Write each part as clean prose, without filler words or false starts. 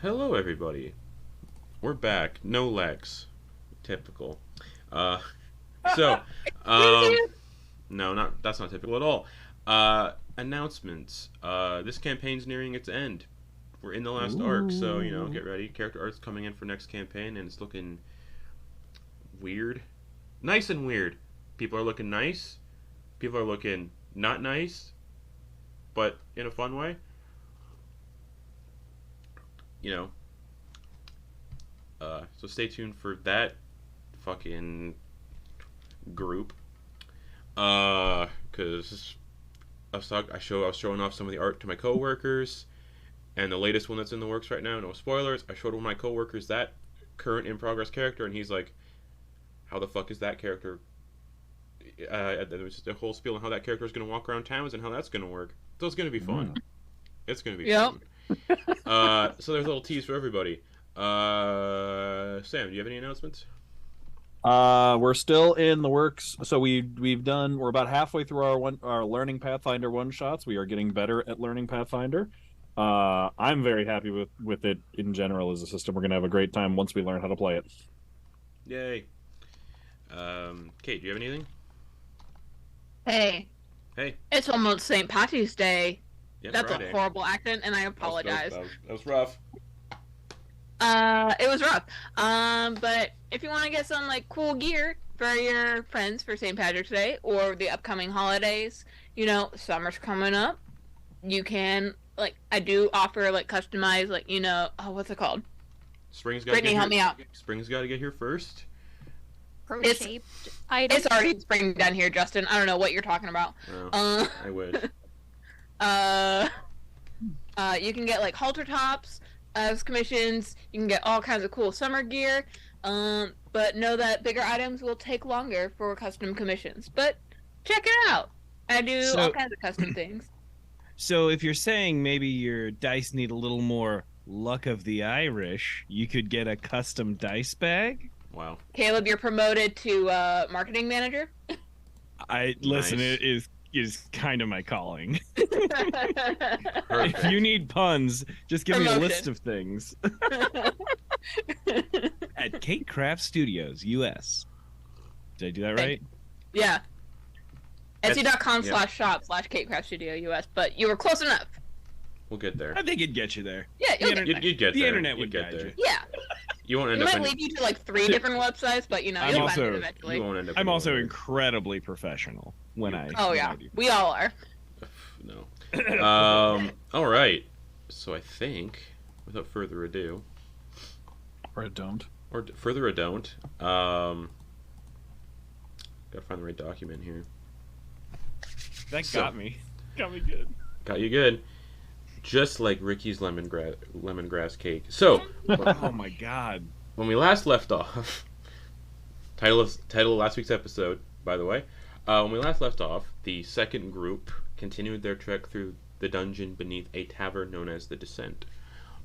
Hello, everybody. We're back. No legs. Typical. Uh, so, um, no, not that's not typical at all. Announcements. This campaign's nearing its end. We're in the last arc, so Ooh. get ready. Character art's coming in for next campaign, and it's looking weird, nice and weird. People are looking nice. People are looking not nice, but in a fun way. You know. So stay tuned for that fucking group. Cause I was showing off some of the art to my coworkers, and the latest one that's in the works right now. No spoilers. I showed one of my coworkers that current in progress character, and he's like, "How the fuck is that character?" There was just a whole spiel on how that character is gonna walk around towns and how that's gonna work. So it's gonna be fun. It's gonna be Yep. fun. So there's a little tease for everybody. Sam, do you have any announcements? We're still in the works. So we're about halfway through our learning Pathfinder one shots. We are getting better at learning Pathfinder. I'm very happy with it in general as a system. We're gonna have a great time once we learn how to play it. Yay. Kate, do you have anything? Hey, Hey. it's almost St. Patty's Day. Yeah, That's Friday. a horrible accent, and I apologize. That was rough. It was rough. But if you want to get some like cool gear for your friends for St. Patrick's Day or the upcoming holidays, summer's coming up. You can I do offer customized what's it called? Spring's got to Brittany, get help me here. out. Spring's got to get here first. Pro-shaped item. It's already spring down here, Justin. I don't know what you're talking about. Oh, I wish. You can get halter tops as commissions. You can get all kinds of cool summer gear. But know that bigger items will take longer for custom commissions. But check it out. I do all kinds of custom things. So if you're saying maybe your dice need a little more luck of the Irish, you could get a custom dice bag. Wow. Caleb, you're promoted to marketing manager. Listen, Nice. it is kind of my calling. Perfect. If you need puns, just give me a Promotion. list of things. At Kate Craft Studios, US. Did I do that right? Yeah. That's- Etsy.com/shop/KateCraftStudioUS, but you were close enough. We'll get there. I think it'd get you there. Yeah, The internet, You'd get the there. internet You'd would get guide there. you. Yeah. You won't It end up might in. lead you to 3 different websites, but I'm you'll find also- it eventually. You won't end up. I'm in also one. incredibly professional when I. Oh when yeah, I do. we all are. No. All right. So I think, without further ado, Or don't. further ado, gotta find the right document here. That So- got me. Got me good. Got you good. Just like Ricky's lemongrass cake. So, Oh my god. when we last left off, title of last week's episode, by the way. When we last left off, the second group continued their trek through the dungeon beneath a tavern known as the Descent.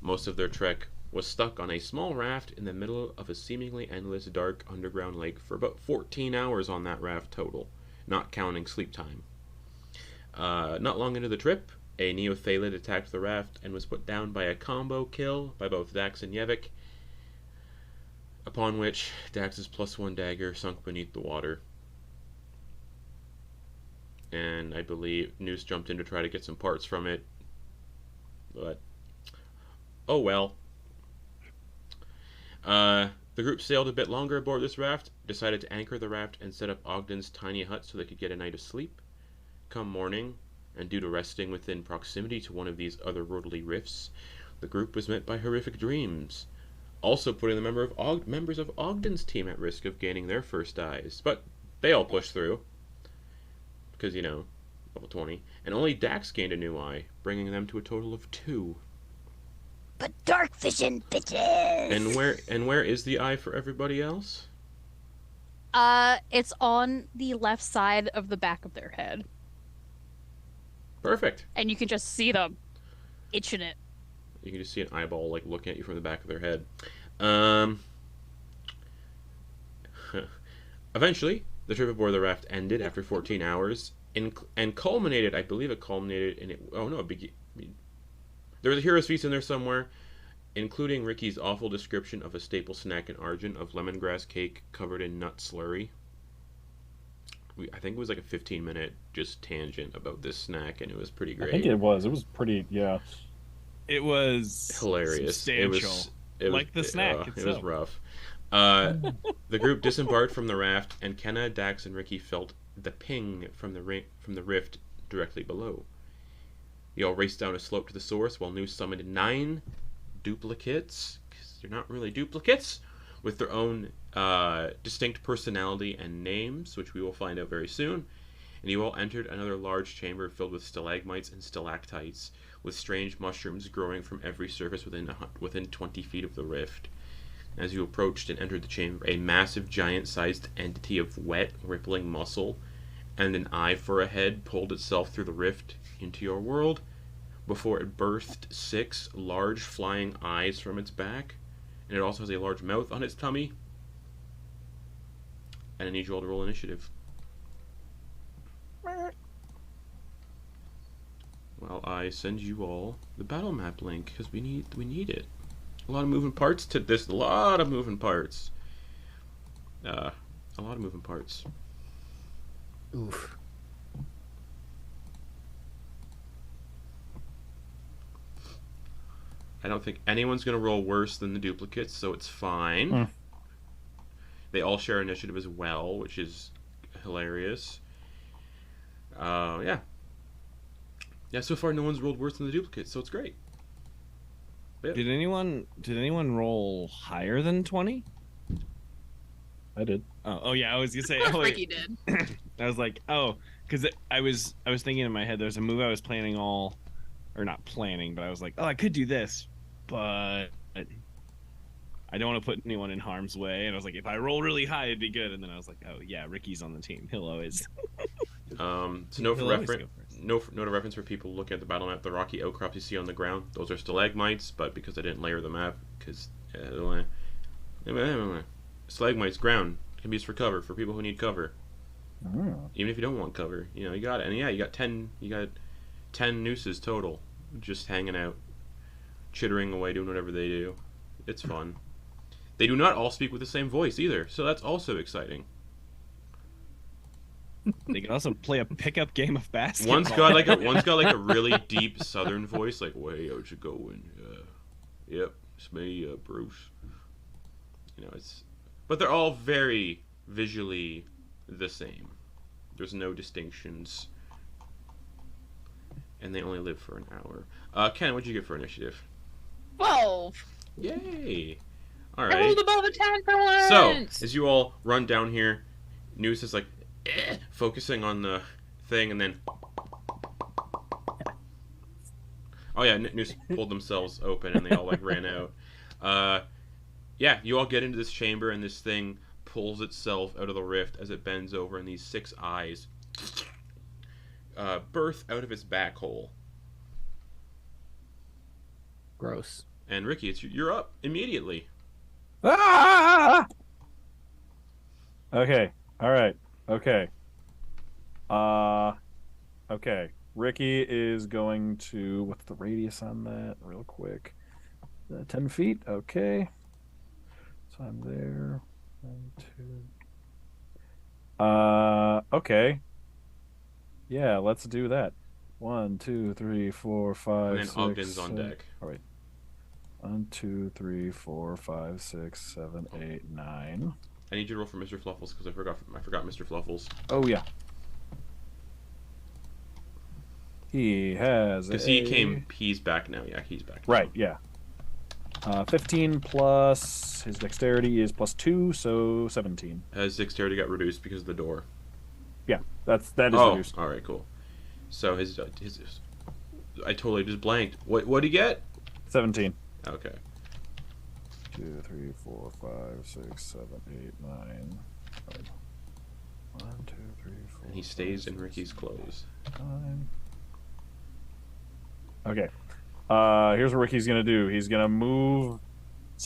Most of their trek was stuck on a small raft in the middle of a seemingly endless dark underground lake for about 14 hours on that raft total, not counting sleep time. Not long into the trip, a Neophalid attacked the raft and was put down by a combo kill by both Dax and Yeveck, upon which Dax's +1 dagger sunk beneath the water. And I believe Noose jumped in to try to get some parts from it, but oh well. The group sailed a bit longer aboard this raft, decided to anchor the raft and set up Ogden's tiny hut so they could get a night of sleep. Come morning, and due to resting within proximity to one of these otherworldly rifts, the group was met by horrific dreams, also putting the members of Ogden's team at risk of gaining their first eyes. But they all pushed through, because, level 20, and only Dax gained a new eye, bringing them to a total of 2. But dark vision, bitches. And where is the eye for everybody else? It's on the left side of the back of their head, Perfect. and you can just see them itching it. You can just see an eyeball looking at you from the back of their head. Eventually, the trip aboard the raft ended after 14 hours, and culminated. I believe it culminated in it. Oh no, there was a hero's feast in there somewhere. including Ricky's awful description of a staple snack in Argent of lemongrass cake covered in nut slurry. I think it was like a 15-minute just tangent about this snack, and it was pretty great. I think it was. It was pretty, yeah. It was hilarious. Substantial. It was like the snack itself. It was rough. The group disembarked from the raft, and Kenna, Dax, and Ricky felt the ping from the rift directly below. You all raced down a slope to the source while New summoned 9 duplicates, because they're not really duplicates, with their own distinct personality and names, which we will find out very soon. And you all entered another large chamber filled with stalagmites and stalactites, with strange mushrooms growing from every surface within 20 feet of the rift. As you approached and entered the chamber, a massive giant-sized entity of wet, rippling muscle and an eye for a head pulled itself through the rift into your world, before it birthed 6 large flying eyes from its back, and it also has a large mouth on its tummy. And I need you all to roll initiative. Well, I send you all the battle map link because we need it. A lot of moving parts to this. A lot of moving parts. Oof. I don't think anyone's going to roll worse than the duplicates, so it's fine. They all share initiative as well, which is hilarious. Yeah, so far no one's rolled worse than the duplicates, so it's great. Yeah. Did anyone roll higher than 20? I did. Oh yeah, I was gonna say. Ricky did. I was like, because I was thinking in my head there's a move I was planning or not planning, but I was like, I could do this, but I don't want to put anyone in harm's way. And I was like, if I roll really high, it'd be good. And then I was like, oh yeah, Ricky's on the team. He'll always. So note of reference for people looking at the battle map: the rocky outcrops you see on the ground, those are stalagmites. But because I didn't layer the map, because stalagmites ground can be used for cover for people who need cover. Even if you don't want cover, you got it. And yeah, you got 10 nooses total, just hanging out, chittering away, doing whatever they do. It's fun. They do not all speak with the same voice either, so that's also exciting. They can also play a pickup game of basketball. One's got like a really deep southern voice, like, "Way, how's it going? Yep, it's me, Bruce." But they're all very visually the same. There's no distinctions, and they only live for an hour. Ken, what'd you get for initiative? 12. Yay! I All right. rolled above a 10 for once. So as you all run down here, Noose is like focusing on the thing, and then Noose pulled themselves open, and they all like ran out. You all get into this chamber, and this thing pulls itself out of the rift as it bends over, and these 6 eyes birth out of its back hole. Gross. And Ricky, you're up immediately. Ah! Okay. All right. Okay. Okay. Ricky is going to. What's the radius on that? Real quick. 10 feet. Okay. So I'm there. 1, 2. Okay. Yeah, let's do that. 1, 2, 3, 4, 5. And then 6, Ogden's on 7. deck. All right. 1, 2, 3, 4, 5, 6, 7, 8, 9. I need you to roll for Mr. Fluffles because I forgot Mr. Fluffles. Oh yeah. He has because he's back now. Yeah, he's back. Right. Yeah. 15 plus his dexterity is +2, so 17. His dexterity got reduced because of the door. Yeah, that is reduced. All right, cool. So his I totally just blanked. What'd he get? 17. Okay. 2, 3, 4, 5, 6, 7, 8, 9. 1, 2, 3, 4. And he stays in Ricky's clothes. 9. Okay. Here's what Ricky's gonna do. He's gonna move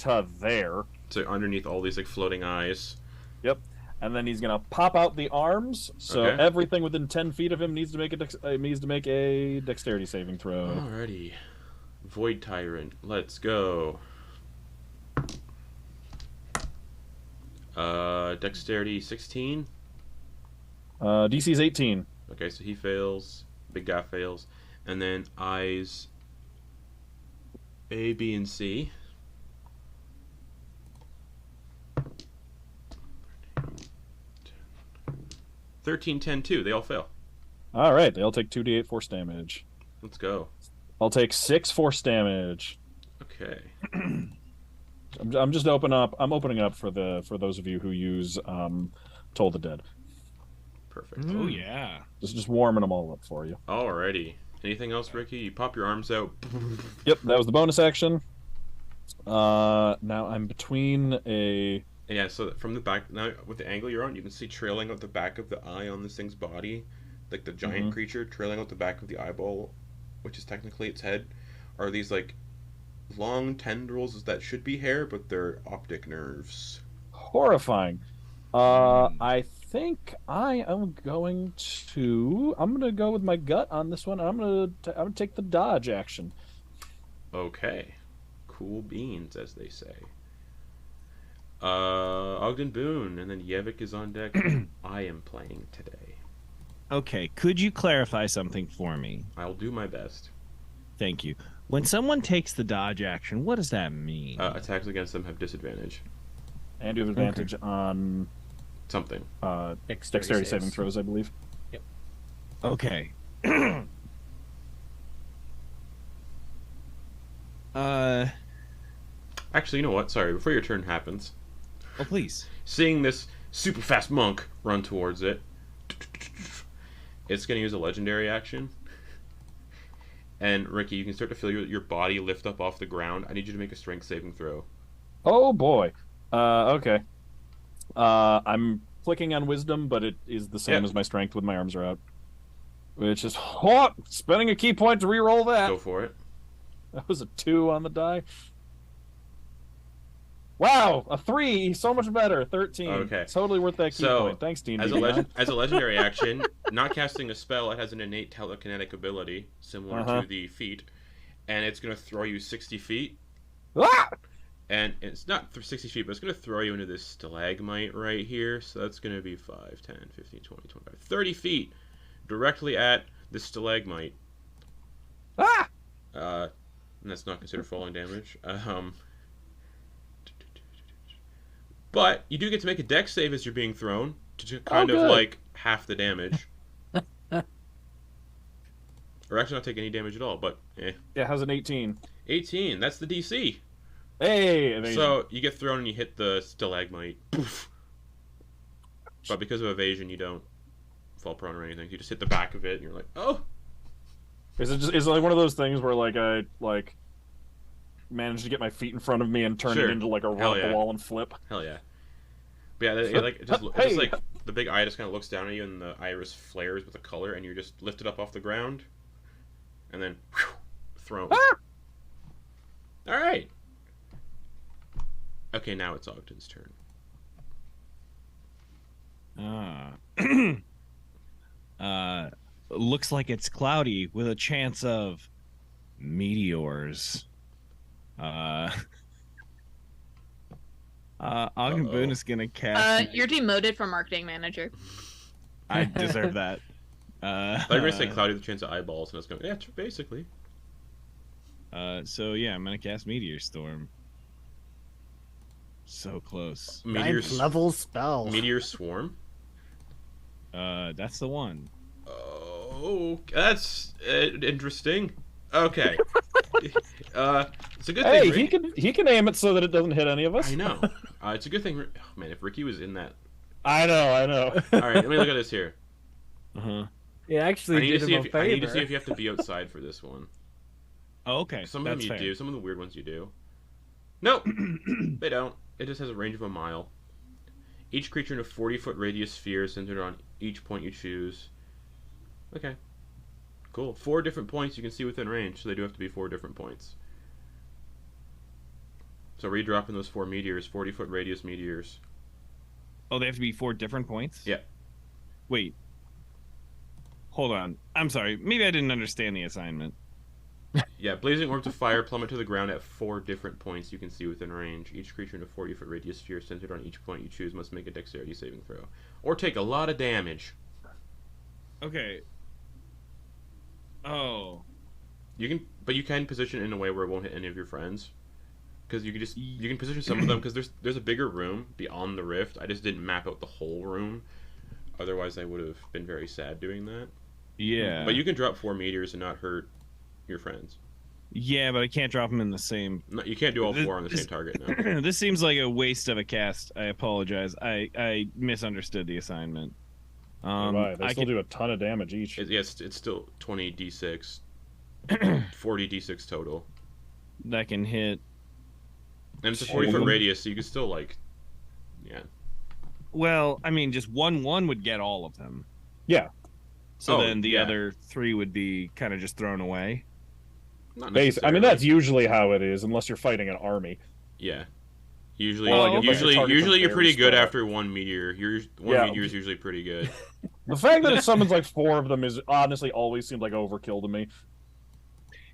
to there. So underneath all these like floating eyes. Yep. And then he's gonna pop out the arms. So Okay. everything within 10 feet of him needs to make a dexterity saving throw. Alrighty. Void Tyrant. Let's go. Dexterity 16. DC's 18. Okay, so he fails. Big guy fails. And then eyes A, B, and C. 13, 10, 2. They all fail. All right, they all take 2d8 force damage. Let's go. I'll take 6 force damage. Okay. I'm just opening up for those of you who use Toll the Dead. Perfect. Oh yeah. Just warming them all up for you. Alrighty. Anything else, Ricky? You pop your arms out. Yep, that was the bonus action. Now I'm between a... Yeah, so from the back, now with the angle you're on, you can see trailing out the back of the eye on this thing's body, like the giant creature trailing out the back of the eyeball, which is technically its head, are these like long tendrils that should be hair, but they're optic nerves. Horrifying. I think I'm going to go with my gut on this one. I'm gonna take the dodge action. Okay. Cool beans, as they say. Ogden, Boon, and then Yeveck is on deck. I am playing today. Okay, could you clarify something for me? I'll do my best. Thank you. When someone takes the dodge action, what does that mean? Attacks against them have disadvantage. And you have advantage on Something. dexterity saving throws, I believe. Yep. Okay. Actually, you know what? Sorry, before your turn happens. Oh, please. Seeing this super fast monk run towards it, it's going to use a legendary action. And Ricky, you can start to feel your body lift up off the ground. I need you to make a strength saving throw. Oh boy. Okay. I'm clicking on wisdom, but it is the same as my strength when my arms are out. Which is hot. Spending a key point to reroll that. Go for it. That was a 2 on the die. Wow, a 3, so much better. 13. Okay. Totally worth that key point. Thanks, Dean. As a legendary action, not casting a spell, it has an innate telekinetic ability similar to the feat, and it's going to throw you 60 feet. Ah! And it's not 60 feet, but it's going to throw you into this stalagmite right here. So that's going to be 5, 10, 15, 20, 25, 30 feet directly at the stalagmite. Ah! And that's not considered falling damage. But you do get to make a dex save as you're being thrown to kind of like half the damage. Or actually not take any damage at all, but eh. Yeah, how's an 18? 18, that's the DC. Hey! Amazing. So you get thrown and you hit the stalagmite. Poof. But because of evasion, you don't fall prone or anything. You just hit the back of it and you're like, oh! Is it like one of those things where like I managed to get my feet in front of me and turn it into like a rock wall and flip? Hell yeah. But yeah, like just like the big eye just kind of looks down at you and the iris flares with a color and you're just lifted up off the ground and then thrown. Ah! All right. Okay, now it's Ogden's turn. Looks like it's cloudy with a chance of meteors. Ogden Boon is gonna cast. You're demoted from marketing manager. I deserve that. I was gonna say cloudy with a chance of eyeballs, and it's going. Yeah, basically. So yeah, I'm gonna cast Meteor Storm. So close. Ninth level spell. Meteor Swarm. That's the one. Oh, that's interesting. Okay. It's a good thing. Hey, he can aim it so that it doesn't hit any of us. I know. It's a good thing. Oh, man, if Ricky was in that. I know. All right, let me look at this here. It actually did him a favor. I need to see if you have to be outside for this one. Oh, okay. Some of them you do. Some of the weird ones you do. Nope, they don't. It just has a range of a mile. Each creature in a 40-foot radius sphere centered on each point you choose. Okay. Cool. 4 different points you can see within range, so they do have to be 4 different points. So redropping those 4 meteors, 40-foot radius meteors. Oh, they have to be 4 different points? Yeah. Wait. Hold on. I'm sorry. Maybe I didn't understand the assignment. Yeah, blazing orbs of fire plummet to the ground at 4 different points you can see within range. Each creature in a 40-foot radius sphere centered on each point you choose must make a dexterity saving throw. Or take a lot of damage. Okay. Oh. But you can position it in a way where it won't hit any of your friends. Because you can position some of them, because there's a bigger room beyond the rift. I just didn't map out the whole room. Otherwise, I would have been very sad doing that. Yeah. But you can drop 4 meteors and not hurt your friends. Yeah, but I can't drop them in the same... No, you can't do all 4 on the same target, no. This seems like a waste of a cast. I apologize. I misunderstood the assignment. They still do a ton of damage each. Yes, it's still 20 d6. 40 d6 total. That can hit... And it's a 40-foot radius, so you can still, like... Yeah. Well, I mean, just 1/1 would get all of them. Yeah. So then the other 3 would be kind of just thrown away. Not I necessarily. mean, that's usually how it is, unless you're fighting an army. Yeah. Usually, target usually you're from pretty good Ares, after 1 meteor. Meteor is usually pretty good. The fact that it summons like 4 of them is honestly always seemed like overkill to me.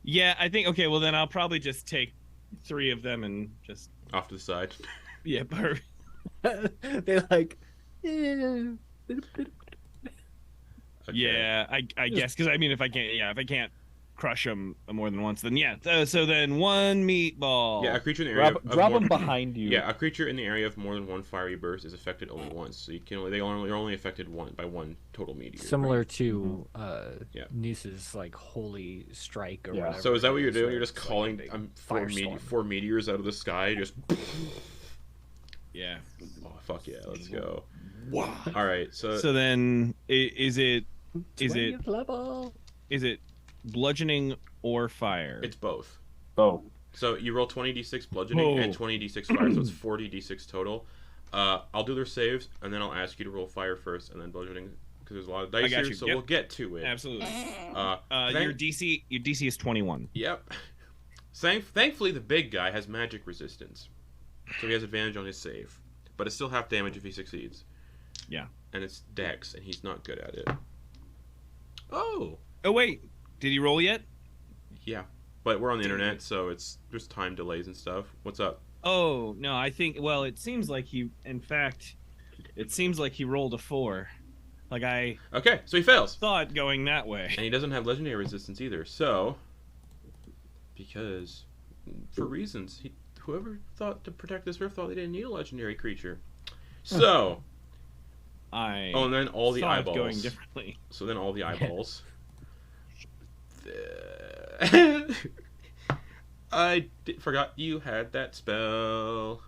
Yeah, I think... Okay, well then I'll probably just take 3 of them and just... Off to the side. Yeah, perfect. They're like, yeah. Okay. Yeah, I guess, because I mean, if I can't crush them more than once, then yeah. So then 1 meatball. Yeah, a creature in the area Drop them behind you. Yeah, a creature in the area of more than 1 fiery burst is affected only once. So they're only affected by 1 total meteor. Similar to Yeah. Noose's like holy strike or whatever. So is that what you're it doing? is, You're just it's calling like a big 4 meteors out of the sky, just... Yeah. Oh, fuck yeah, let's go. Wow. All right, so then is it 20th level. bludgeoning or fire? it's both. Oh. So you roll 20d6 bludgeoning and 20d6 fire, so it's 40d6 total. I'll do their saves, and then I'll ask you to roll fire first, and then bludgeoning, because there's a lot of dice here, so we'll get to it. Absolutely. Your DC is 21. Yep. Thankfully, the big guy has magic resistance, so he has advantage on his save, but it's still half damage if he succeeds. Yeah. And it's Dex, and he's not good at it. Oh wait, did he roll yet? yeah, but we're on the internet, so there's time delays and stuff. What's up? Oh no, I think it seems like he rolled a 4. Like Okay, so he fails. thought going that way. And he doesn't have legendary resistance either, so... Because, for reasons, whoever thought to protect this rift thought they didn't need a legendary creature. So... and then all the eyeballs. Going differently. So then all the eyeballs. Forgot you had that spell.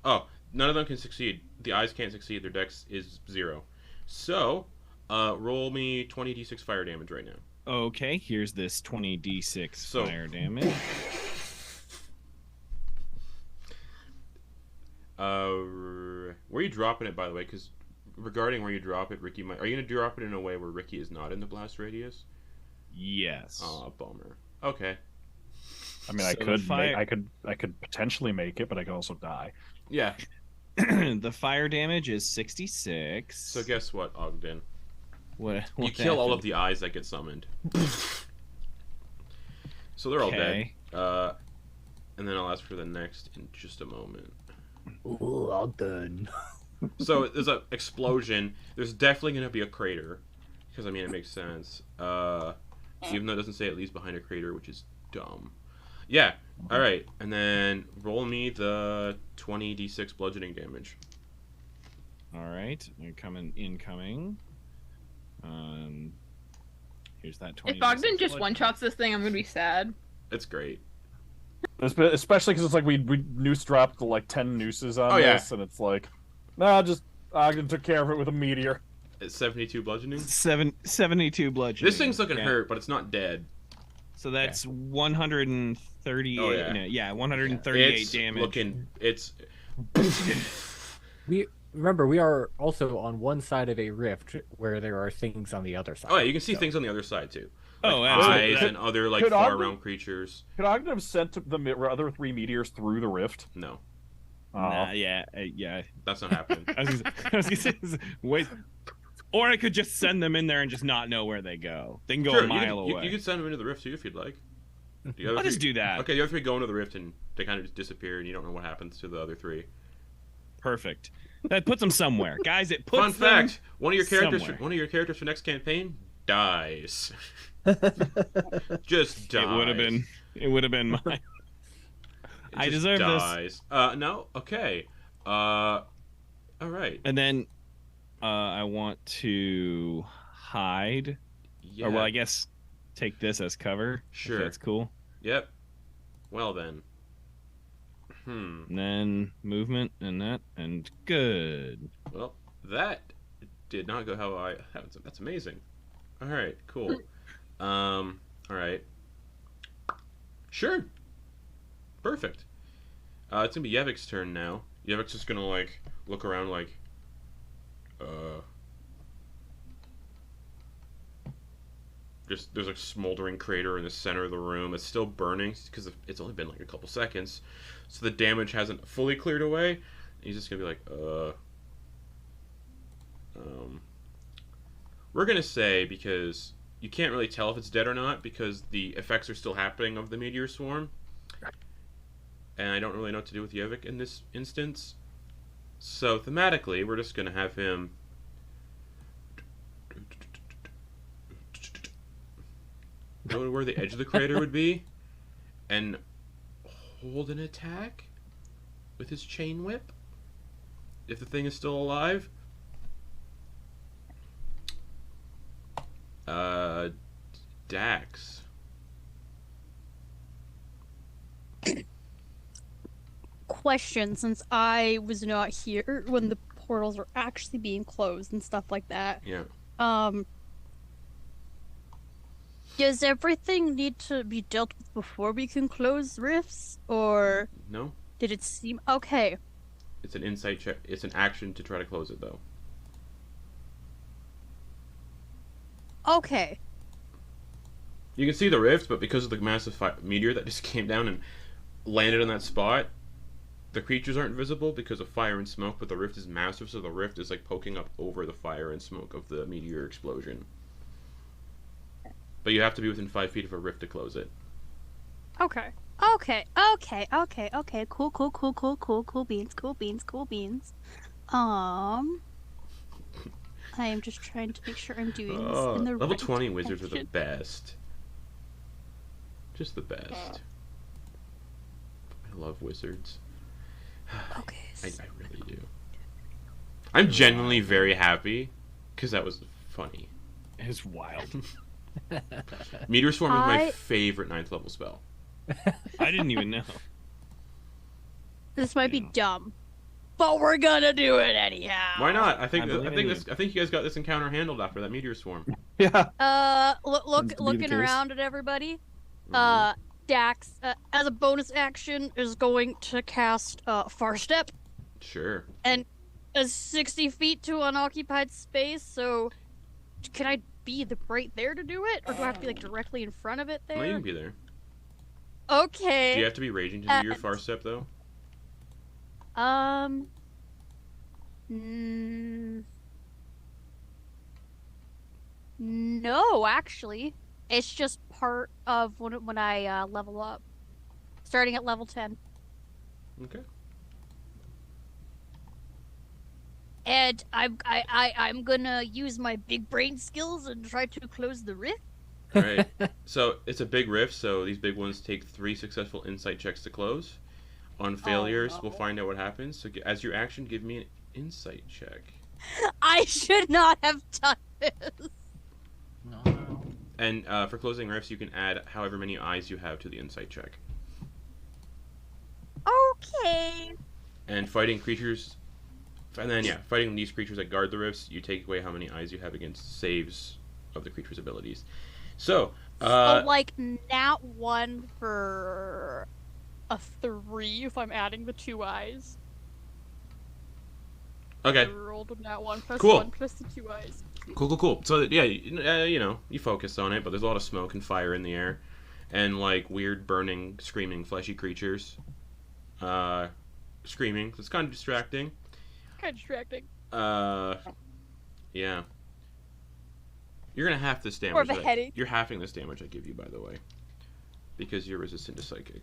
Oh, none of them can succeed. The eyes can't succeed. Their dex is 0. So, roll me 20d6 fire damage right now. Okay, here's this 20d6 fire damage. Where are you dropping it, by the way? Because regarding where you drop it, Ricky are you gonna drop it in a way where Ricky is not in the blast radius? Yes. Oh, bummer. Okay. I mean, I could potentially make it, but I could also die. Yeah. The fire damage is 66. So guess what, Ogden? What you kill all of the eyes that get summoned. So they're all dead. And then I'll ask for the next in just a moment. Ooh, Ogden. So there's an explosion. There's definitely going to be a crater. Because, I mean, it makes sense. Even though it doesn't say it leaves behind a crater, which is dumb. Yeah. Alright. And then roll me the 20d6 bludgeoning damage. Alright. Incoming. Here's that 20. If Ogden just one-shots this thing, I'm going to be sad. It's great. Especially because it's like we noose dropped like 10 nooses on this, and it's like, just Ogden took care of it with a meteor. It's 72 bludgeoning? 72 bludgeoning. This thing's looking hurt, but it's not dead. So that's 138. Oh, yeah. 138 damage. We are also on one side of a rift where there are things on the other side. Oh yeah, you can see things on the other side too. Like absolutely. eyes and other like far realm creatures. Could Ogden have sent the other 3 meteors through the rift? No. Yeah. That's not happening. I was gonna say, wait. Or I could just send them in there and just not know where they go. They can go Sure, a mile away. You could send them into the rift too if you'd like. I'll just do that. Okay, the other three go into the rift and they kind of just disappear, and you don't know what happens to the other three. Perfect. That puts them somewhere, guys. It puts Fun them fact: one of your characters somewhere. for next campaign dies. Just dies. It would have been mine. I deserve this. No. Okay. All right. And then, I want to hide. Yeah. Or well, I guess take this as cover. Sure. If that's cool. Yep. Well then. And then movement and that and good. Well, that did not go how I. That's amazing. All right. Cool. All right. Sure. Perfect. It's gonna be Yeveck's turn now. Yeveck's just gonna like look around like, Just there's a smoldering crater in the center of the room. It's still burning because it's only been like a couple seconds, so the damage hasn't fully cleared away. He's just gonna be like, we're gonna say, because you can't really tell if it's dead or not because the effects are still happening of the meteor swarm, and I don't really know what to do with Yeveck in this instance. So thematically, we're just gonna have him go to where the edge of the crater would be and hold an attack with his chain whip if the thing is still alive. Dax. Question, since I was not here when the portals were actually being closed and stuff like that. Yeah. Does everything need to be dealt with before we can close rifts, or No. did it seem okay? It's an insight check. It's an action to try to close it, though. Okay. You can see the rift, but because of the massive meteor that just came down and landed on that spot, the creatures aren't visible because of fire and smoke, but the rift is massive, so the rift is like poking up over the fire and smoke of the meteor explosion. But you have to be within 5 feet of a rift to close it. Okay. Cool beans. I am just trying to make sure I'm doing this in the level right 20 wizards are the direction. best. Just the best. I love wizards. Okay. I really do. I'm genuinely very happy because that was funny. It's wild. Meteor Swarm is my favorite 9th level spell. I didn't even know. This might be dumb, but we're gonna do it anyhow. Why not? I think believe you guys got this encounter handled after that Meteor Swarm. Yeah. Looking case. around at everybody. Dax, as a bonus action, is going to cast Far Step Sure. and is 60 feet to unoccupied space. So, can I be right there to do it, or do I have to be like directly in front of it there? No, you can be there. Okay. Do you have to be raging to do your far step though? No, actually, it's just part of when I level up, starting at level 10. Okay. And I'm gonna use my big brain skills and try to close the rift. All right. So it's a big rift, so these big ones take 3 successful insight checks to close. On failures, we'll find out what happens. So as your action, give me an insight check. I should not have done this. No. And for closing rifts, you can add however many eyes you have to the insight check. Okay. And fighting creatures, and then fighting these creatures that guard the rifts, you take away how many eyes you have against saves of the creature's abilities. So, So like nat 1 for a 3 if I'm adding the 2 eyes. okay, I rolled a nat 1 plus Cool. 1 plus the 2 eyes. cool. So yeah, you focus on it, but there's a lot of smoke and fire in the air, and like weird burning, screaming, fleshy creatures, screaming. So it's kind of distracting. Kind of distracting. Yeah. You're gonna half this damage. More of a headache. You're halving this damage I give you, by the way, because you're resistant to psychic.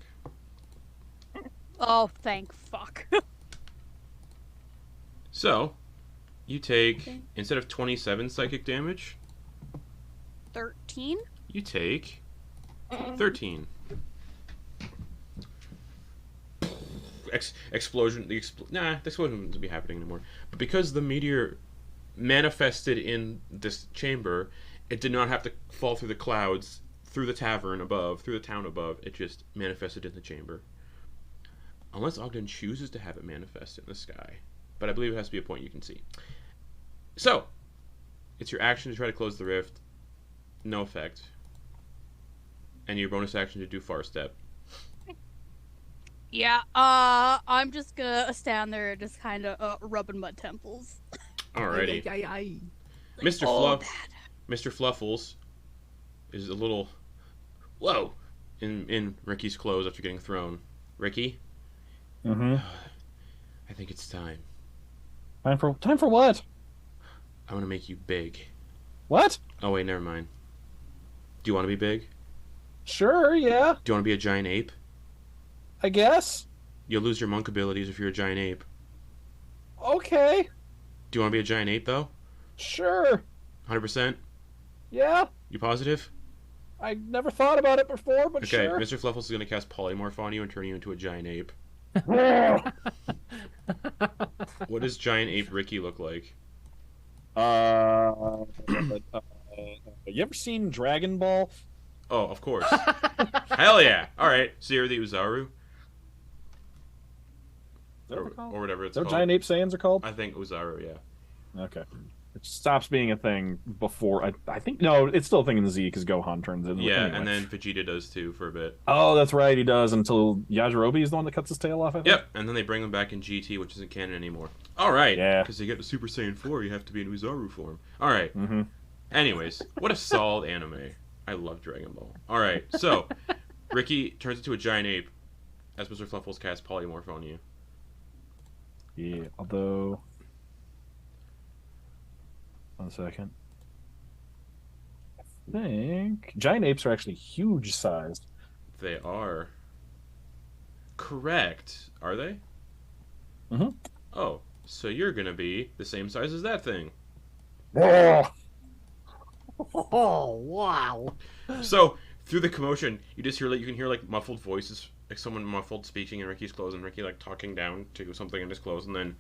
Oh, thank fuck. So, you take instead of 27 psychic damage, 13? you take 13. Explosion. The explosion wouldn't be happening anymore. But because the meteor manifested in this chamber, it did not have to fall through the clouds, through the tavern above, through the town above. It just manifested in the chamber. Unless Ogden chooses to have it manifest in the sky. But I believe it has to be a point you can see. So, it's your action to try to close the rift. No effect. And your bonus action to do far step. Yeah, I'm just gonna stand there and just kind of rubbing my temples. Alrighty. Mr. Mr. Fluffles is a little whoa in Ricky's clothes after getting thrown. Ricky? Mm-hmm. I think it's time. Time for what? I want to make you big. What? Oh wait, never mind. Do you want to be big? Sure, yeah. Do you want to be a giant ape? I guess. You'll lose your monk abilities if you're a giant ape. Okay. Do you want to be a giant ape though? Sure. 100%? Yeah. You positive? I never thought about it before, but Okay, sure. Mr. Fluffles is going to cast Polymorph on you and turn you into a giant ape. What does giant ape Ricky look like? You ever seen Dragon Ball? Oh, of course. Hell yeah! Alright, so you're the Uzaru? Or whatever it's Is that what called. giant ape Saiyans are called? I think Uzaru, yeah. Okay. It stops being a thing before. I think. No, it's still a thing in the Z because Gohan turns it. Yeah, anyway. and then Vegeta does too for a bit. Oh, that's right, he does until Yajirobe is the one that cuts his tail off, I think. Yep, and then they bring him back in GT, which isn't canon anymore. Alright, Yeah. because to get to Super Saiyan 4, you have to be in Uzaru form. Alright. Mm-hmm. Anyways, what a solid anime. I love Dragon Ball. Alright, so, Ricky turns into a giant ape as Mr. Fluffles casts Polymorph on you. Yeah, although... 1 second. I think... Giant apes are actually huge sized. They are. Correct. Are they? Mm-hmm. Oh, so you're gonna be the same size as that thing. Oh! Oh, wow. So, through the commotion, you just hear, like, you can hear, like, muffled voices, like someone muffled speaking in Ricky's clothes, and Ricky, like, talking down to something in his clothes, and then...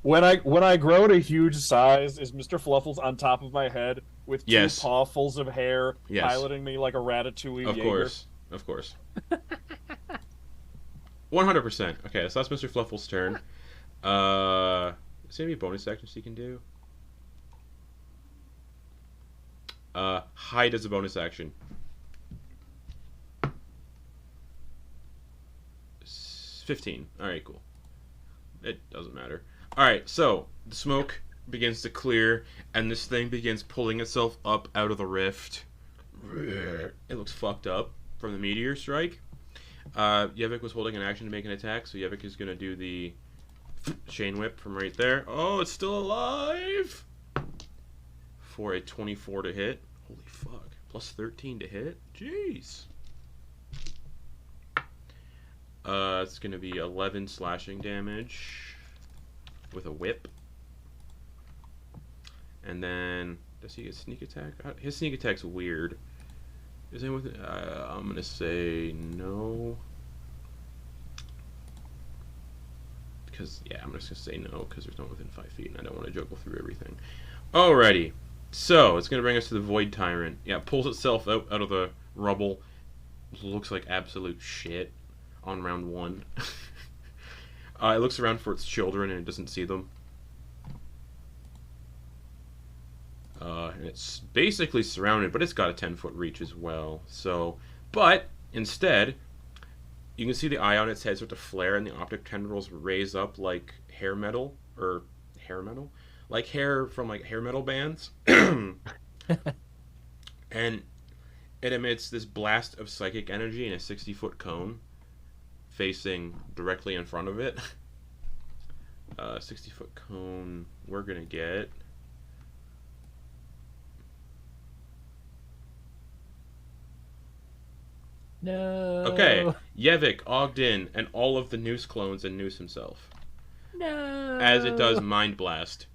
When I grow to huge size, is Mr. Fluffles on top of my head with two Yes. pawfuls of hair, Yes. piloting me like a Ratatouille Of Jaeger? course. Of course. 100%. Okay, so that's Mr. Fluffle's turn. Is there any bonus actions he can do? Hide as a bonus action. 15. Alright, cool. It doesn't matter. Alright, so the smoke begins to clear, and this thing begins pulling itself up out of the rift. It looks fucked up from the meteor strike. Yeveck was holding an action to make an attack, so Yeveck is going to do the chain whip from right there. Oh, it's still alive! For a 24 to hit. Holy fuck. Plus 13 to hit? Jeez. It's going to be 11 slashing damage with a whip. And then, does he get sneak attack? His sneak attack's weird. Is it with? I'm going to say no. Because, yeah, I'm just going to say no because there's no one within 5 feet and I don't want to juggle through everything. Alrighty. So, it's going to bring us to the Void Tyrant. Yeah, it pulls itself out of the rubble. Looks like absolute shit on round 1. It looks around for its children and it doesn't see them. And it's basically surrounded, but it's got a 10-foot reach as well. So, but instead, you can see the eye on its head start to flare and the optic tendrils raise up like hair metal, like hair from like hair metal bands. And it emits this blast of psychic energy in a 60-foot cone facing directly in front of it. 60-foot cone, we're gonna get No. Okay, Yeveck, Ogden, and all of the Noose clones and Noose himself. No. As it does Mind Blast.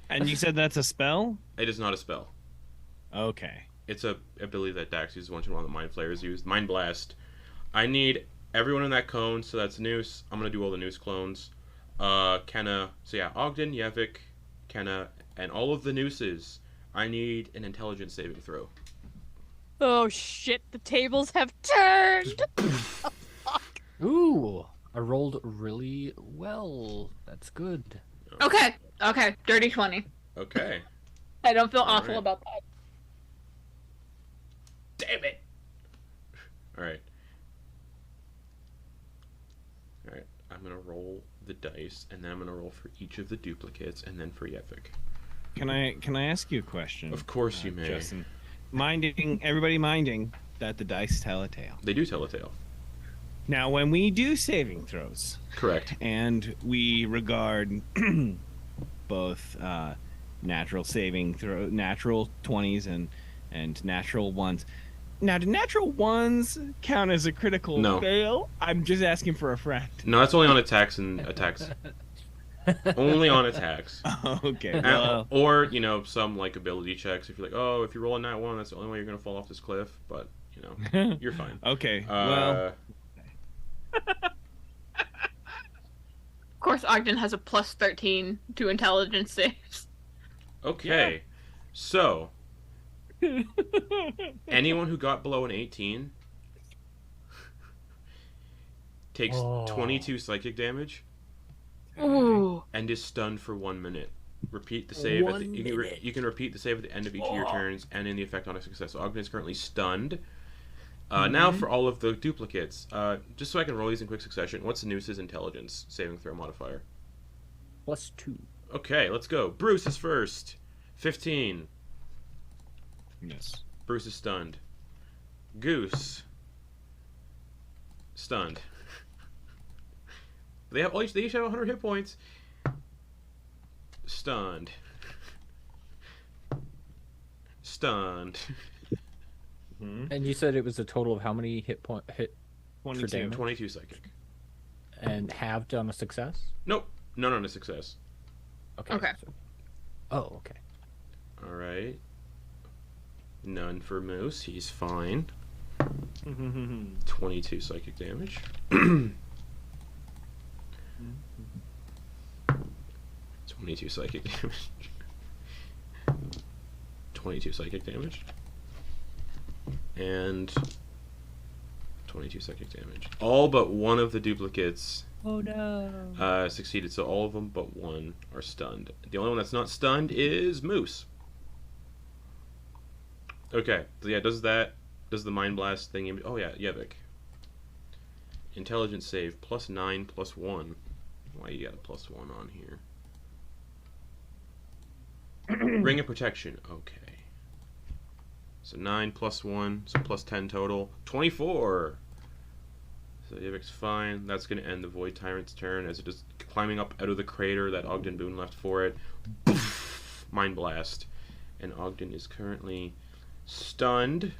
And you said that's a spell? It is not a spell. Okay. It's a ability that Dax uses once in a while that Mind Flayers use. Mind Blast. I need everyone in that cone, so that's Noose. I'm gonna do all the Noose clones. Kenna. So yeah, Ogden, Yeveck, Kenna, and all of the Nooses. I need an intelligence saving throw. Oh shit, the tables have turned! Ooh, I rolled really well. That's good. Okay. Dirty 20. Okay. I don't feel awful Alright. about that. Damn it! Alright. Alright, I'm gonna roll the dice, and then I'm gonna roll for each of the duplicates, and then for Yeveck. Can I ask you a question? Of course you may. Justin. Everybody minding that the dice tell a tale. They do tell a tale. Now, when we do saving throws, Correct. and we regard both natural saving throw, natural 20s and natural ones. Now, do natural ones count as a critical No. fail? I'm just asking for a friend. No, that's only on attacks and attacks. Only on attacks. Okay. Well, Or, you know, some, like, ability checks. If you're like, oh, if you roll a nat 1, that's the only way you're going to fall off this cliff. But, you know, you're fine. okay. Well, Of course, Ogden has a plus 13 to intelligence saves. Okay. So, anyone who got below an 18 takes 22 psychic damage Ooh. and is stunned for 1 minute. Repeat the save. You can repeat the save at the end of each of your turns and in the effect on a success. So Ogden is currently stunned. Now for all of the duplicates. Just so I can roll these in quick succession. What's the Noose's intelligence saving throw modifier? +2. Okay, let's go. Bruce is first. 15. yes. Bruce is stunned. Goose. Stunned. They each have 100 hit points. Stunned. Stunned. And you said it was a total of how many hit for 22. damage? 22 psychic. And halved on a success? Nope. None on a success. Okay. Oh, okay. Alright. None for Moose. He's fine. 22 psychic damage. 22 psychic damage. 22 psychic damage. And 22 psychic damage. All but one of the duplicates succeeded, so all of them but one are stunned. The only one that's not stunned is Moose. Okay, so yeah, does the Mind Blast thing. Oh yeah, Yeveck. Intelligence save, +9, +1. Why you got a +1 on here? Ring of Protection, okay. So 9 +1, so +10 total. 24! So Yeveck's fine. That's going to end the Void Tyrant's turn as it is climbing up out of the crater that Ogden Boon left for it. Poof! Mind Blast. And Ogden is currently stunned.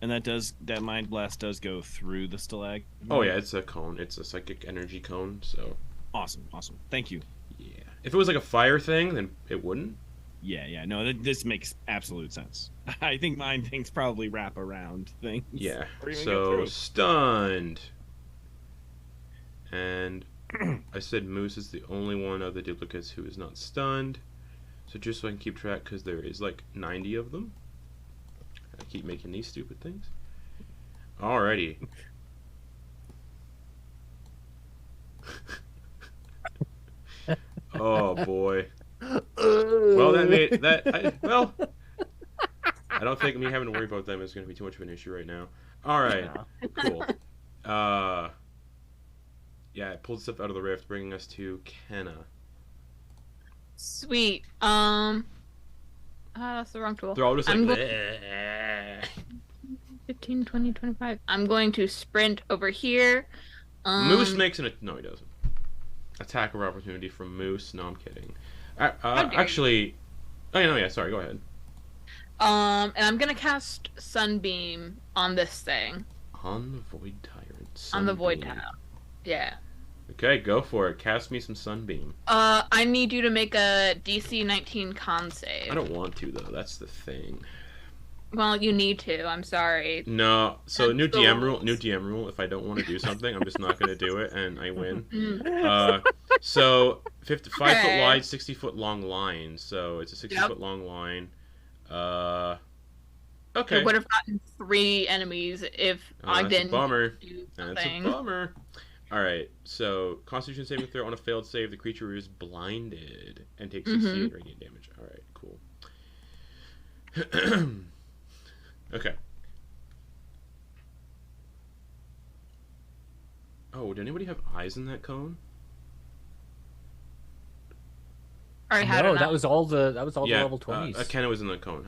And that mind blast does go through the stalag. Oh yeah, it's a cone. It's a psychic energy cone, so... Awesome. Thank you. Yeah. If it was like a fire thing, then it wouldn't. Yeah. No, this makes absolute sense. I think mind things probably wrap around things. Yeah. Or even go So, through. stunned. And I said Moose is the only one of the duplicates who is not stunned. So just so I can keep track, because there is like 90 of them. I keep making these stupid things. Alrighty. Oh boy. Well, I don't think me having to worry about them is going to be too much of an issue right now. All right, cool. Yeah, it pulled stuff out of the rift, bringing us to Kenna. Sweet. That's the wrong tool. They're all just like, I'm go- "Bleh." 15, 20, 25. I'm going to sprint over here. Moose makes no, he doesn't. Attack of opportunity from Moose. No, I'm kidding. dare Actually, oh no, yeah, sorry, go ahead. And I'm gonna cast Sunbeam on this thing. On the Void Tyrant. On the Void Sunbeam. Tyrant. Yeah. Okay, go for it. Cast me some Sunbeam. I need you to make a DC 19 con save. I don't want to, though. That's the thing. Well, you need to. I'm sorry. No. So, That's new the DM rule. rules. New DM rule. If I don't want to do something, I'm just not going to do it, and I win. So, 5 foot Okay. wide, 60 foot long line. So, it's a 60 Yep. foot long line. I Okay. would have gotten 3 enemies if That's a Ogden bummer. do That's something. a bummer. Alright, so Constitution saving throw on a failed save, the creature is blinded and takes 68 radiant damage. Alright, cool. Okay. Oh, did anybody have eyes in that cone? Already had No, enough. that was all the Yeah, level 20s. Kenna was in the cone.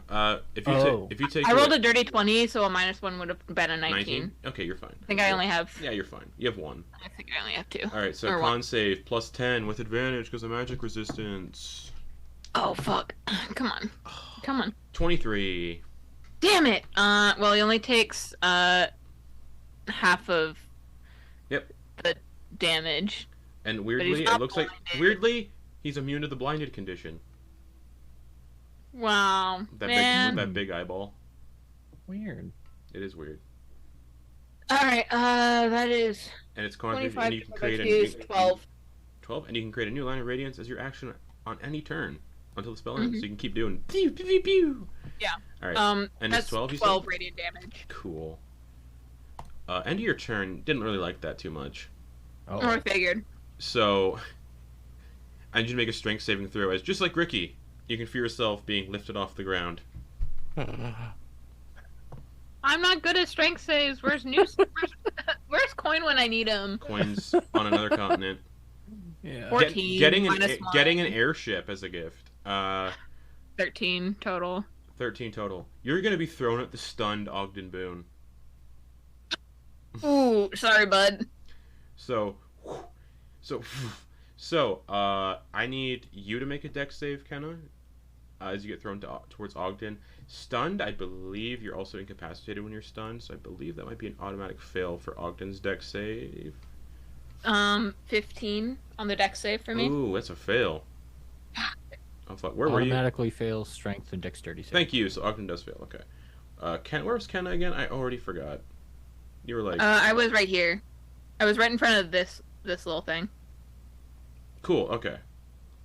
If you Oh. if you take I rolled a dirty 20, so a -1 would have been a 19. Okay, you're fine. I think I only have. Yeah, you're fine. You have 1. I think I only have 2. Alright, so Or con one. save plus 10 with advantage because of magic resistance. Oh fuck! Come on, come on. 23. Damn it! Well, he only takes half of. Yep. The damage. And he's weirdly, it not looks like blinded. he's immune to the blinded condition. Wow, man. That big eyeball. Weird. It is weird. All right. That is And it's con 25 and you can create is 12. 12, and you can create a new line of radiance as your action on any turn until the spell ends. So you can keep doing pew pew pew pew. Yeah. All right. And that's it's 12. You 12 said? radiant damage. Cool. End of your turn. Didn't really like that too much. Oh. I figured. So I need you to make a strength saving throw. As just like Ricky, you can feel yourself being lifted off the ground. I'm not good at strength saves. Where's where's Quoin when I need him? Coins on another continent. Yeah. 14 Getting minus 1. getting an airship as a gift. 13 total. 13 total. You're gonna be thrown at the stunned Ogden Boon. Ooh, sorry, bud. So, I need you to make a dex save, Kenna, as you get thrown towards Ogden. Stunned, I believe you're also incapacitated when you're stunned, so I believe that might be an automatic fail for Ogden's dex save. 15 on the dex save for me. Ooh, that's a fail. Oh fuck, where were you? Automatically fails strength and dexterity save. Thank you. So Ogden does fail. Okay. Where was Kenna again? I already forgot. You were like, I was right here. I was right in front of this little thing. cool. Okay.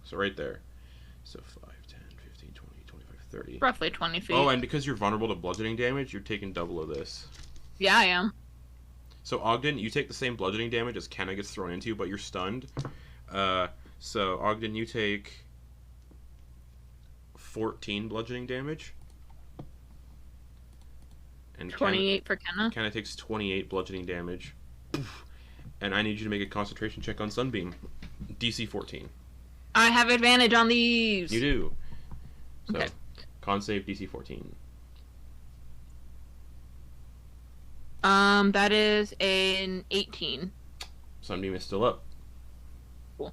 So right there. So 5, 10, 15, 20, 25, 30. Roughly 20 feet. Oh, and because you're vulnerable to bludgeoning damage, you're taking double of this. Yeah, I am. So Ogden, you take the same bludgeoning damage as Kenna gets thrown into you, but you're stunned. So Ogden, you take 14 bludgeoning damage. And 28 for Kenna. Kenna takes 28 bludgeoning damage. And I need you to make a concentration check on Sunbeam. DC 14. I have advantage on these. You do. So, Okay. con save DC 14. That is an 18. Sunbeam is still up. Cool.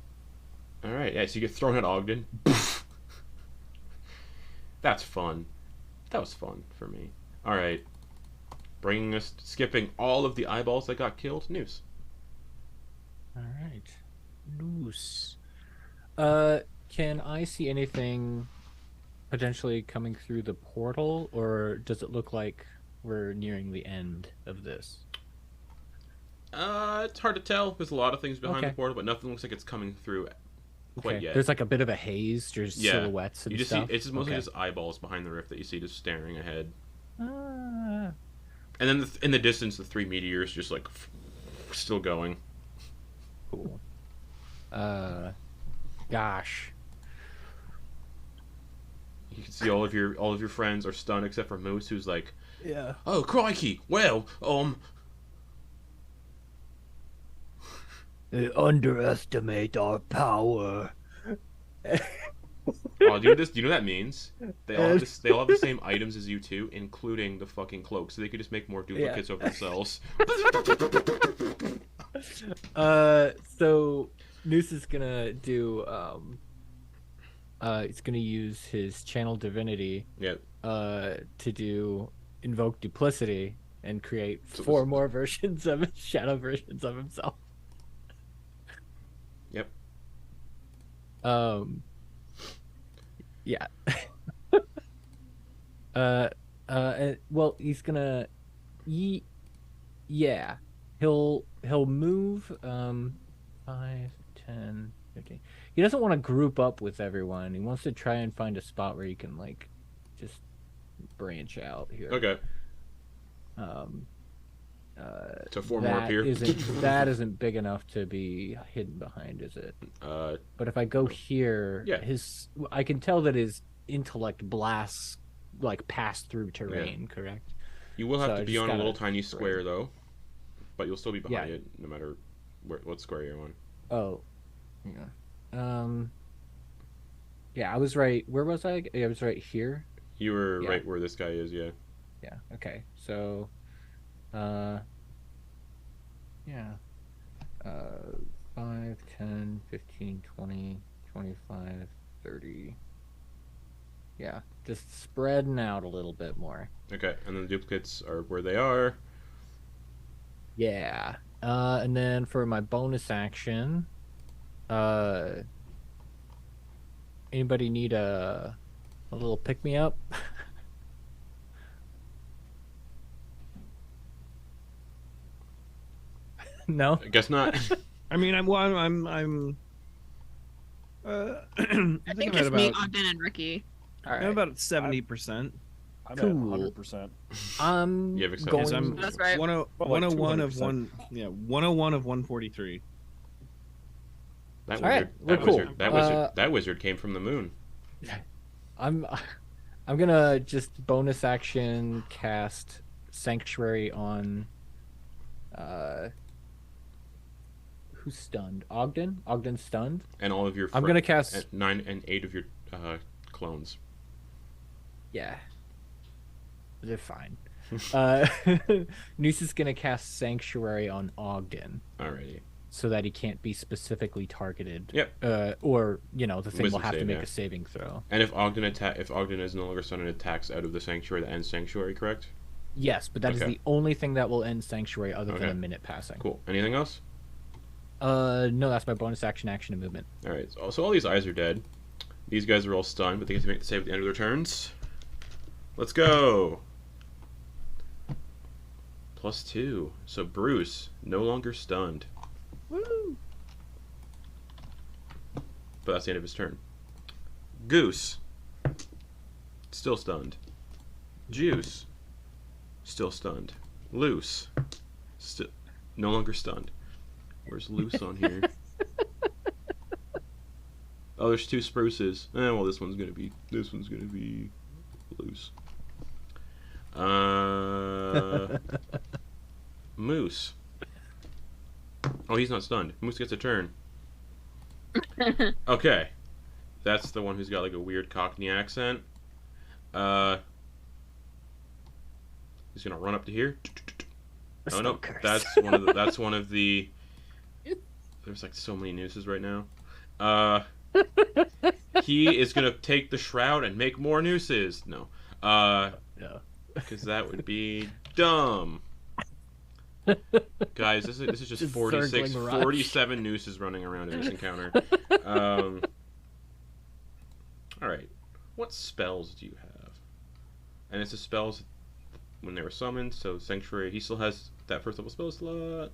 Alright, yeah, so you get thrown at Ogden. That's fun. That was fun for me. Alright. Bringing us, skipping all of the eyeballs that got killed. Noose. Alright. Loose. Can I see anything potentially coming through the portal, or does it look like we're nearing the end of this? It's hard to tell. There's a lot of things behind the Okay. portal, but nothing looks like it's coming through quite yet. There's like a bit of a haze, just Yeah. silhouettes and You just stuff. see, it's just mostly Okay. just eyeballs behind the rift that you see just staring ahead. Ah, And then in the distance, the 3 meteors just like still going. cool. Gosh. You can see all of your friends are stunned except for Moose, who's like, Yeah. "Oh crikey! Well, They underestimate our power. oh, do you know what that means? They all have the same items as you two, including the fucking cloak, so they could just make more duplicates of themselves." So Noose is gonna do he's gonna use his channel divinity. Yeah. to do invoke duplicity and create So 4 this- more versions of shadow versions of himself. Yep. Yeah. Well, he's gonna. Yeah, he'll move 5, 10, 15. He doesn't want to group up with everyone. He wants to try and find a spot where he can like just branch out here. Okay. So 4 more That appear. that isn't big enough to be hidden behind, is it? But if I go here, Yeah. I can tell that his intellect blasts like pass through terrain, correct? You will have So to I be just on a little gotta tiny square though, but you'll still be behind Yeah. it no matter what square you're on. Oh, yeah. Yeah, I was right. Where was I? I was right here. You were Yeah. right where this guy is. Yeah. Yeah. Okay. So, yeah. 5, 10, 15, 20, 25, 30. Yeah, just spreading out a little bit more. Okay, and then the duplicates are where they are. Yeah. And then for my bonus action, anybody need a little pick me up? No. I guess not. I mean, I'm I I think think I'm just at me, about Ogden, and Ricky. All I'm right. about 70%. I'm Cool. at 100%. I'm You have accepted. going. Yes, I'm That's right. 101 of 200%. 101 of 143. That All right, wizard. we're That cool. wizard. That wizard. That wizard came from the moon. I'm gonna just bonus action cast Sanctuary on who's stunned? Ogden? Ogden's stunned? And all of your. I'm gonna cast and 9 and 8 of your clones. Yeah. They're fine. Noose is gonna cast Sanctuary on Ogden Alrighty. so that he can't be specifically targeted. Yep. Or, the thing Wisdom will have to save, make yeah. a saving throw. And if Ogden is no longer stunned and attacks out of the sanctuary, that ends sanctuary, correct? Yes, but that is Okay. the only thing that will end Sanctuary other than Okay. a minute passing. Cool. Anything else? No, that's my bonus action, and movement. All right. So all these eyes are dead. These guys are all stunned, but they get to make the save at the end of their turns. Let's go. +2. So Bruce no longer stunned, Woo! but that's the end of his turn. Goose still stunned. Juice still stunned. Loose still no longer stunned. Where's Loose on here? Oh, there's 2 spruces. Well, this one's gonna be Loose. Moose. Oh, he's not stunned. Moose gets a turn. Okay. That's the one who's got like a weird Cockney accent. He's gonna run up to here. Oh no, that's one of the. There's like so many nooses right now. He is gonna take the shroud and make more nooses. No. No. Because that would be dumb. Guys, this is just Just 46, circling rush. 47 nooses running around in this encounter. Alright. What spells do you have? And it's the spells when they were summoned, so Sanctuary, he still has that first level spell slot.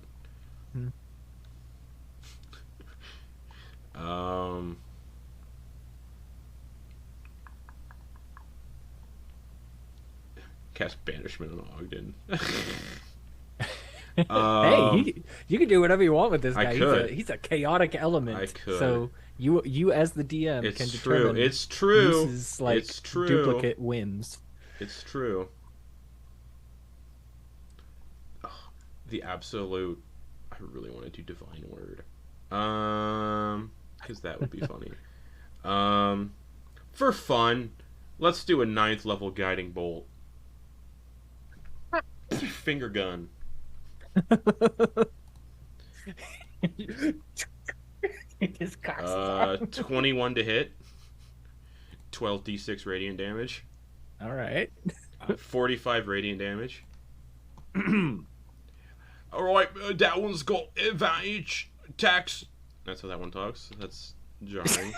Hmm. Cast Banishment on Ogden. Hey, you can do whatever you want with this I guy. could. He's a chaotic element. I could. So you as the DM It's can true. determine It's true. Moose's, like, It's true. duplicate whims. It's true. Ugh, the absolute. I really want to do Divine Word. Because that would be funny. For fun, let's do a 9th level Guiding Bolt. Finger gun. His cock's 21 to hit. 12d6 radiant damage. All right. 45 radiant damage. Alright, that one's got advantage. Attacks. That's how that one talks. That's jarring.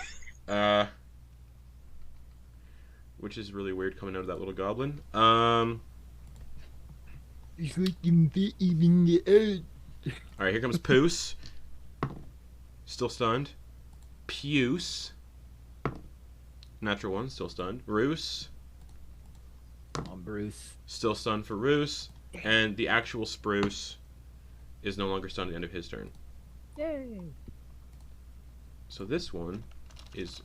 Which is really weird coming out of that little goblin. Alright, here comes Poos. Still stunned. Puce. Natural one, still stunned. Roos. Come on, Bruce. Still stunned for Roos. And the actual Spruce is no longer stunned at the end of his turn. Yay. So this one is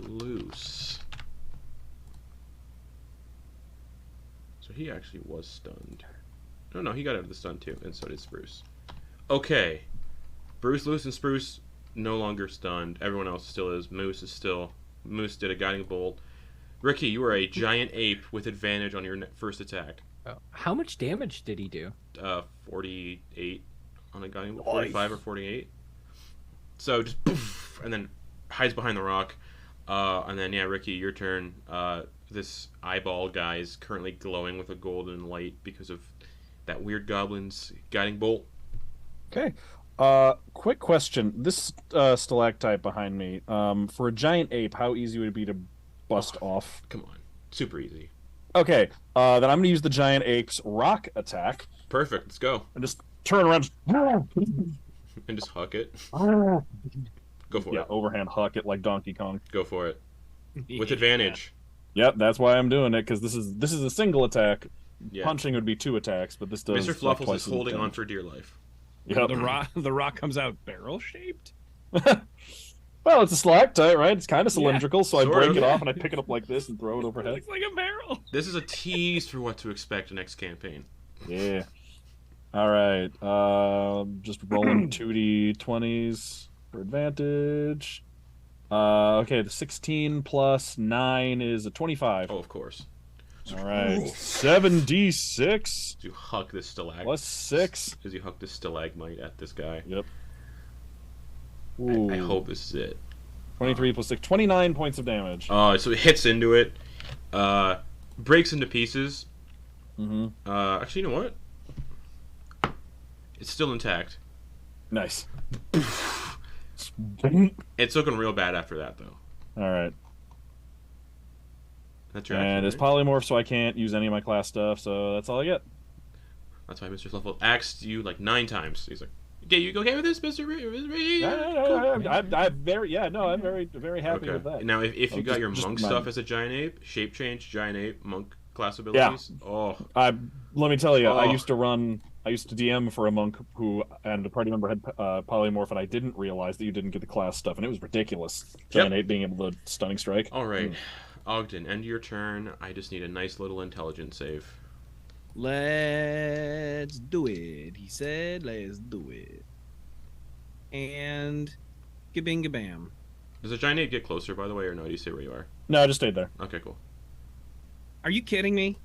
loose. So he actually was stunned. No, he got out of the stun too, and so did Spruce. Okay. Bruce, Loose, and Spruce no longer stunned. Everyone else still is. Moose did a guiding bolt. Ricky, you are a giant ape with advantage on your first attack. Oh, how much damage did he do? 48 on a guiding bolt. 45 or 48. So just poof, and then hides behind the rock. And then, yeah, Ricky, your turn. This eyeball guy is currently glowing with a golden light because of that weird goblin's guiding bolt. Okay. Quick question. This stalactite behind me, for a giant ape, how easy would it be to bust off? Come on. Super easy. Okay. Then I'm going to use the giant ape's rock attack. Perfect. Let's go. And just turn around. And just huck it. Go for Yeah, it. overhand huck it like Donkey Kong. Go for it. With advantage. Yep, that's why I'm doing it, because this is a single attack. Yeah. Punching would be 2 attacks, but this does Mr. like Fluffles twice is as holding much on for dear life. Yep. The rock comes out barrel shaped. Well, it's a stalactite, right? It's kind of cylindrical, so I sort break of. it off and I pick it up like this and throw it It overhead. looks like a barrel. This is a tease for what to expect next campaign. Yeah. All right. Just rolling 2d20s for advantage. Okay, the 16 plus 9 is a 25. Oh, of course. All right. 7d6 As you huck this plus 6. As you huck this stalagmite at this guy. Yep. I Ooh. hope this is it. 23 plus 6. 29 points of damage. So it hits into it. Breaks into pieces. Mm-hmm. Actually, you know what? It's still intact. Nice. It's looking real bad after that, though. All right. That's your And action, it's right? polymorph, so I can't use any of my class stuff, so that's all I get. That's why Mr. Fluffle axed you like 9 times. He's like, "Okay, you okay with this, Mr. Ricky?" I'm very happy with that. Now, if you Oh, got your just monk my- stuff as a giant ape, shape change, giant ape, monk class abilities. Oh, Let me tell you, I Oh. used to DM for a monk and a party member had polymorph, and I didn't realize that you didn't get the class stuff, and it was ridiculous. Giant ape being able to stunning strike. all right. Ogden, end your turn. I just need a nice little intelligence save. Let's do it. He said, let's do it. And gabing gabam. Does the giant ape get closer, by the way, or no? Do you say where you are? No, I just stayed there. Okay, cool. Are you kidding me?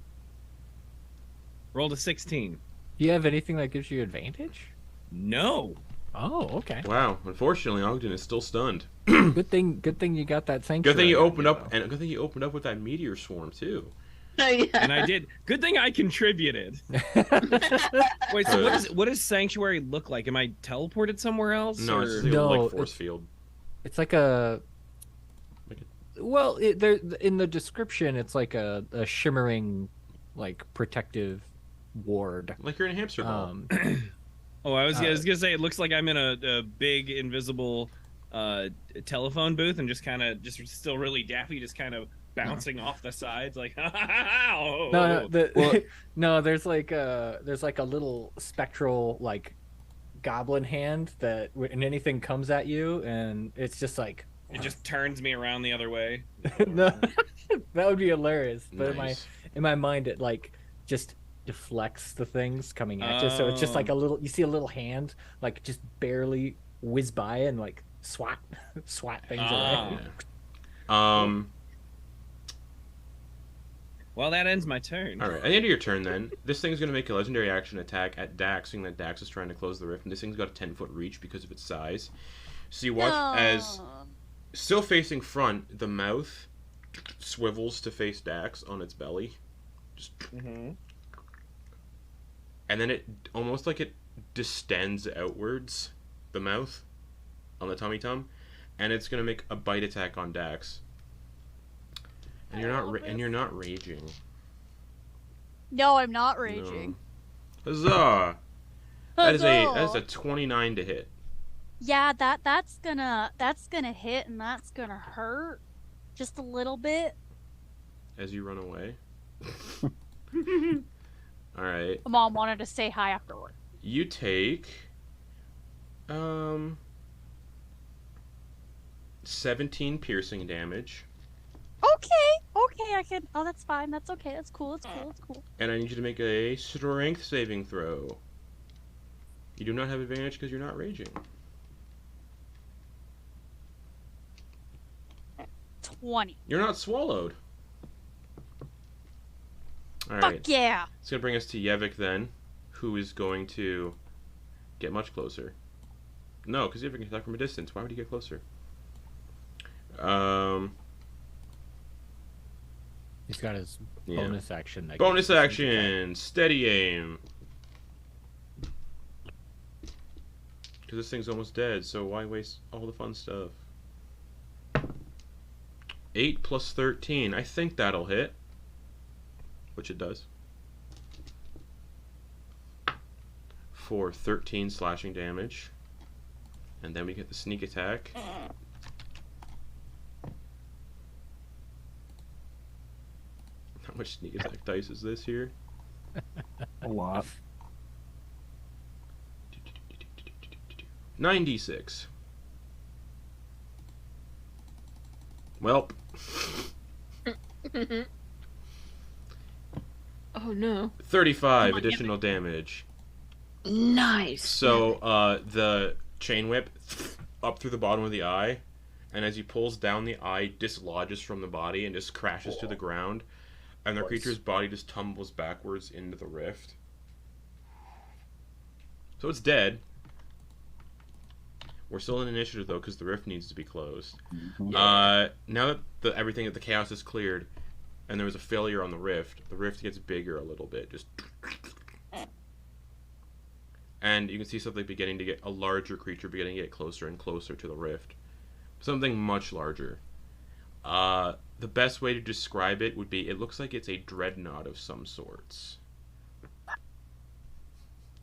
Rolled a 16. Do you have anything that gives you advantage? No. Oh, okay. Wow. Unfortunately, Ogden is still stunned. Good thing you got that sanctuary. Good thing you on opened you, up, though. and good thing you opened up with that meteor swarm too. Oh, yeah. And I did. Good thing I contributed. Wait, so what does Sanctuary look like? Am I teleported somewhere else? No, or- it's just the No, old, like, force it's- field. It's like a. Like Well, there in the description, it's like a shimmering, like protective ward. Like you're in a hamster ball. Oh, I was gonna say it looks like I'm in a big invisible telephone booth and just still really daffy, just kind of bouncing off the sides like. Oh. No, no. There's like a little spectral like goblin hand that when anything comes at you, and it's just like. It just turns me around the other way. No, that would be hilarious. But Nice. in my mind, it like just deflects the things coming at you. So it's just like a little. You see a little hand like just barely whiz by and like swat things away. Yeah. Well, that ends my turn. All right. At the end of your turn, then this thing's gonna make a legendary action attack at Dax, seeing that Dax is trying to close the rift, and this thing's got a 10-foot reach because of its size. So you watch as, still facing front, the mouth swivels to face Dax on its belly. Just, Mm-hmm. and then it almost like it distends outwards, the mouth, on the tummy tum, and it's gonna make a bite attack on Dax. And you're not raging. No, I'm not raging. No. Huzzah! That is Huzzah! a 29 to hit. Yeah, that's gonna hit and that's gonna hurt just a little bit. As you run away. Alright. Mom wanted to say hi afterward. You take 17 piercing damage. Okay, I can. Oh, that's fine. That's okay. That's cool. That's cool. And I need you to make a strength saving throw. You do not have advantage because you're not raging. 20. You're not swallowed. Alright. Fuck yeah! It's going to bring us to Yeveck then, who is going to get much closer. No, because Yeveck can attack from a distance. Why would he get closer? He's got his Yeah. bonus action. that Bonus gives him action! Steady aim! Because this thing's almost dead, so why waste all the fun stuff? 8 plus 13. I think that'll hit. Which it does. For 13 slashing damage. And then we get the sneak attack. How much sneak attack dice is this here? A lot. 96. Welp. Oh no. 35 Come on, additional damage. Nice. So, the chain whip up through the bottom of the eye, and as he pulls down, the eye dislodges from the body and just crashes to the ground, and the creature's body just tumbles backwards into the rift. So it's dead. We're still in initiative though, because the rift needs to be closed. Now that everything the chaos is cleared, and there was a failure on the rift gets bigger a little bit, just. And you can see something beginning to get a larger creature beginning to get closer and closer to the rift. Something much larger. The best way to describe it would be, it looks like it's a dreadnought of some sorts.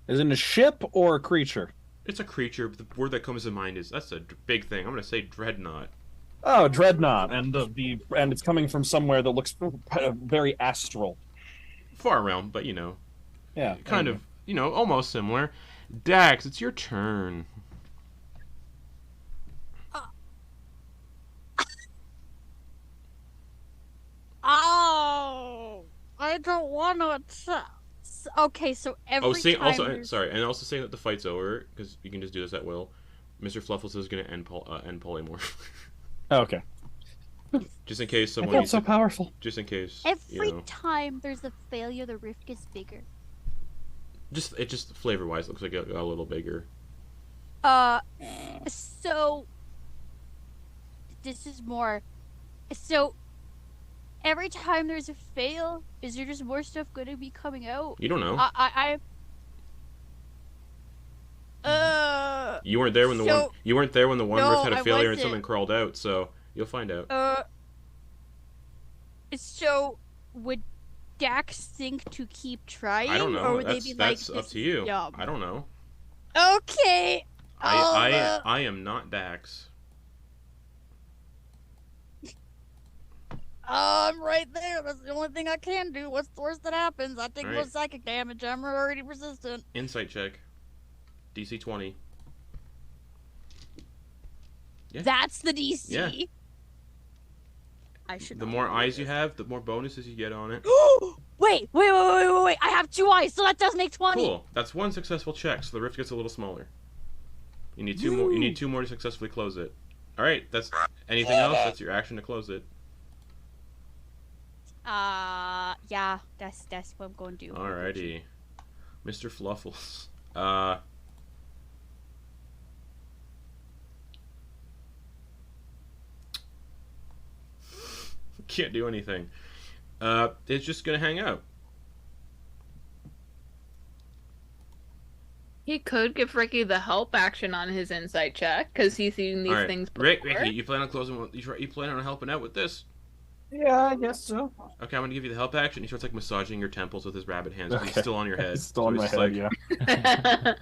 Is it a ship or a creature? It's a creature, but the word that comes to mind is, that's a big thing. I'm going to say dreadnought. Oh, dreadnought, and and it's coming from somewhere that looks very astral. Far realm, but Yeah, kind of, almost similar. Dax, it's your turn. Oh, I don't want to. Okay, so every time. Also, there's- sorry, and also saying that the fight's over, because you can just do this at will. Mr. Fluffles is going to end polymorph. Okay. Just in case I someone felt needs so to, powerful. just in case. Every time there's a failure, the rift gets bigger. It just flavor wise looks like a little bigger. So this is more. So every time there's a fail, is there just more stuff going to be coming out? You don't know. You weren't there when the one. You weren't there when the one No, rift had a I failure and wasn't. something crawled out. So you'll find out. So would Dax think to keep trying? I don't know. Or would That's they be like, up "This to is you. dumb"? I don't know. Okay. I am not Dax. I'm right there. That's the only thing I can do. What's the worst that happens? I take Alright. more psychic damage. I'm already resistant. Insight check. DC 20. Yeah. That's the DC. Yeah. I should. The not more do eyes you this. have, the more bonuses you get on it. Wait! I have 2 eyes, so that does make 20. Cool. That's one successful check, so the rift gets a little smaller. You need 2 more. You need 2 more to successfully close it. All right. That's anything else. That's your action to close it. Yeah. That's what I'm going to do. Alrighty, Mr. Fluffles. can't do anything. It's just gonna hang out. He could give Ricky the help action on his insight check because he's seen these All right, things before. Ricky, you plan on closing? You plan on helping out with this? Yeah, I guess so. Okay, I'm gonna give you the help action. He starts like massaging your temples with his rabbit hands. Okay. He's still on your head. It's still on my he's head, like, yeah.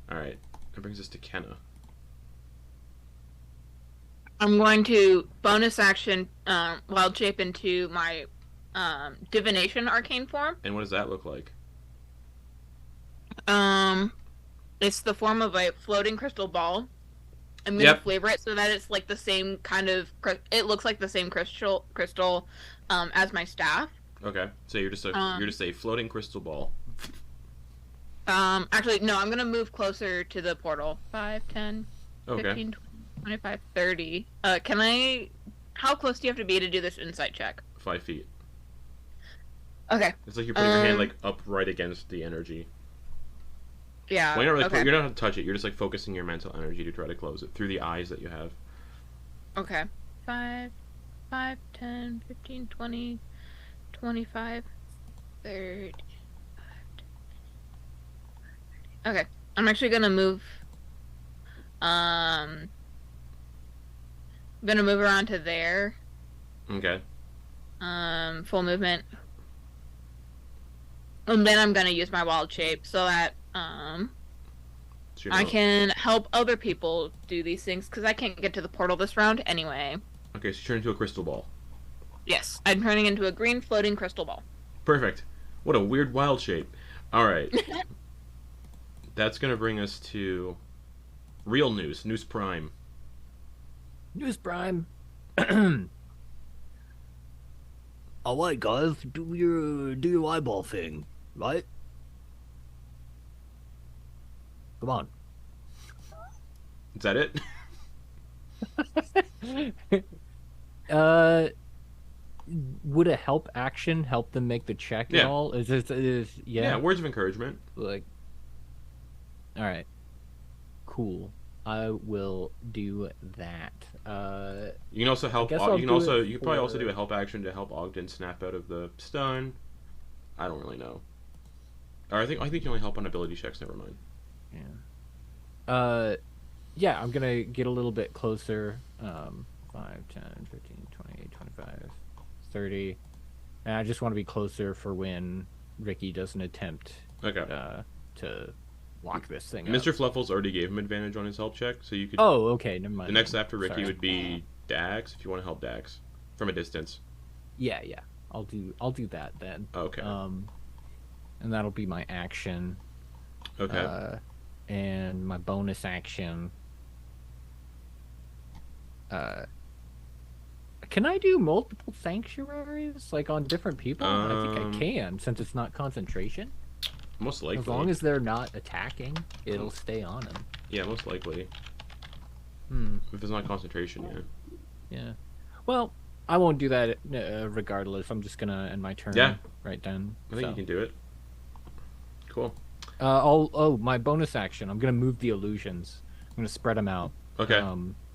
All right, that brings us to Kenna. I'm going to bonus action wild shape into my divination arcane form. And what does that look like? It's the form of a floating crystal ball. I'm gonna flavor it so that it's like the same kind of. It looks like the same crystal as my staff. Okay, so you're just a floating crystal ball. Actually, no. I'm gonna move closer to the portal. 5, 10, Okay. 15, 20, 25, 30. Can I? How close do you have to be to do this insight check? 5 feet. Okay. It's like you're putting your hand like up right against the energy. Yeah. Well, you're not okay. you don't have to touch it. You're just like focusing your mental energy to try to close it through the eyes that you have. Okay. 5, 10, 15, 20, 25, 30. Okay. I'm actually gonna move. I'm gonna move around to there. Okay. Full movement. And then I'm gonna use my wild shape so that So I can help other people do these things because I can't get to the portal this round anyway. Okay, so you turn into a crystal ball. Yes, I'm turning into a green floating crystal ball. Perfect. What a weird wild shape. All right. That's gonna bring us to real news. News Prime. News Prime. Alright guys, do your eyeball thing, right? Come on. Is that it? Would a help action help them make the check at Yeah. all? Yeah, words of encouragement. Like, all right, cool. I will do that. You can also help. guess You I'll can do also. it You could probably also for- do a help action to help Ogden snap out of the stun. I don't really know. Or I think you only help on ability checks. Never mind. Yeah, I'm gonna get a little bit closer. 5, 10, 15, 20, 25, 30. And I just want to be closer for when Ricky does an attempt Okay. to lock this thing up. Mr. Fluffles already gave him advantage on his help check, so you could. Oh, okay, never mind. The next after Ricky Sorry. would be Dax, if you want to help Dax from a distance. Yeah. I'll do that then. Okay. And that'll be my action. Okay. And my bonus action. Can I do multiple sanctuaries like on different people? I think I can, since it's not concentration. Most likely. As long as they're not attacking, it'll stay on them. Yeah, most likely. If it's not concentration, yeah. Yeah. Well, I won't do that regardless. I'm just gonna end my turn. Yeah. Right then. I think you can do it. Cool. My bonus action. I'm gonna move the illusions. I'm gonna spread them out. Okay.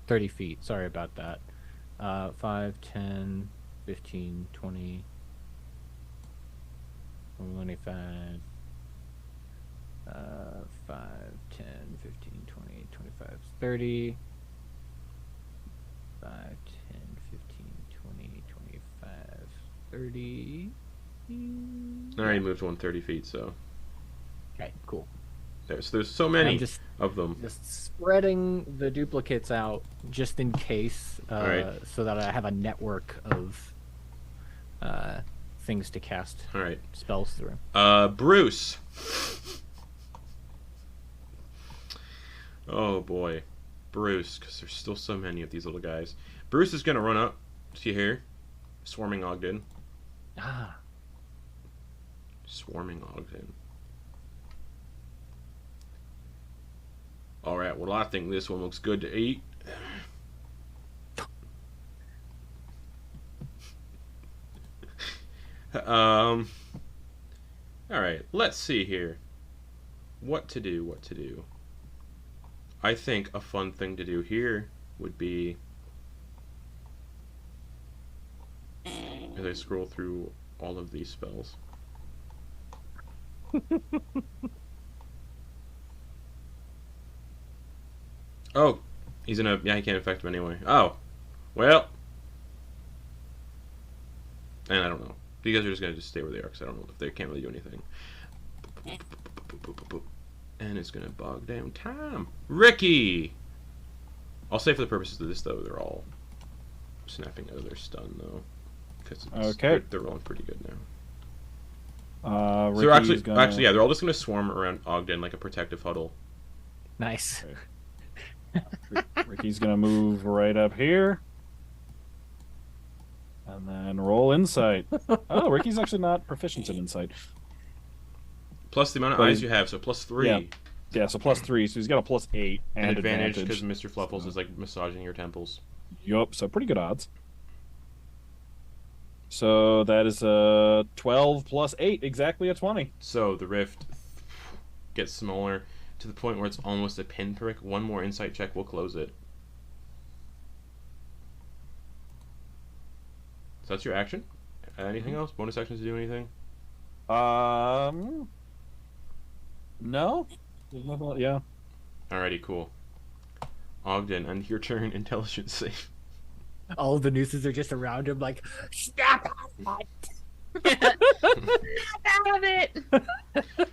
30 feet. Sorry about that. 5, 10, 15, 20, 25. 5, 10, 15, 20, 25, 30. 5, 10, 15, 20, 25, 30. I already moved 130 feet, so Okay, cool. there's so many I'm just of them. spreading the duplicates out just in case, Alright. so that I have a network of things to cast All right. spells through. Bruce. Oh boy, Bruce, because there's still so many of these little guys. Bruce is gonna run up. See here, swarming Ogden. Ah, Swarming Ogden. All right. Well, I think this one looks good to eat. All right. Let's see here. What to do? I think a fun thing to do here would be as I scroll through all of these spells. Oh, he's in a... Yeah, he can't affect him anyway. Oh, well. And I don't know. You guys are just going to just stay where they are, because I don't know if they can't really do anything. And it's going to bog down time. Ricky! I'll say for the purposes of this, though, they're all snapping out of their stun, though. Because they're rolling pretty good now. So they're actually, yeah, they're all just going to swarm around Ogden like a protective huddle. Nice. Ricky's gonna move right up here. And then roll insight. Oh, Ricky's actually not proficient in insight. Plus the amount of eyes you have, so +3. Yeah. Yeah, so +3, so he's got a +8 and advantage because Mr. Fluffles is like massaging your temples. Yup, so pretty good odds. So that is a 12 plus 8, exactly a 20. So the rift gets smaller to the point where it's almost a pinprick. One more insight check will close it. So that's your action. Anything else? Bonus actions to do anything? No. Yeah. Alrighty, cool. Ogden, and your turn, intelligence save. All the nooses are just around him, like, snap out of it!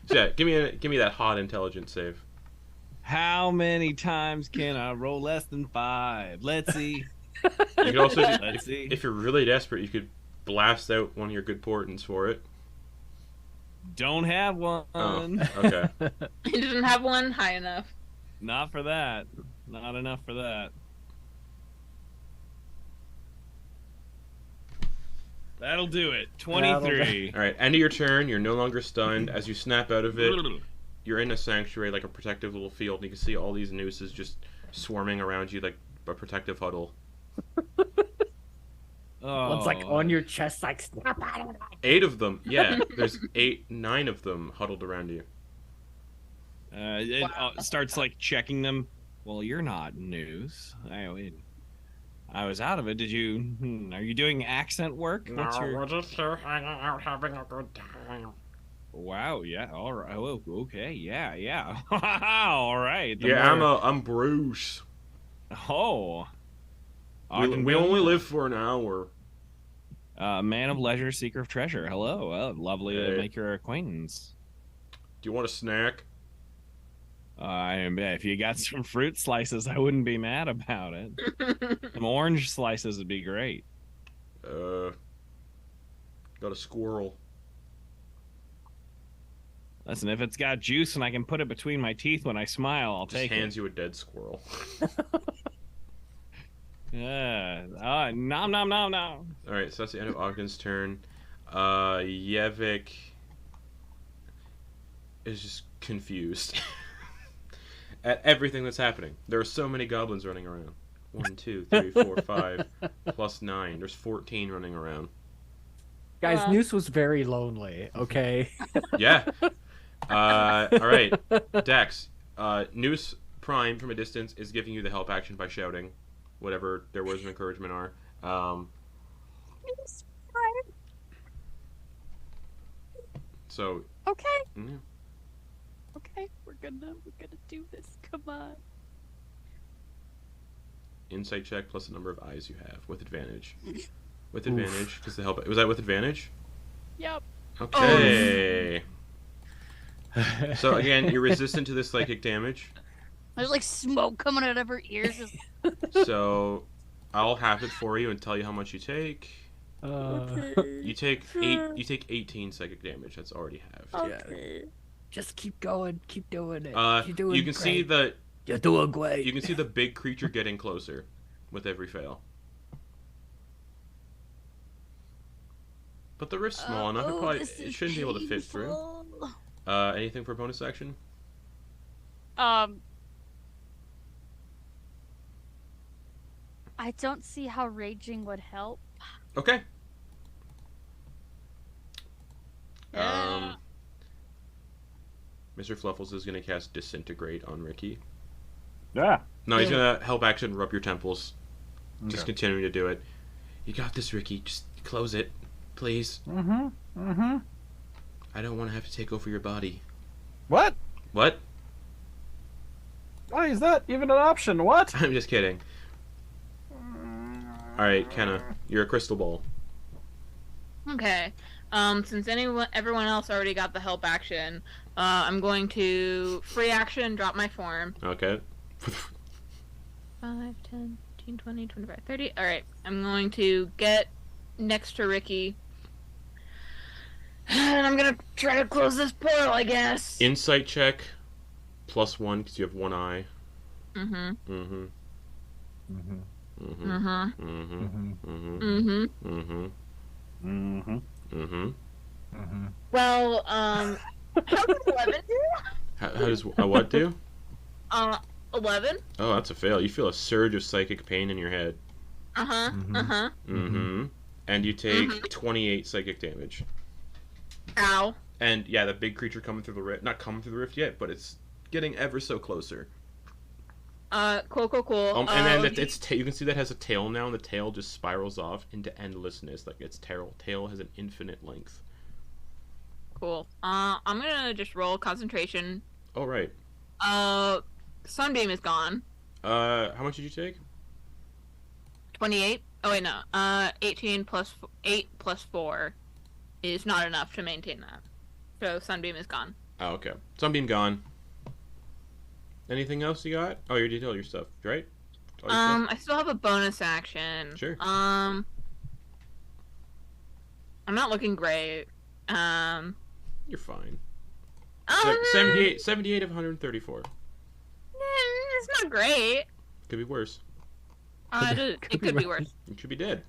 So yeah, give me that hot intelligence save. How many times can I roll less than 5? Let's see. You could also, Let's see. if you're really desperate, you could blast out one of your good portents for it. Don't have one. Oh, okay. He doesn't have one high enough. Not for that. Not enough for that. That'll do it. 23. All right, end of your turn. You're no longer stunned. As you snap out of it, you're in a sanctuary, like a protective little field. You can see all these nooses just swarming around you like a protective huddle. Oh. One's like on your chest, like, snap out of it. 8 of them. Yeah, there's 9 of them huddled around you. It starts like checking them. Well, you're not news. I was out of it. Did you? Are you doing accent work? What's we're just here hanging out, having a good time. Wow. Yeah. All right. Oh, okay. Yeah. All right. I'm Bruce. Oh. We only live for an hour. Man of leisure, seeker of treasure. Hello. Well, lovely to make your acquaintance. Do you want a snack? If you got some fruit slices, I wouldn't be mad about it. Some orange slices would be great. Got a squirrel. Listen, if it's got juice and I can put it between my teeth when I smile, I'll take it. Just hands you a dead squirrel. Yeah. Nom nom nom nom. Alright, so that's the end of Ogden's turn. Yeveck is just confused at everything that's happening. There are so many goblins running around. 1, 2, 3, 4, 5, plus 9. There's 14 running around. Guys, Noose was very lonely, okay? Yeah. Alright. Dex. Noose Prime from a distance is giving you the help action by shouting whatever their words of encouragement are. So. Okay. Yeah. Okay, we're gonna do this. Come on. Insight check plus the number of eyes you have with advantage. With advantage, because the help. Was that with advantage? Yep. Okay. So again, you're resistant to the psychic damage. There's like smoke coming out of her ears. So I'll have it for you and tell you how much you take. You take 18 psychic damage. That's already halved. Okay. Just keep going, keep doing it. You can great. see the. You're doing great. You can see the big creature getting closer with every fail. But the rift's small enough. It shouldn't be able to fit through. Anything for bonus action? I don't see how raging would help. Okay. Mr. Fluffles is going to cast Disintegrate on Ricky. Yeah. No, he's going to help action rub your temples. Okay. Just continuing to do it. You got this, Ricky. Just close it. Please. Mm-hmm. I don't want to have to take over your body. What? What? Why is that even an option? What? I'm just kidding. Alright, Kenna, you're a crystal ball. Okay. Since everyone else already got the help action, I'm going to free action, drop my form. Okay. 5, 10, 15, 20, 25, 30. Alright, I'm going to get next to Ricky. And I'm gonna try to close this portal, I guess. Insight check. +1 because you have one eye. Mm-hmm. Mm-hmm. Mm-hmm. Mm-hmm. Mm-hmm. Mm-hmm. Mm-hmm. Mm-hmm. Mm-hmm. Mm-hmm. Mm-hmm. Well, how does 11 do? How does a what do? 11. Oh, that's a fail. You feel a surge of psychic pain in your head. Uh-huh. Mhm. Uh-huh. Mm-hmm. And you take Mhm. 28 psychic damage. Ow. And yeah, the big creature coming through the rift, not coming through the rift yet, but it's getting ever so closer. Cool. And then you can see that has a tail now, and the tail just spirals off into endlessness. Like its tail has an infinite length. Cool. I'm gonna just roll concentration. Oh right. Sunbeam is gone. How much did you take? 28. Oh wait, no. 18 plus 8 plus 4 is not enough to maintain that. So Sunbeam is gone. Oh okay. Sunbeam gone. Anything else you got? Oh, you did all your stuff, right? All your stuff? I still have a bonus action. Sure. I'm not looking great. You're fine. Um, 78 of 134. It's not great. Could be worse. It could be worse. You should be dead.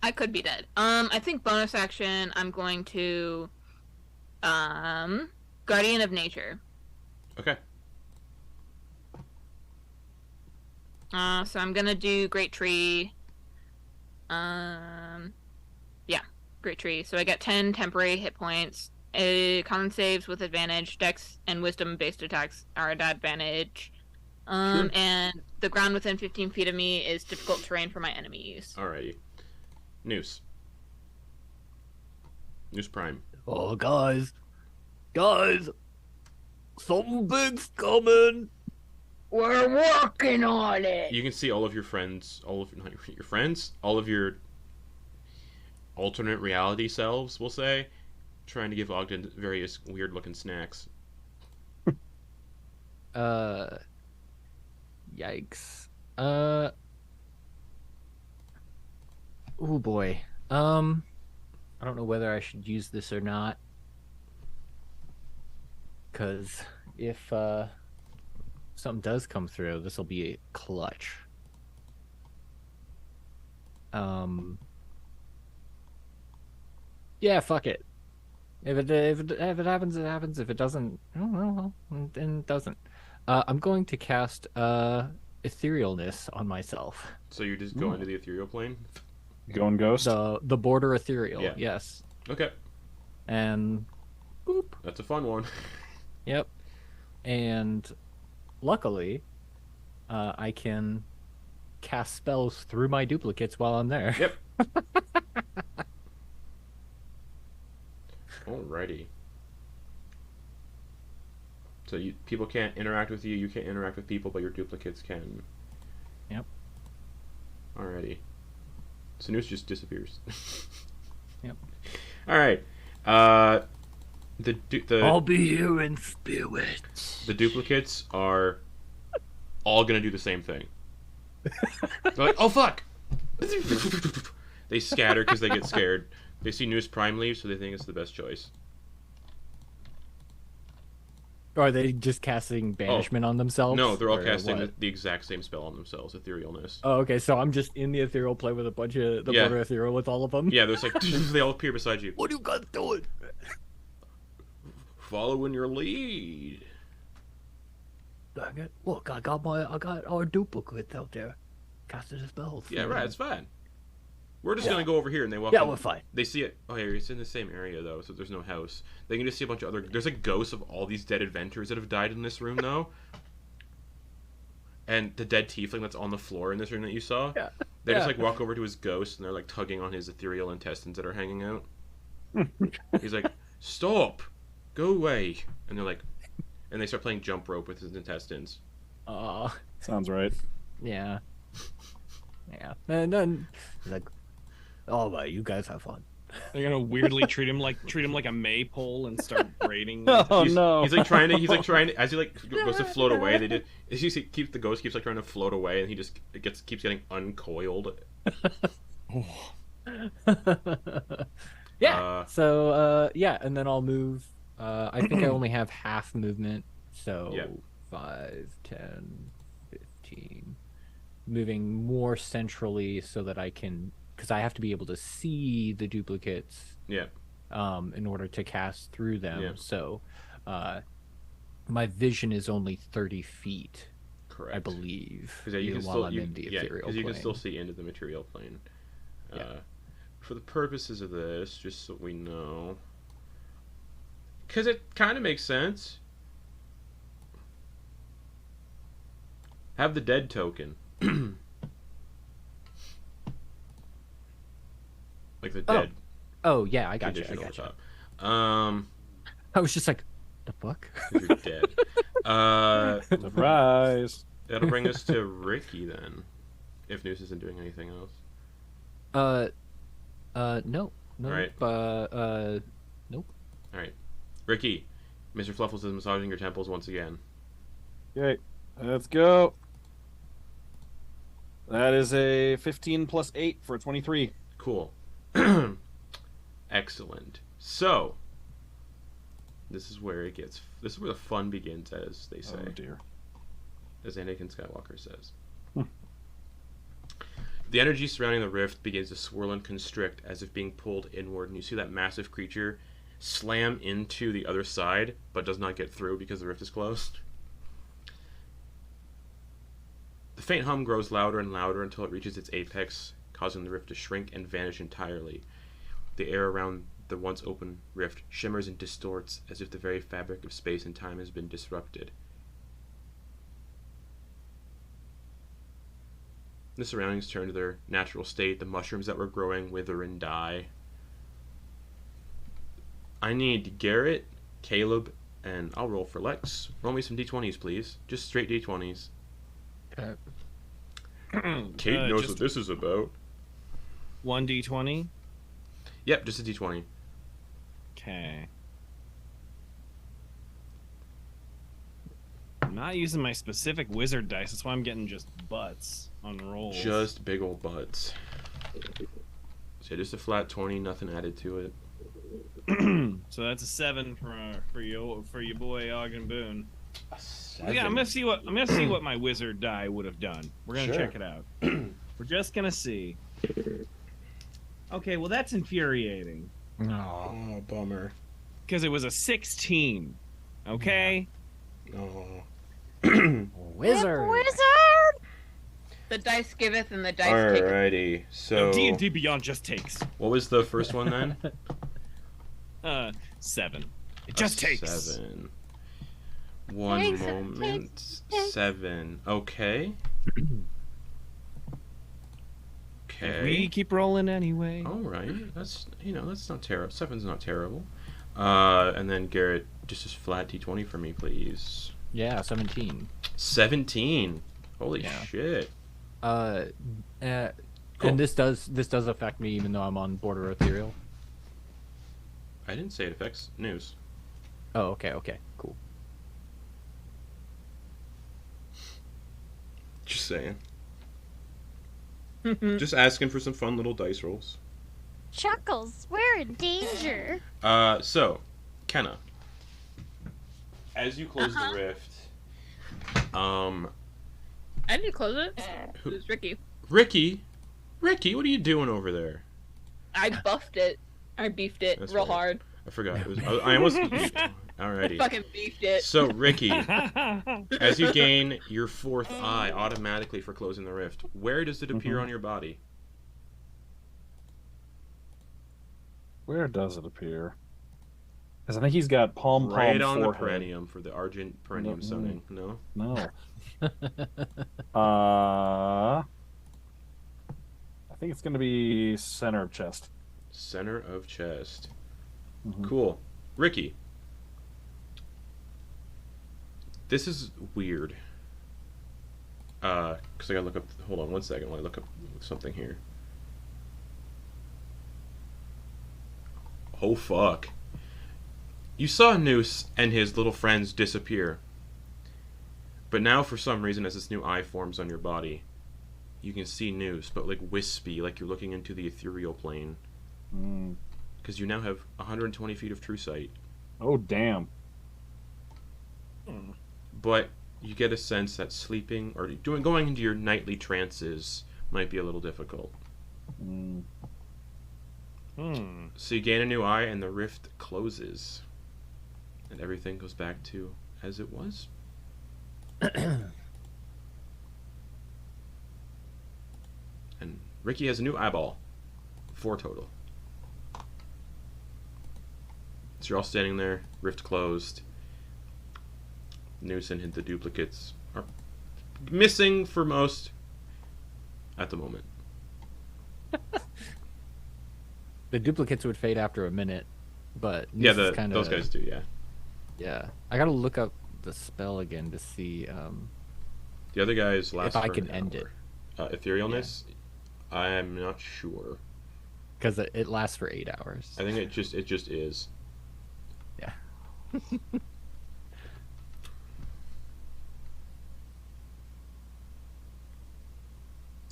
I could be dead. I think bonus action, I'm going to, Guardian of Nature. Okay. So I'm gonna do Great Tree. Yeah, Great Tree. So I get 10 temporary hit points. Common saves with advantage. Dex and Wisdom based attacks are at advantage. Sure. And the ground within 15 feet of me is difficult terrain for my enemies. Alrighty. Noose. Noose Prime. Oh, guys, something's coming. We're working on it. You can see all of your friends, not your friends, all of your alternate reality selves, we'll say, trying to give Ogden various weird looking snacks. Yikes. Oh boy. I don't know whether I should use this or not. Cause if something does come through, this will be a clutch. Yeah, fuck it. If it happens, it happens. If it doesn't, well, then it doesn't. I'm going to cast etherealness on myself. So you just go into the ethereal plane? Going ghost? The border ethereal, Yeah. yes. Okay. And boop. That's a fun one. Yep. And luckily, I can cast spells through my duplicates while I'm there. Yep. Alrighty. So people can't interact with you, you can't interact with people, but your duplicates can. Yep. Alrighty. So Noose just disappears. Yep. Alright. I'll be here in spirit. The duplicates are all gonna do the same thing. They're like, oh fuck! They scatter because they get scared. They see Noose Prime leave, so they think it's the best choice. Or are they just casting banishment on themselves? No, they're all Or casting what? the exact same spell on themselves, Etherealness. Oh, okay, so I'm just in the ethereal plane with a bunch of the Yeah. border ethereal with all of them? Yeah, there's like, they all appear beside you. What are you guys doing? Following your lead. Dang it. Look, I got our duplicates out there. Casting the spells. Yeah, right, it's fine. We're just Yeah. gonna go over here and they walk Yeah, in. we're fine. They see it. Oh, yeah, it's in the same area, though, so there's no house. They can just see a bunch of other... There's like ghosts of all these dead adventurers that have died in this room, though. And the dead tiefling that's on the floor in this room that you saw. Yeah. They just like walk over to his ghost and they're like tugging on his ethereal intestines that are hanging out. He's like, "Stop, go away!" And they're like, and they start playing jump rope with his intestines. Oh, Sounds right. yeah. Yeah. And then he's like, "Oh, well, you guys have fun." They're gonna weirdly treat him like a maypole and start braiding. Oh he's, no! He's like trying to as he like goes to float away. They just the ghost keeps like trying to float away, and he just keeps getting uncoiled. Yeah. So yeah, and then I'll move. I think I only have half movement, so Yeah. 5, 10, 15. Moving more centrally so that I can, because I have to be able to see the duplicates. Yeah. In order to cast through them. Yeah. So, my vision is only 30 feet. Correct. I believe. Because you can while still I'm in the ethereal you can plane. still see into the material plane. Yeah. For the purposes of this, just so we know, because it kind of makes sense. Have the dead token, like the dead Oh yeah, I got you. I condition over got you. top. I was just like, the fuck? 'Cause you're dead. Surprise! That'll bring us to Ricky then, if Noose isn't doing anything else. No. Right. Nope. All right, Ricky, Mr. Fluffles is massaging your temples once again. Okay, let's go. That is a 15 plus 8 for a 23. Cool. Excellent. So, this is where the fun begins, as they say. Oh dear. As Anakin Skywalker says. The energy surrounding the rift begins to swirl and constrict as if being pulled inward, and you see that massive creature slam into the other side, but does not get through because the rift is closed. The faint hum grows louder and louder until it reaches its apex, causing the rift to shrink and vanish entirely. The air around the once open rift shimmers and distorts as if the very fabric of space and time has been disrupted. The surroundings turn to their natural state. The mushrooms that were growing wither and die. I need Garrett, Caleb, and I'll roll for Lex. Roll me some d20s, please. Just straight d20s. Kate knows just what this is about. 1d20. Yep, just a d20. Okay. I'm not using my specific wizard dice. That's why I'm getting just butts on rolls. Just big old butts. So just a flat 20, nothing added to it. So that's a 7 for your boy Ogden Boon. A 7. Yeah, I'm gonna see what my wizard die would have done. We're gonna Sure. check it out. We're just gonna see. Okay, well that's infuriating Oh, bummer. because it was a 16. Okay. Oh. Wizard. Wizard! The dice giveth and the dice taketh. Alrighty. So D&D Beyond just takes what was the first one then? 7. It just takes. 7. One Takes, moment. takes. 7. Okay. We keep rolling anyway. All right. That's not terrible. 7's not terrible. And then Garrett, just a flat d20 for me, please. Yeah, 17. 17. Holy Yeah. shit. Cool. And this does affect me even though I'm on border ethereal. I didn't say it affects news. Oh, okay, cool. Just saying. Just asking for some fun little dice rolls. Chuckles, we're in danger. So, Kenna, as you close the rift, I didn't close it. It was Ricky. Ricky, what are you doing over there? I buffed it. I beefed it That's real right. hard. I forgot. I almost. I Alrighty. fucking beefed it. So, Ricky, as you gain your fourth eye automatically for closing the rift, where does it appear on your body? Where does it appear? Because I think he's got palm Right on the forehead. perineum for the Argent perineum zoning. No? No. think it's going to be center of chest. Center of chest. Mhm. Cool. Ricky. This is weird. Because I gotta look up. Hold on one second while I look up something here. Oh, fuck. You saw Noose and his little friends disappear. But now, for some reason, as this new eye forms on your body, you can see Noose, but like wispy, like you're looking into the ethereal plane. Because you now have 120 feet of true sight. Oh, damn. But you get a sense that sleeping or going into your nightly trances might be a little difficult. So you gain a new eye, and the rift closes, and everything goes back to as it was. And Ricky has a new eyeball. 4 total. So you're all standing there, rift closed. Noose and the duplicates are missing for most at the moment. The duplicates would fade after a minute, but Yeah, this is kinda, those guys do, yeah. Yeah, I gotta look up the spell again to see The other guys last if I for can an end hour. Etherealness, I am not sure. because it lasts for 8 hours. I think it just is. Yeah.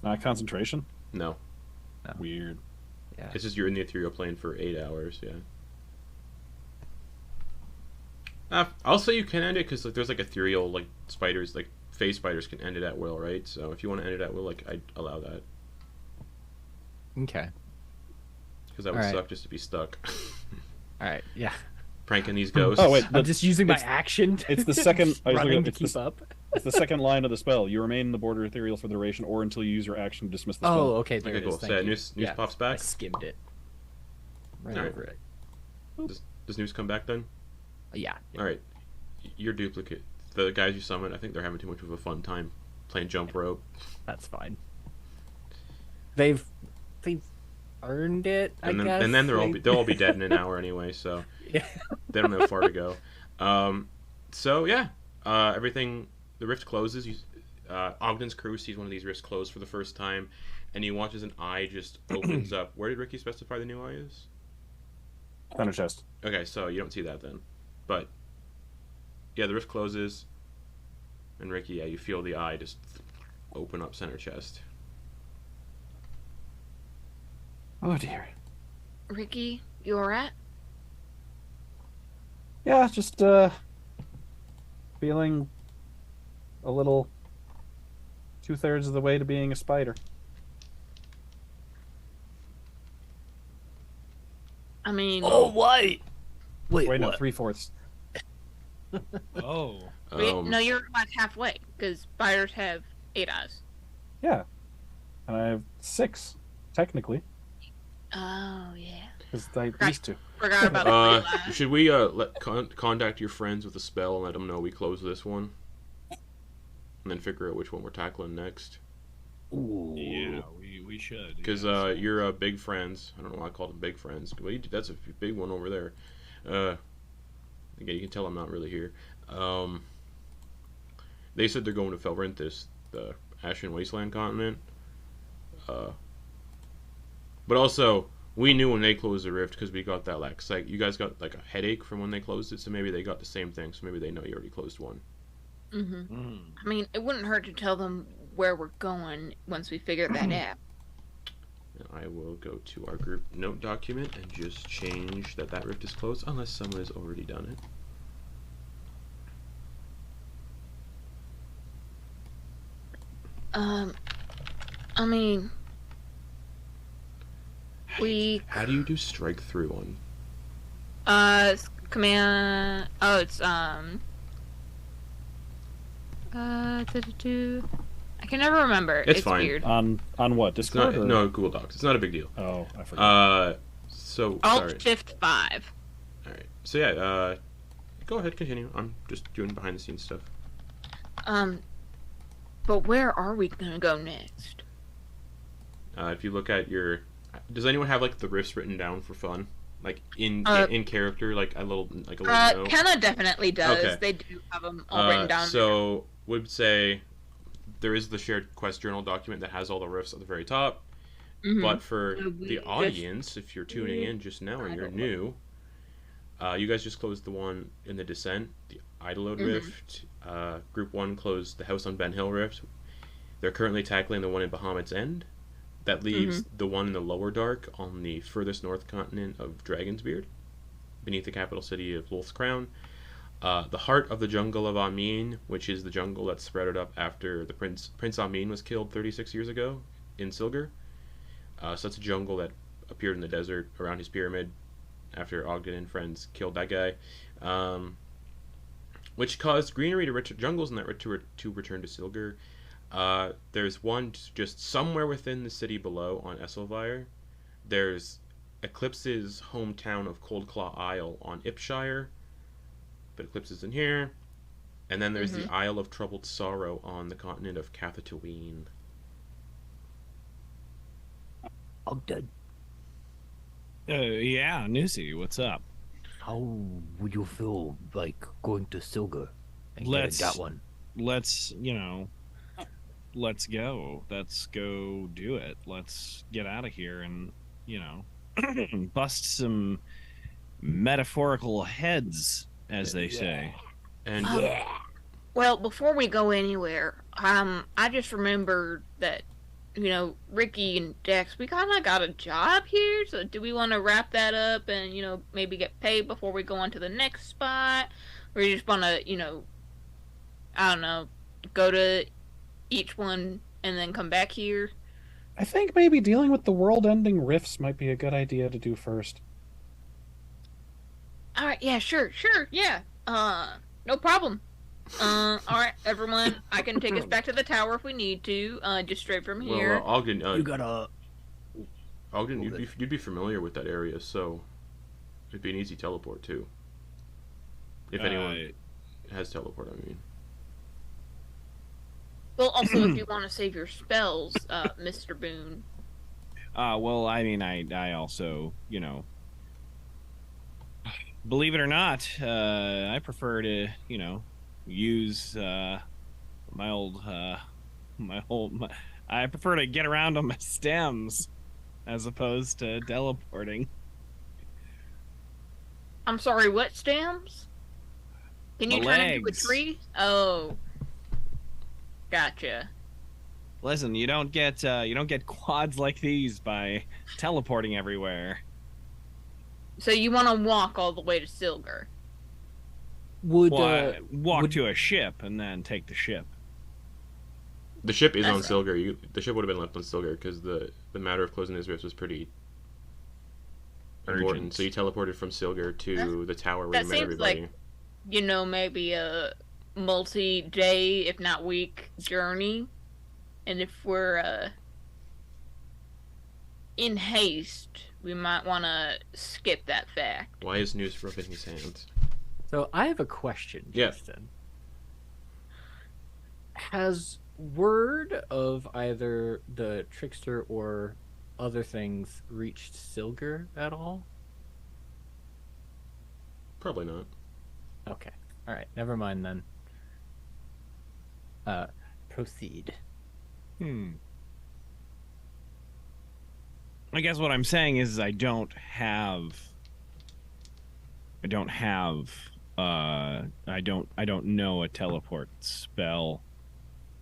Not concentration? No. Weird. Yeah. It's just you're in the ethereal plane for 8 hours, yeah. I'll say you can end it because like there's like ethereal like spiders, like phase spiders can end it at will, right? So if you want to end it at will, like I'd allow that Okay. because that would Alright. suck just to be stuck All right. Yeah. pranking these ghosts. Oh, wait. I'm just using my it's- action. it's the second- I was running looking- to it's keep the- up. It's the second line of the spell. You remain in the border ethereal for the duration or until you use your action to dismiss the spell. Oh, okay. There Okay, it cool. is. So Thank you. Noose pops I back. skimmed it. Right Alright. over it. Does Noose come back then? Yeah. All right, your duplicate, the guys you summoned, I think they're having too much of a fun time playing jump rope. That's fine. They've earned it, I And then, guess. and then they'll all be dead in an hour anyway, so Yeah. they don't have far to go. So yeah, everything, the rift closes. Ogden's crew sees one of these rifts close for the first time, and he watches an eye just opens up. Where did Ricky specify the new eye is? Center chest. Okay, so you don't see that then, but yeah, the rift closes, and Ricky, yeah, you feel the eye just open up center chest. Oh, dear. Ricky, you alright? Yeah, just, feeling a little 2/3 of the way to being a spider. I mean, what? Wait, Wait, no, what? 3/4. Oh. no, you're like halfway because spiders have 8 eyes. Yeah. And I have 6, technically, Oh yeah, because I Right. used to. forgot about the real eyes. Should we contact your friends with a spell and let them know we close this one, and then figure out which one we're tackling next? Yeah, we should. Because yes. you're big friends. I don't know why I called them big friends. Well, that's a big one over there. Again, you can tell I'm not really here. They said they're going to Felrinthus, the Ashen Wasteland continent. But also, we knew when they closed the rift because we got that like you guys got like a headache from when they closed it, so maybe they got the same thing. So maybe they know you already closed one. Mm-hmm. I mean, it wouldn't hurt to tell them where we're going once we figure that out. And I will go to our group note document and just change that rift is closed, unless someone has already done it. I mean, we How do you do strike through one? command. Oh, it's I can never remember. It's fine. Weird. On what? It's not Discord? or- no Google Docs. It's not a big deal. Oh, I forgot. So Alt sorry. Shift 5. All right. So yeah, go ahead, continue. I'm just doing behind the scenes stuff. But where are we gonna go next? If you look at your, does anyone have like the rifts written down for fun, like in character, like a little note? Kenna definitely does. Okay. They do have them all written down. So would say there is the shared quest journal document that has all the rifts at the very top. Mhm. But for So we the just- audience, if you're tuning in just now and you're new, you guys just closed the one in the Descent, the Idylode Rift. Group 1 closed the House on Ben Hill Rift. They're currently tackling the one in Bahamut's End. That leaves the one in the Lower Dark on the furthest north continent of Dragonsbeard, beneath the capital city of Lolth's Crown. The heart of the jungle of Amin, which is the jungle that sprouted up after the Prince Amin was killed 36 years ago in Silgar. So that's a jungle that appeared in the desert around his pyramid after Ogden and friends killed that guy, which caused greenery to jungles in that to return to Silgar. There's one just somewhere within the city below on Esselvire. There's Eclipse's hometown of Coldclaw Isle on Ipshire, but Eclipse is in here. And then there's the Isle of Troubled Sorrow on the continent of Cathatooine. Ogden, Yeah, Newsy, what's up? how would you feel like going to Silgar and Let's- getting that one? Let's go. Let's go do it. Let's get out of here and, bust some metaphorical heads, as they say. And Well, before we go anywhere, I just remembered that, Ricky and Dex, we kind of got a job here. So do we want to wrap that up and, maybe get paid before we go on to the next spot? Or you just want to, I don't know, go to each one and then come back here? I think maybe dealing with the world-ending rifts might be a good idea to do first. All right, yeah, sure, yeah. No problem. All right, everyone, I can take us back to the tower if we need to. Just straight from here. well, Ogden, You gotta. Ogden, you'd be familiar with that area, so it'd be an easy teleport too. If anyone has teleport, I mean. Well, also, if you want to save your spells, Mr. Boon. Well, I mean, I also, believe it or not, I prefer to, use I prefer to get around on my stems as opposed to teleporting. I'm sorry, what stems? Can you My turn into a legs. tree? Oh. Gotcha. Listen, you don't get quads like these by teleporting everywhere. So you want to walk all the way to Silgar? Would Walk would- to a ship and then take the ship. The ship is on That's Silgar. The ship would have been left on Silgar because the matter of closing his rifts was pretty important. Urgent. So you teleported from Silgar to the tower where that you met seems everybody. Maybe a multi-day, if not week, journey. And if we're in haste, we might want to skip that fact. Why is News rubbing his hands? So I have a question, Yeah. Justin. Has word of either the trickster or other things reached Silgar at all? Probably not. Okay. All right. Never mind then. Proceed. I guess what I'm saying is I don't know a teleport spell.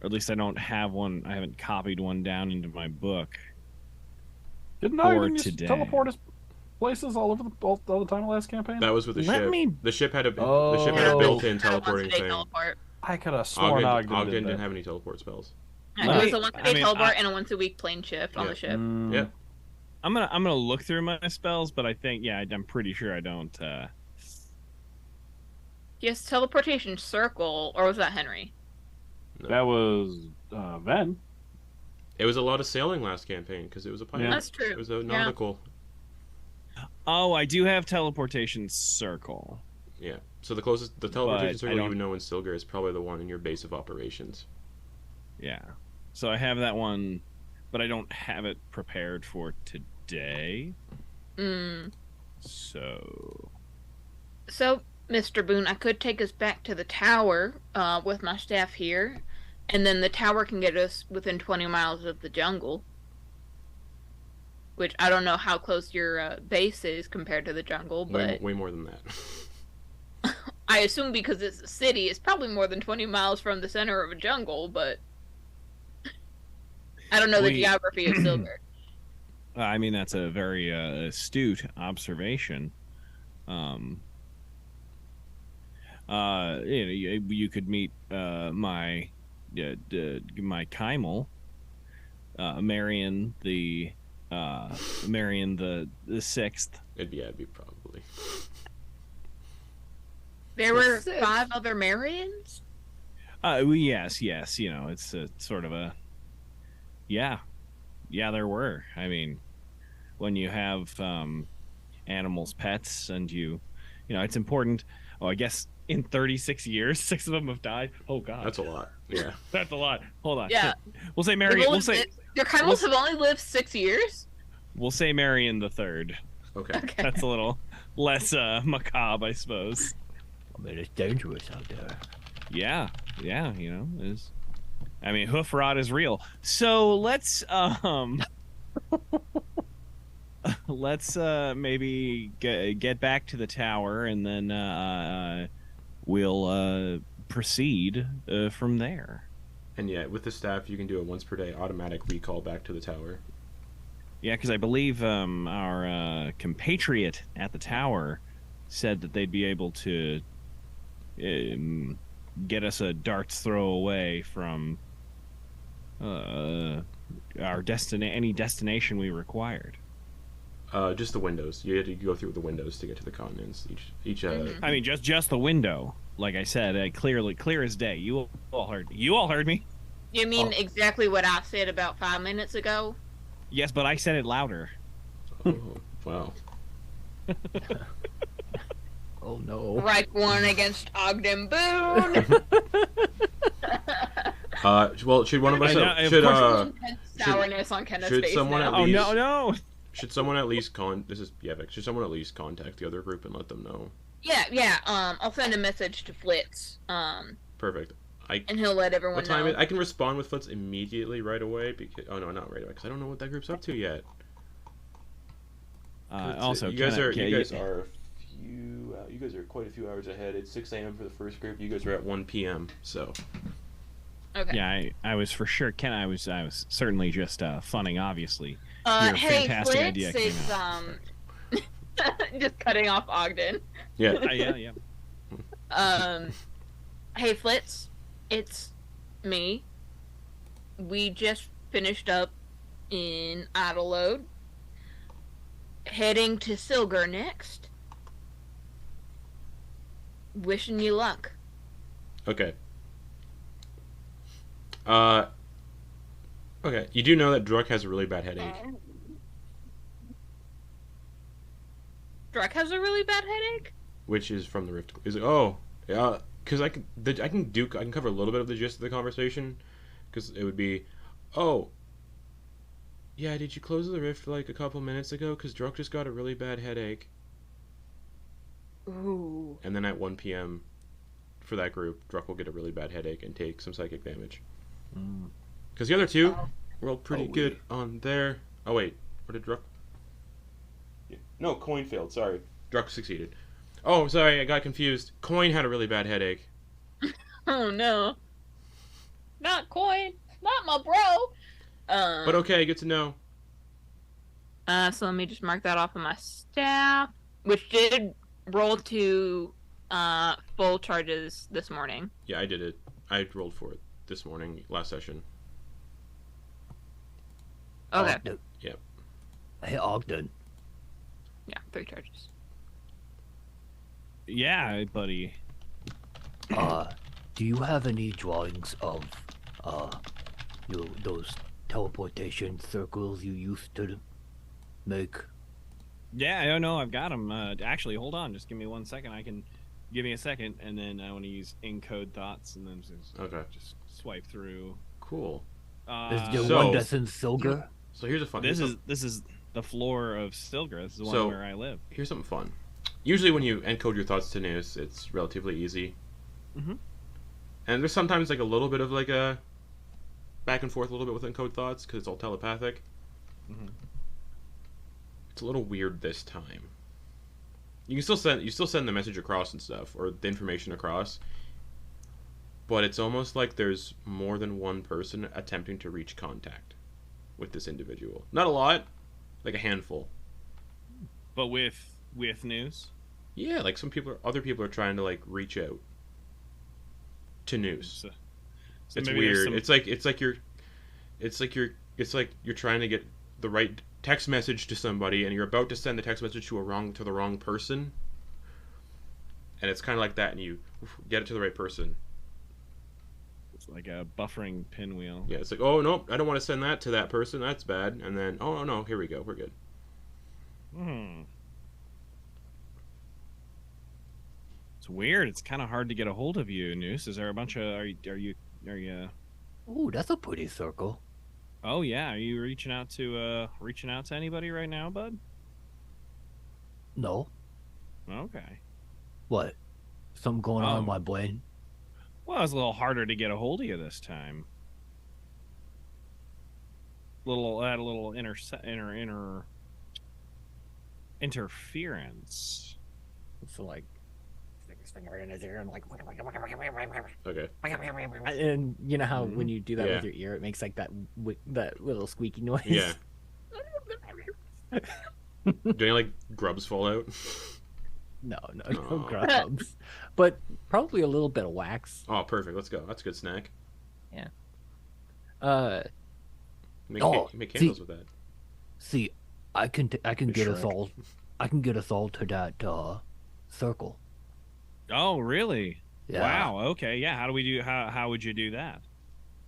Or at least I don't have one. I haven't copied one down into my book. Didn't Or I just today. teleport us places all over all the time last campaign? That was with the Let ship. me- The ship had a Oh. built-in Kinda teleporting once-a-day thing. teleport. I could have sworn Ogden, Ogden did didn't that. have any teleport spells. Yeah, Let it was me- a once-a-day I mean, teleport I- and a once-a-week plane shift on Yeah. the ship. Yeah. I'm gonna look through my spells, but I think I'm pretty sure I don't. Yes, teleportation circle, or was that Henry? That was Ven. It was a lot of sailing last campaign because it was a pirate. Yeah. That's true. It was a Yeah. nautical. Oh, I do have teleportation circle. Yeah. So the teleportation But circle I you don't- would know in Silgar is probably the one in your base of operations. Yeah. So I have that one, but I don't have it prepared for today. So, Mr. Boon, I could take us back to the tower with my staff here, and then the tower can get us within 20 miles of the jungle. Which I don't know how close your base is compared to the jungle, but way more than that. I assume because it's a city, it's probably more than 20 miles from the center of a jungle, but I don't know the geography of Silver. I mean, that's a very astute observation. You could meet my Kymel, Marion the sixth. It'd be probably. There were 5 other Marions? Yes. You know, it's a sort of a. Yeah, there were. I mean, when you have animals, pets, and you know, it's important. Oh, I guess in 36 years, 6 of them have died. Oh God, that's a lot. Yeah, that's a lot. Hold on. Yeah, we'll say Marion. We'll say your Kymels have only lived 6 years. We'll say Marion the third. Okay. That's a little less macabre, I suppose. I mean, it's dangerous out there. Yeah, you know, I mean, hoof rot is real. So let's maybe get back to the tower, and then we'll proceed from there. And yeah, with the staff, you can do a once per day automatic recall back to the tower. Yeah, because I believe our compatriot at the tower said that they'd be able to get us a dart's throw away from our any destination we required. Just the windows. You had to go through the windows to get to the continents. Each. I mean, just the window. Like I said, clear as day. You all heard me. You mean exactly what I said about 5 minutes ago? Yes, but I said it louder. Oh, wow. Oh no. Riqquarian against Ogden Boon. Well, should one of us sourness on Kenneth's should face someone now. at least, no. Should someone at least this is Yeveck. Should someone at least contact the other group and let them know? Yeah. I'll send a message to Flitz. Perfect. And he'll let everyone what time know. I can respond with Flitz immediately right away because not right away because I don't know what that group's up to yet. Also, you guys are quite a few hours ahead. It's 6 a.m. for the first group. You guys are at 1 p.m. So. Okay. Yeah, I was for sure. Ken, I was certainly just funning. Obviously. Your hey, fantastic Flitz idea is just cutting off Ogden. Yeah. Yeah. Hey, Flitz, it's me. We just finished up in Idylode. Heading to Silgur next. Wishing you luck. Okay. Okay. You do know that Druk has a really bad headache. Druk has a really bad headache? Which is from the rift. Is yeah, because I can cover a little bit of the gist of the conversation, because it would be, yeah, did you close the rift like a couple minutes ago? Because Druk just got a really bad headache. Ooh. And then at 1 p.m. for that group, Druk will get a really bad headache and take some psychic damage. Because the other two rolled pretty good on there. Oh wait, what did Druk? Yeah. No, Quoin failed. Sorry, Druk succeeded. Oh, sorry, I got confused. Quoin had a really bad headache. Oh no. Not Quoin. Not my bro. But okay, good to know. So let me just mark that off on my staff, which did roll to full charges this morning. Yeah, I did it. I rolled for it this morning, last session. Okay. Ogden. Yep. Hey, Ogden. Yeah, 3 charges. Yeah, buddy. Do you have any drawings of those teleportation circles you used to make? Yeah, I don't know. I've got them. Actually, hold on. Just give me 1 second. Give me a second, and then I want to use encode thoughts, and then just Okay. just swipe through. Cool. Is there So- one that's in Silga? So here's a fun. This is the floor of Stilgar. This is the one So- where I live. Here's something fun. Usually when you encode your thoughts to news, it's relatively easy. Mhm. And there's sometimes like a little bit of like a back and forth a little bit with encode thoughts because it's all telepathic. Mhm. It's a little weird this time. You still send the message across and stuff, or the information across. But it's almost like there's more than one person attempting to reach contact with this individual. Not a lot, like a handful. But with news. Yeah, like other people are trying to like reach out to news. So It's maybe there's weird. some- It's like you're trying to get the right text message to somebody, and you're about to send the text message to the wrong person, and it's kind of like that, and you get it to the right person. It's like a buffering pinwheel. Yeah, it's like, oh no, I don't want to send that to that person. That's bad. And then, oh no, here we go, we're good. It's weird. It's kind of hard to get a hold of you, Noose. Is there a bunch of are you? Ooh, that's a pretty circle. Oh yeah, are you reaching out to anybody right now, bud? No. Okay. What? Something going on in Oh. my brain? Well, it's a little harder to get a hold of you this time. Had a little interference. So like, stick his finger in his ear and like, Okay. and you know how when you do that Yeah. with your ear, it makes like that little squeaky noise. Yeah. Do any like grubs fall out? No Aw. grubs, but probably a little bit of wax. Oh, perfect. Let's go. That's a good snack. Uh, Make candles with that. See, I can get us Shrek. all. I can get us all to that circle. Oh, really? Yeah. Wow. Okay. Yeah. How do we do? How would you do that?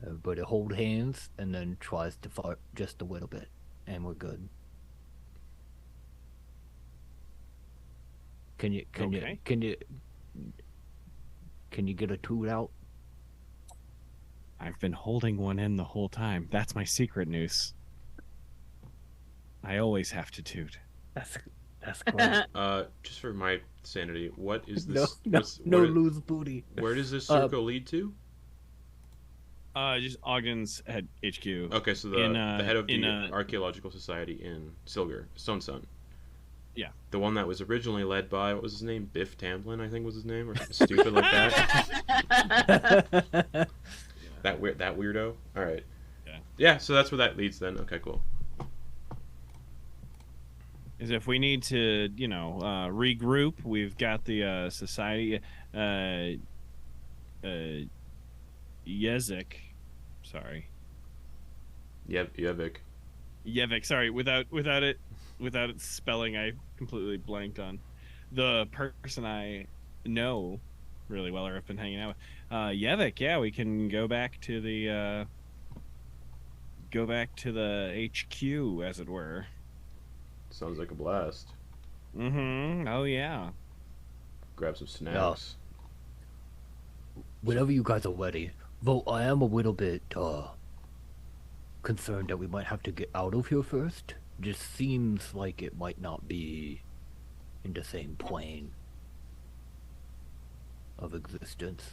Everybody hold hands and then tries to fart just a little bit, and we're good. Can you Okay. can you get a toot out? I've been holding one in the whole time. That's my secret, Noose. I always have to toot. that's great. Just for my sanity, what is No, this? no, what's- no what is- loose booty. Where does this circle lead to? Just Ogden's head HQ. Okay, so the In, head of in, the Archaeological Society in Silgar, Stone Sun. Yeah. The one that was originally led by, what was his name? Biff Tamblyn, I think was his name, or something stupid like that. That weirdo. All right. Yeah. Yeah. So that's where that leads then. Okay, cool. Is if we need to, regroup, we've got the society, Yezik, sorry, Yeveck. Yeveck, sorry, without it spelling, I completely blanked on the person I know really well or have been hanging out with. Yeveck, yeah, we can go back to the HQ, as it were. Sounds like a blast. Mm-hmm. Oh yeah. Grab some snacks. Whenever you guys are ready. Though I am a little bit concerned that we might have to get out of here first. Just seems like it might not be in the same plane of existence.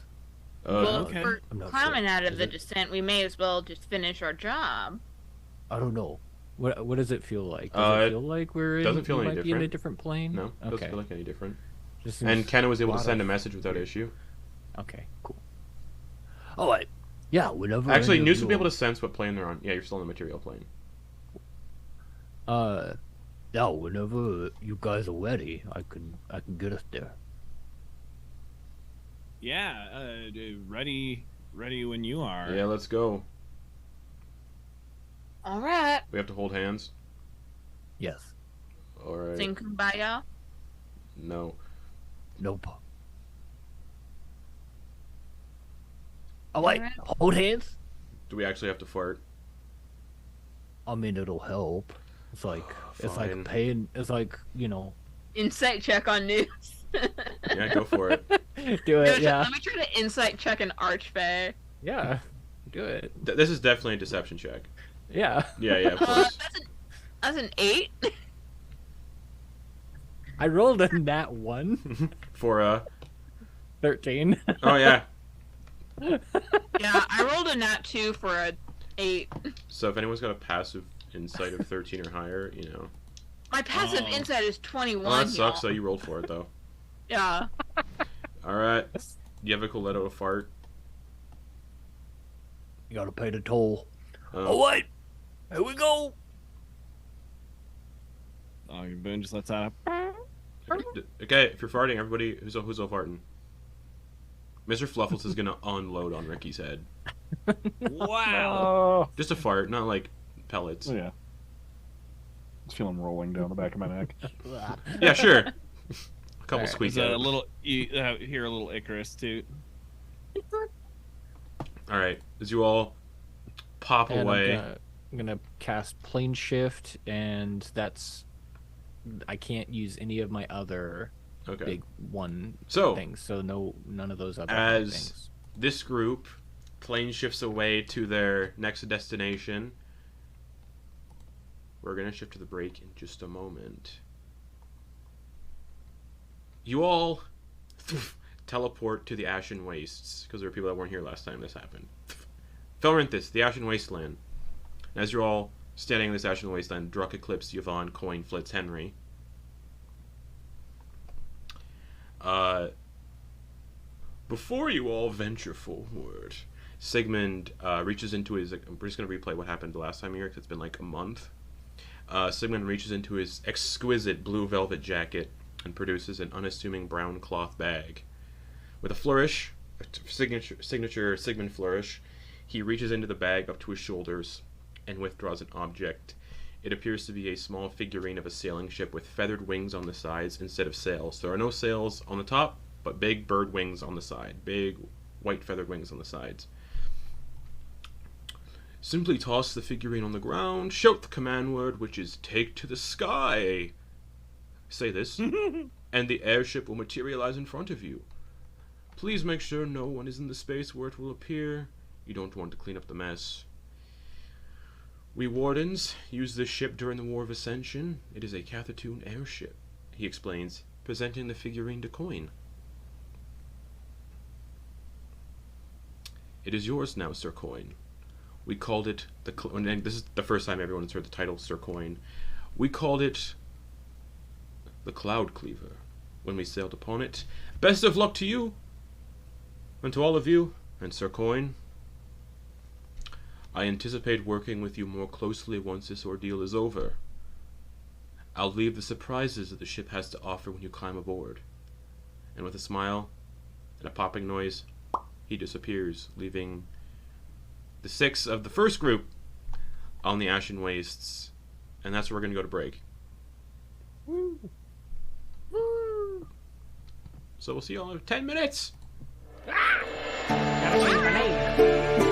Well, Okay. if we're I'm not climbing sure. out of Is the it- descent, we may as well just finish our job. I don't know. What does it feel like? Does It it feel like doesn't feel we any might be in a different. different plane? No, doesn't Okay. feel like any different. Just And seems Kenna was able to lot send a of- message without issue. Okay, cool. All right. Yeah, whenever. Actually, any of Noose you will be able are- to sense what plane they're on. Yeah, you're still on the material plane. Yeah, whenever you guys are ready, I can get us there. Yeah. Ready when you are. Yeah, let's go. All right. We have to hold hands. Yes. All right. Sing kumbaya. No. Nope. Oh wait, Alright. hold hands. Do we actually have to fart? I mean, it'll help. It's like Fine. paying. It's like Insight check on news. Yeah, go for it. Do it, yeah. Let me try to insight check an archfey. Yeah. do it. This is definitely a deception check. Yeah. Yeah, of course. That's an 8. I rolled a nat 1. For 13. Oh yeah. Yeah, I rolled a nat 2 for a 8. So if anyone's got a passive insight of 13 or higher, My passive insight is 21. Oh, that sucks. y'all. So you rolled for it though. Yeah. All right. Yeveck will let out a fart. You gotta pay the toll. Oh, wait! Here we go! Oh, Boon just lets out okay, if you're farting, everybody who's all farting. Mr. Fluffles is gonna unload on Ricky's head. Wow. Just a fart, not like pellets. Oh, yeah. Just feel him rolling down the back of my neck. Yeah, sure. A couple Alright, squeaks There's out. a little, you hear a little Icarus toot. All right, as you all pop And away. I'm gonna cast plane shift, and that's I can't use any of my other Okay. big one So things. So none of those other As- things. this group plane shifts away to their next destination. We're gonna shift to the break in just a moment. You all teleport to the Ashen Wastes, because there were people that weren't here last time this happened. Felrinthus, the Ashen Wasteland. As you're all standing in this Ashen Wasteland, Druck, Eclipse, Yvonne, Quoin, Flitz, Henry. Before you all venture forward, Sigmund reaches into his... I'm just going to replay what happened the last time here, because it's been like a month. Sigmund reaches into his exquisite blue velvet jacket and produces an unassuming brown cloth bag. With a flourish, a signature Sigmund flourish, he reaches into the bag up to his shoulders and withdraws an object. It appears to be a small figurine of a sailing ship with feathered wings on the sides instead of sails. There are no sails on the top, but big bird wings on the side. Big white feathered wings on the sides. Simply toss the figurine on the ground, shout the command word, which is "Take to the sky." Say this, and the airship will materialize in front of you. Please make sure no one is in the space where it will appear. You don't want to clean up the mess. We Wardens used this ship during the War of Ascension. It is a Cathatoon airship, he explains, presenting the figurine to Quoin. It is yours now, Sir Quoin. We called it and this is the first time everyone's heard the title Sir Quoin. We called it the Cloud Cleaver when we sailed upon it. Best of luck to you, and to all of you, and Sir Quoin. I anticipate working with you more closely once this ordeal is over. I'll leave the surprises that the ship has to offer when you climb aboard. And with a smile and a popping noise, he disappears, leaving the 6 of the first group on the Ashen Wastes. And that's where we're going to go to break. Woo. Woo. So we'll see you all in 10 minutes! Gotta change my name.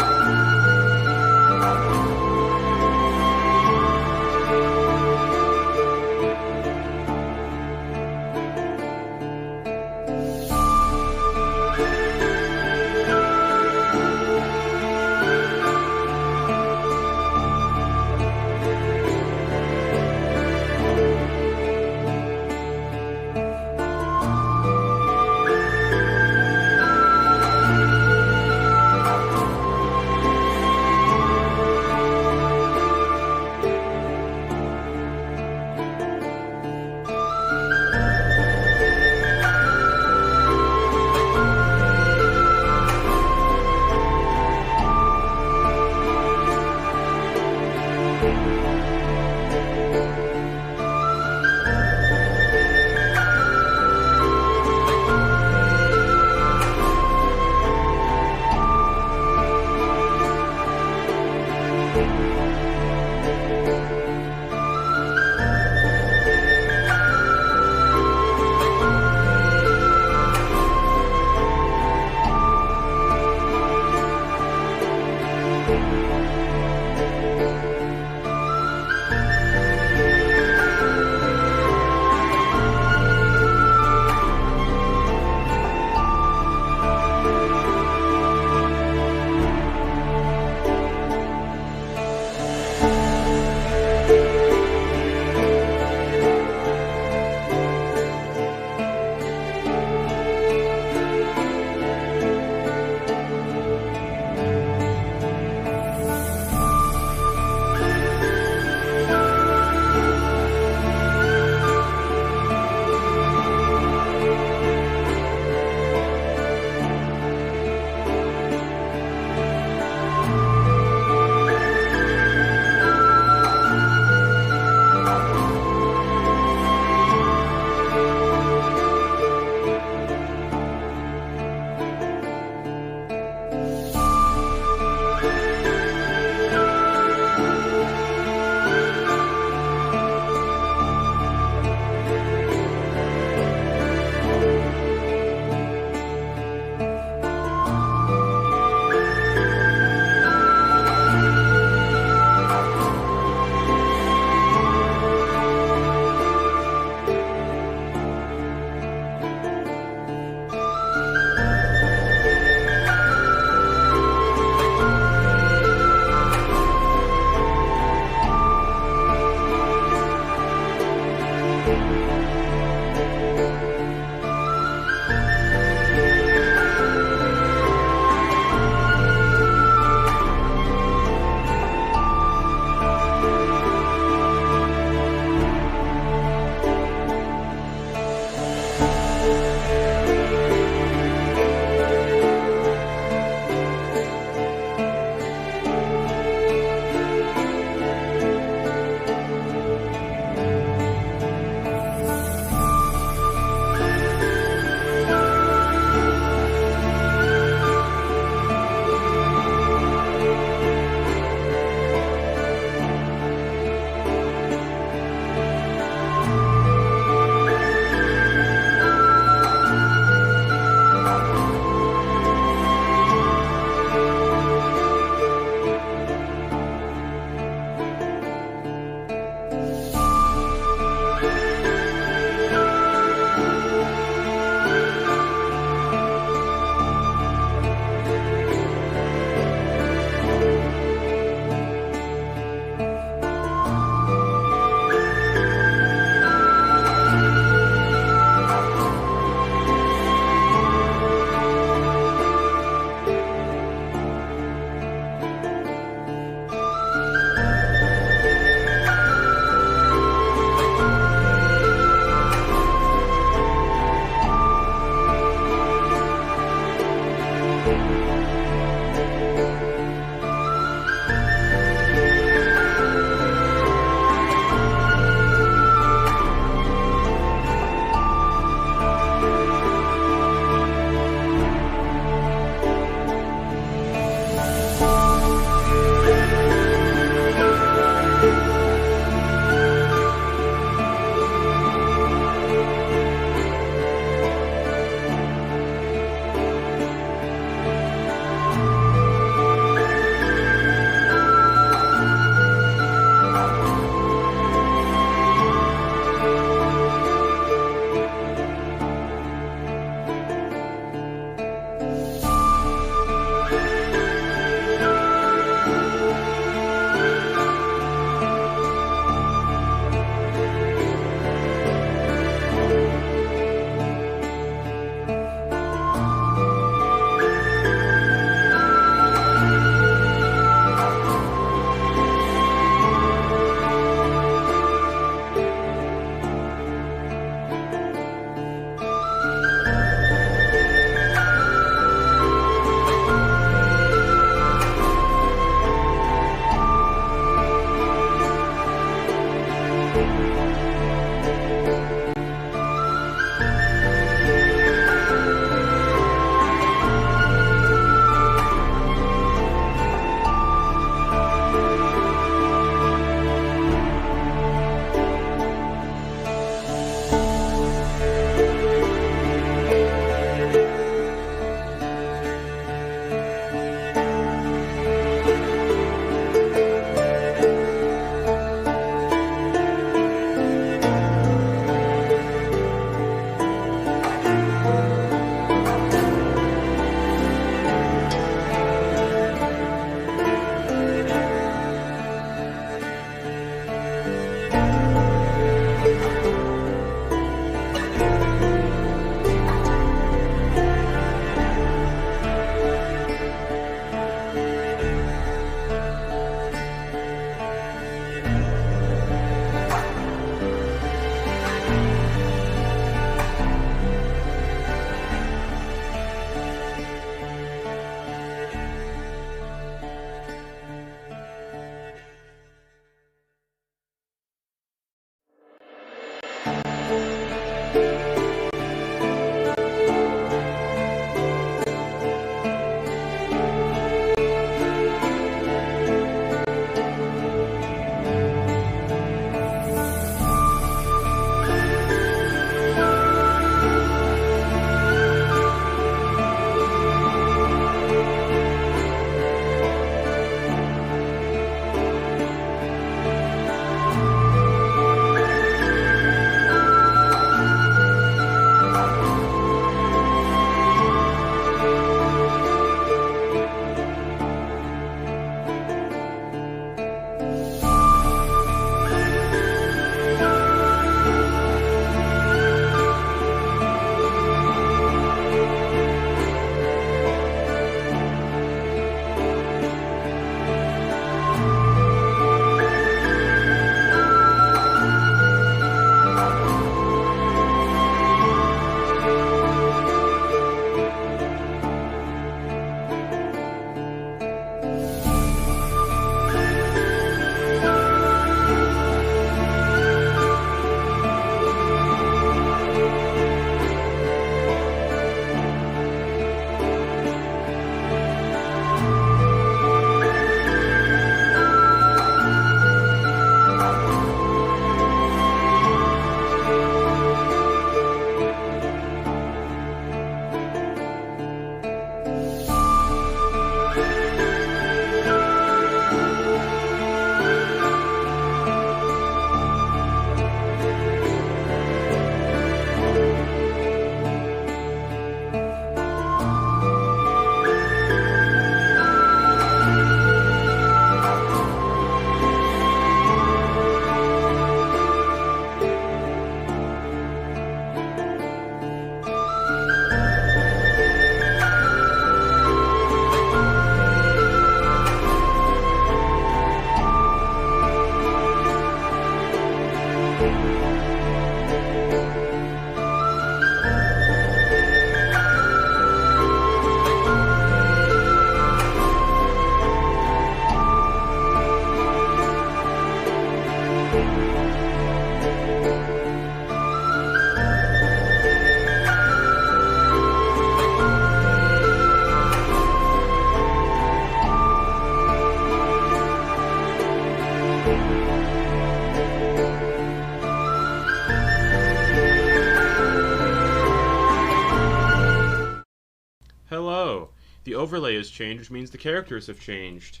Hello. The overlay has changed, which means the characters have changed.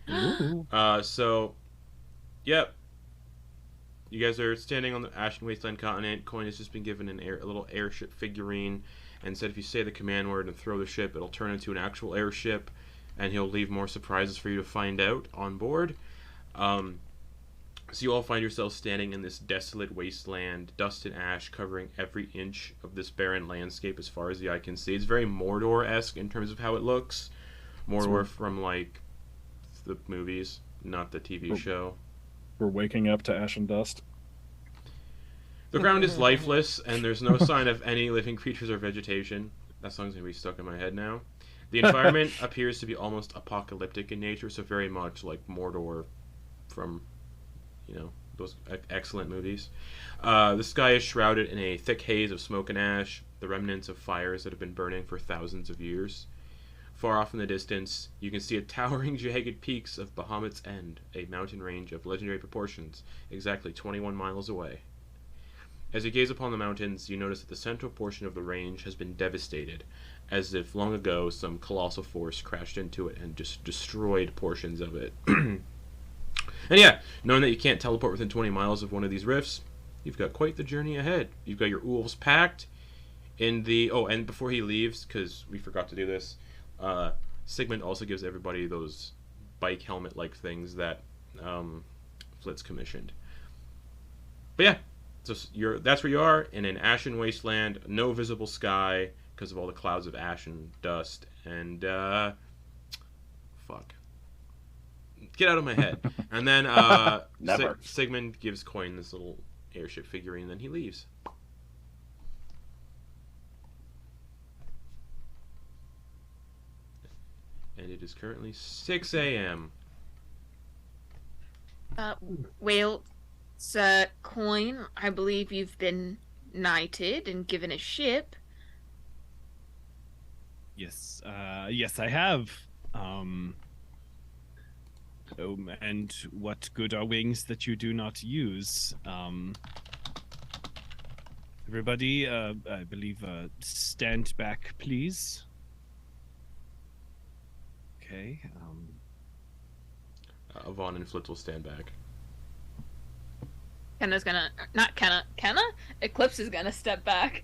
So, yep. You guys are standing on the Ashen Wasteland continent. Quoin has just been given a little airship figurine, and said if you say the command word and throw the ship, it'll turn into an actual airship, and he'll leave more surprises for you to find out on board. So you all find yourselves standing in this desolate wasteland, dust and ash covering every inch of this barren landscape as far as the eye can see. It's very Mordor-esque in terms of how it looks. Mordor from, like, the movies, not the TV show. We're waking up to ash and dust. The ground is lifeless, and there's no sign of any living creatures or vegetation. That song's going to be stuck in my head now. The environment appears to be almost apocalyptic in nature, so very much like Mordor from, those excellent movies. The sky is shrouded in a thick haze of smoke and ash, the remnants of fires that have been burning for thousands of years. Far off in the distance, you can see a towering jagged peaks of Bahamut's End, a mountain range of legendary proportions, exactly 21 miles away. As you gaze upon the mountains, you notice that the central portion of the range has been devastated, as if long ago some colossal force crashed into it and just destroyed portions of it. And yeah, knowing that you can't teleport within 20 miles of one of these rifts, you've got quite the journey ahead. You've got your wolves packed in the... Oh, and before he leaves, because we forgot to do this, Sigmund also gives everybody those bike helmet-like things that Flitz commissioned. But yeah, so that's where you are, in an ashen wasteland, no visible sky because of all the clouds of ash and dust, and fuck. Get out of my head. And then Never. Sigmund gives Quoin this little airship figurine, and then he leaves. And it is currently 6 a.m. Well, Sir Quoin, I believe you've been knighted and given a ship. Yes, yes, I have. And what good are wings that you do not use? Everybody, I believe, stand back, please. Okay. Yvonne and Flitz will stand back. Kenna's gonna... Not Kenna. Kenna? Eclipse is gonna step back.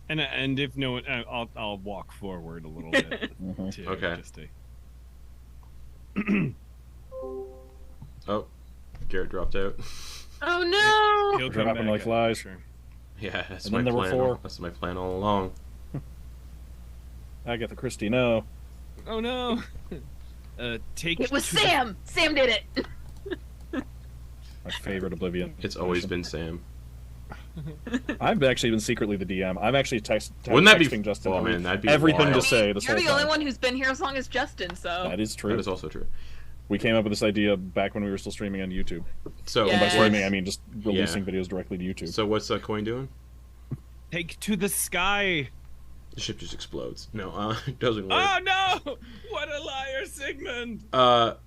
And if no one, I'll walk forward a little bit. Okay. Just to... Oh, Garrett dropped out. Oh no! He'll Dropping come like back, flies. Sure. Yeah, that's And my then there were plan. four. That's my plan all along. Agatha Christie, no. Oh no! Take. It was to Sam! Sam did it! My favorite Oblivion. It's always been Sam. I've actually been secretly the DM. I'm actually Wouldn't that be? texting Justin Oh man, that'd be everything wild. to say this You're whole the only time. one who's been here as long as Justin, so... That is true. That is also true. We came up with this idea back when we were still streaming on YouTube. So, Yeah. And by Yes. streaming, I mean just releasing videos directly to YouTube. So what's Quoin doing? Take to the sky. The ship just explodes. No, it doesn't work. Oh no! What a liar, Sigmund! The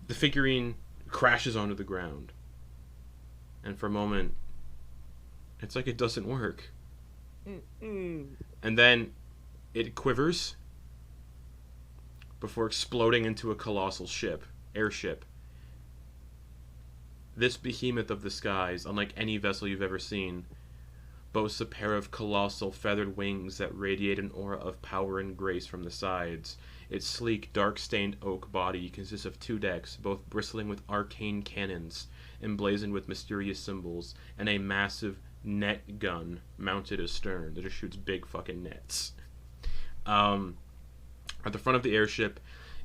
figurine crashes onto the ground. And for a moment, it's like it doesn't work. Mm-mm. And then it quivers before exploding into a colossal airship. This behemoth of the skies, unlike any vessel you've ever seen, boasts a pair of colossal feathered wings that radiate an aura of power and grace from the sides. Its sleek, dark-stained oak body consists of 2 decks, both bristling with arcane cannons, emblazoned with mysterious symbols, and a massive net gun mounted astern that just shoots big fucking nets. At the front of the airship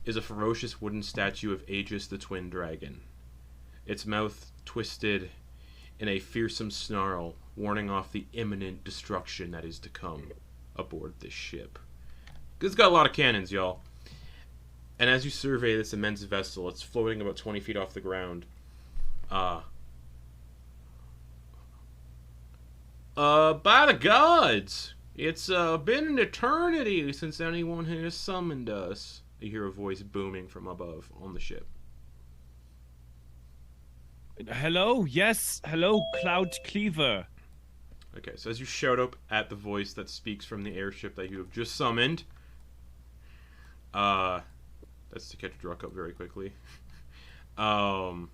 is a ferocious wooden statue of Aegis the Twin Dragon. Its mouth twisted in a fearsome snarl, warning off the imminent destruction that is to come aboard this ship. It's got a lot of cannons, y'all. And as you survey this immense vessel, it's floating about 20 feet off the ground. By the gods! It's been an eternity since anyone has summoned us. You hear a voice booming from above on the ship. Hello? Yes. Hello, Cloud Cleaver. Okay, so as you shout up at the voice that speaks from the airship that you have just summoned, that's to catch Druck up very quickly. You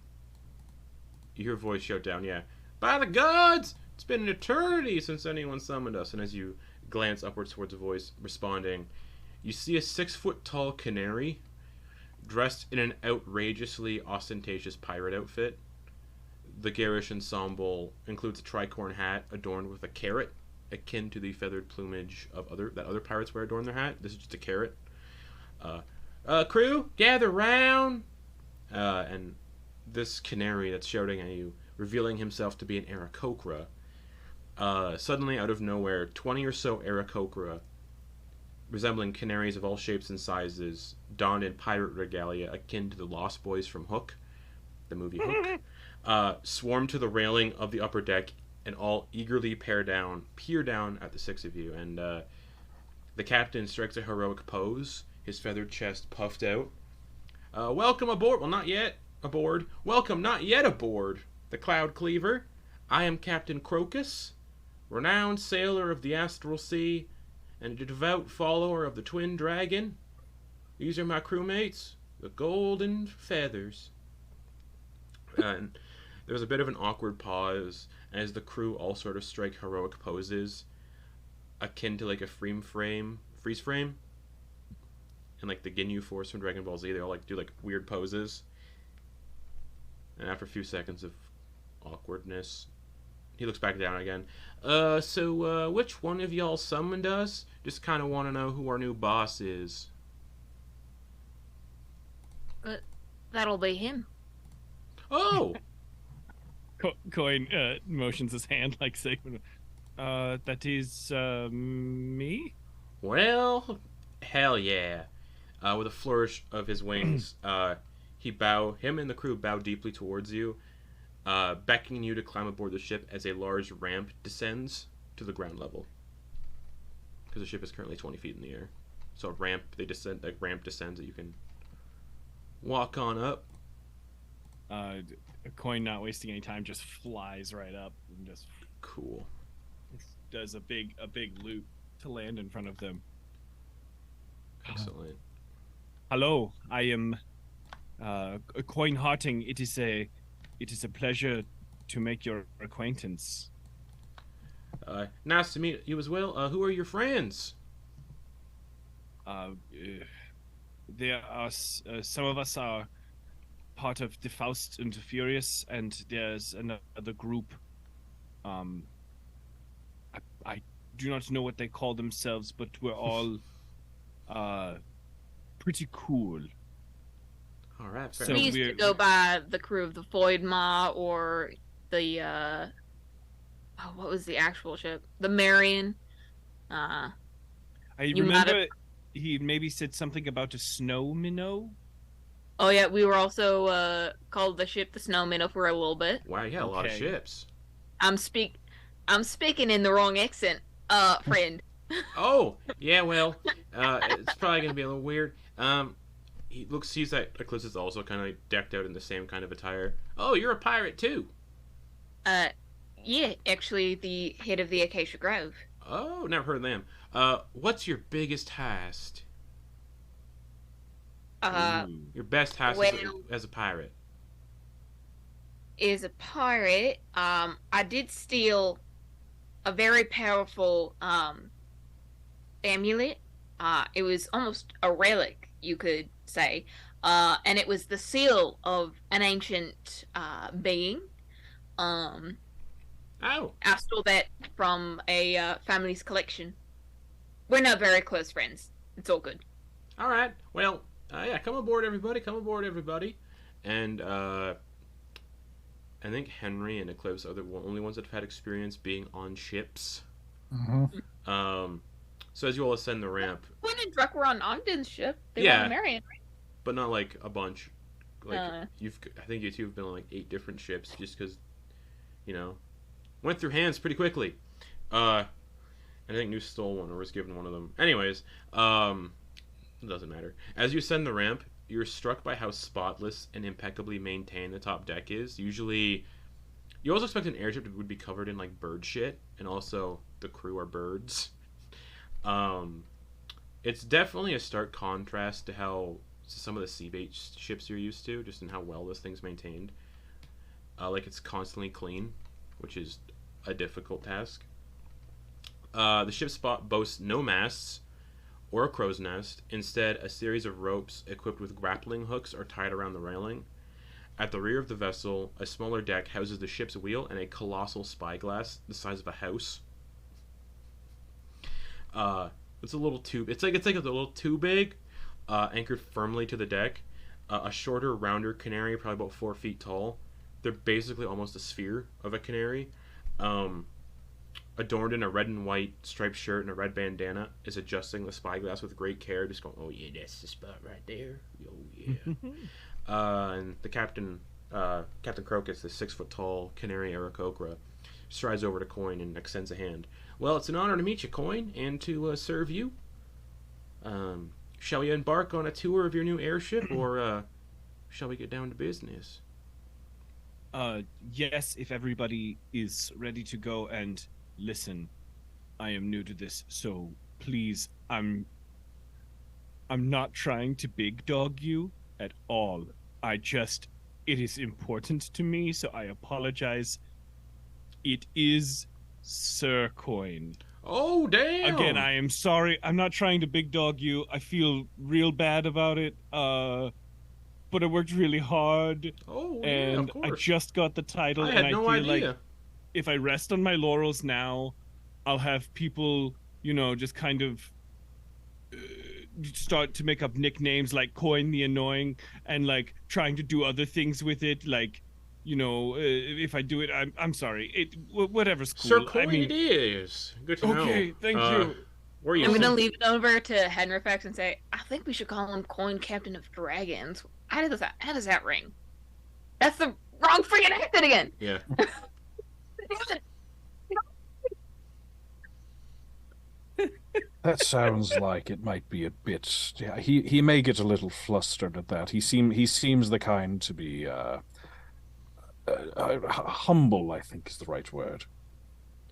hear a voice shout down, yeah. By the gods! It's been an eternity since anyone summoned us. And as you glance upwards towards the voice responding, you see a 6-foot-tall canary dressed in an outrageously ostentatious pirate outfit. The garish ensemble includes a tricorn hat adorned with a carrot, akin to the feathered plumage of other pirates wear adorn their hat. This is just a carrot. Crew, gather round! And this canary that's shouting at you, revealing himself to be an Aarakocra, suddenly out of nowhere, 20 or so Aarakocra, resembling canaries of all shapes and sizes, donned in pirate regalia akin to the Lost Boys from Hook, the movie Hook, swarm to the railing of the upper deck and all eagerly peer down at the 6 of you. And the captain strikes a heroic pose, his feathered chest puffed out. Welcome aboard. Well, not yet aboard. Welcome, not yet aboard the Cloud Cleaver. I am Captain Crocus, renowned sailor of the Astral Sea, and a devout follower of the Twin Dragon. These are my crewmates, the Golden Feathers. And there's a bit of an awkward pause as the crew all sort of strike heroic poses, akin to like a freeze frame. And like the Ginyu Force from Dragon Ball Z, they all like do like weird poses. And after a few seconds of awkwardness, he looks back down again. So which one of y'all summoned us? Just kind of want to know who our new boss is. That'll be him. Oh! Quoin motions his hand like saying, that is, me? Well, hell yeah. With a flourish of his wings, him and the crew bow deeply towards you, beckoning you to climb aboard the ship as a large ramp descends to the ground level. Because the ship is currently 20 feet in the air. So a ramp descends that you can walk on up. Quoin, not wasting any time, just flies right up and just Cool. does a big loop to land in front of them. Excellent. Hello, I am Quoin Harting. It is a pleasure to make your acquaintance. Nice to meet you as well. Who are your friends? There are some of us are part of the Faust and the Furious, and there's another group. I do not know what they call themselves, but we're all pretty cool. All right. So We used to go by the crew of the Voidmaw or the what was the actual ship? The Marion. I You remember he maybe said something about a snow minnow. Oh yeah, we were also called the ship the Snow Minnow for a little bit. Wow, you had a lot of Okay. ships. I'm speaking in the wrong accent, friend. Oh, yeah, well, it's probably going to be a little weird. He sees that Eclipse is also kind of like decked out in the same kind of attire. Oh, you're a pirate too. Yeah, actually the head of the Acacia Grove. Oh, never heard of them. What's your biggest heist? Your best heist Well- as a pirate. Is a pirate. I did steal a very powerful amulet. It was almost a relic, you could say. And it was the seal of an ancient being. Oh, I stole that from a family's collection. We're not very close friends. It's all good. all right. Well, yeah, come aboard, everybody. Come aboard, everybody. And I think Henry and Eclipse are the only ones that have had experience being on ships. So as you all ascend the ramp, Quoin and Druck were on Ogden's ship. They Yeah. were on Marion. but not like a bunch. Like Uh. I think you two have been on like 8 different ships, just because, went through hands pretty quickly. I think New stole one or was given one of them. Anyways, it doesn't matter. As you ascend the ramp, you're struck by how spotless and impeccably maintained the top deck is. Usually, you also expect an airship would be covered in like bird shit, and also the crew are birds. It's definitely a stark contrast to how some of the sea-based ships you're used to, just in how well this thing's maintained. Like it's constantly clean, which is a difficult task. The ship's spot boasts no masts or a crow's nest. Instead, a series of ropes equipped with grappling hooks are tied around the railing. At the rear of the vessel, a smaller deck houses the ship's wheel and a colossal spyglass the size of a house. It's a little too. It's like a little too big, anchored firmly to the deck. A shorter, rounder canary, probably about 4 feet tall. They're basically almost a sphere of a canary. Adorned in a red and white striped shirt and a red bandana, is adjusting the spyglass with great care, just going, "Oh yeah, that's the spot right there. Oh yeah." And the captain, Captain Crocus, the 6 foot tall canary Aarakocra, strides over to Quoin and extends a hand. "Well, it's an honor to meet you, Quoin, and to serve you. Shall we embark on a tour of your new airship, or shall we get down to business?" Yes, if everybody is ready to go. And listen, I am new to this, so please, I'm not trying to big dog you at all. It is important to me, so I apologize. It is Sir Quoin. Oh, damn! Again, I am sorry. I'm not trying to big dog you. I feel real bad about it. But I worked really hard. Oh, yeah, and of course. I just got the title, I had and no I feel idea. like if I rest on my laurels now, I'll have people, just kind of start to make up nicknames like Quoin the Annoying, and like trying to do other things with it, like, if I do it, I'm sorry. Whatever's cool. Sir Quoin, I mean, it is. Good to know. okay, thank you. Where are you? I'm gonna leave it over to Henrifex and say, I think we should call him Quoin Captain of Dragons. How does that ring? That's the wrong freaking accent again. Yeah. That sounds like it might be a bit. Yeah, he may get a little flustered at that. He seems the kind to be humble, I think is the right word.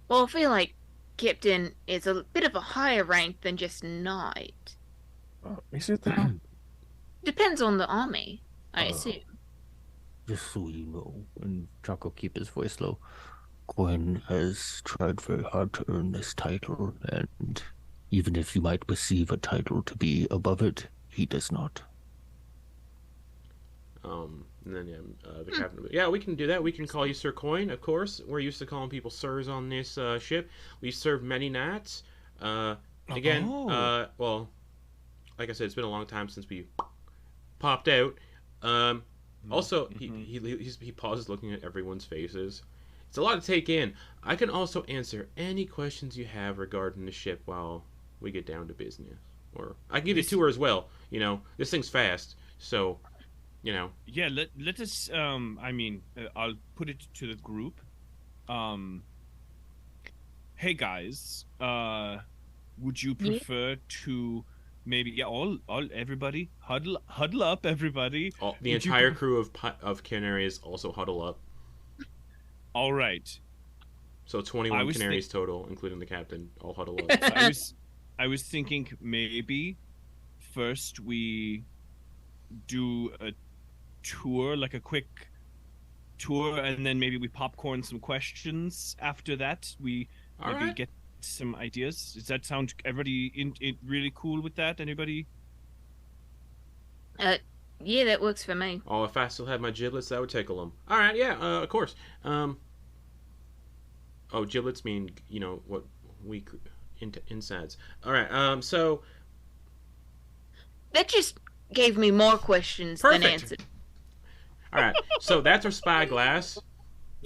Well, I feel like Captain is a bit of a higher rank than just knight. Is it that? Depends on the army, I assume. Just so you know, and Chuck will keep his voice low, Quoin has tried very hard to earn this title, and even if you might perceive a title to be above it, he does not. And then the captain. Yeah, we can do that. We can call you Sir Quoin, of course. We're used to calling people sirs on this ship. We served many knights. Again, well, like I said, it's been a long time since we popped out. Also, he pauses, looking at everyone's faces. It's a lot to take in. I can also answer any questions you have regarding the ship while we get down to business. Or I can give you a tour as well. This thing's fast, so, Yeah, let us. I'll put it to the group. Hey guys, would you prefer to maybe everybody huddle up, everybody. The entire crew of canaries also huddle up. All right. So 21 canaries total, including the captain, all huddle up. I was thinking maybe first we do a tour, like a quick tour, and then maybe we popcorn some questions after that. We get some ideas. Does that sound everybody really cool with that? Anybody? Yeah, that works for me. Oh, if I still had my giblets, that would tickle them. All right, yeah, of course. Giblets mean, what we insides. All right, so that just gave me more questions than answers. All right, so that's our spyglass.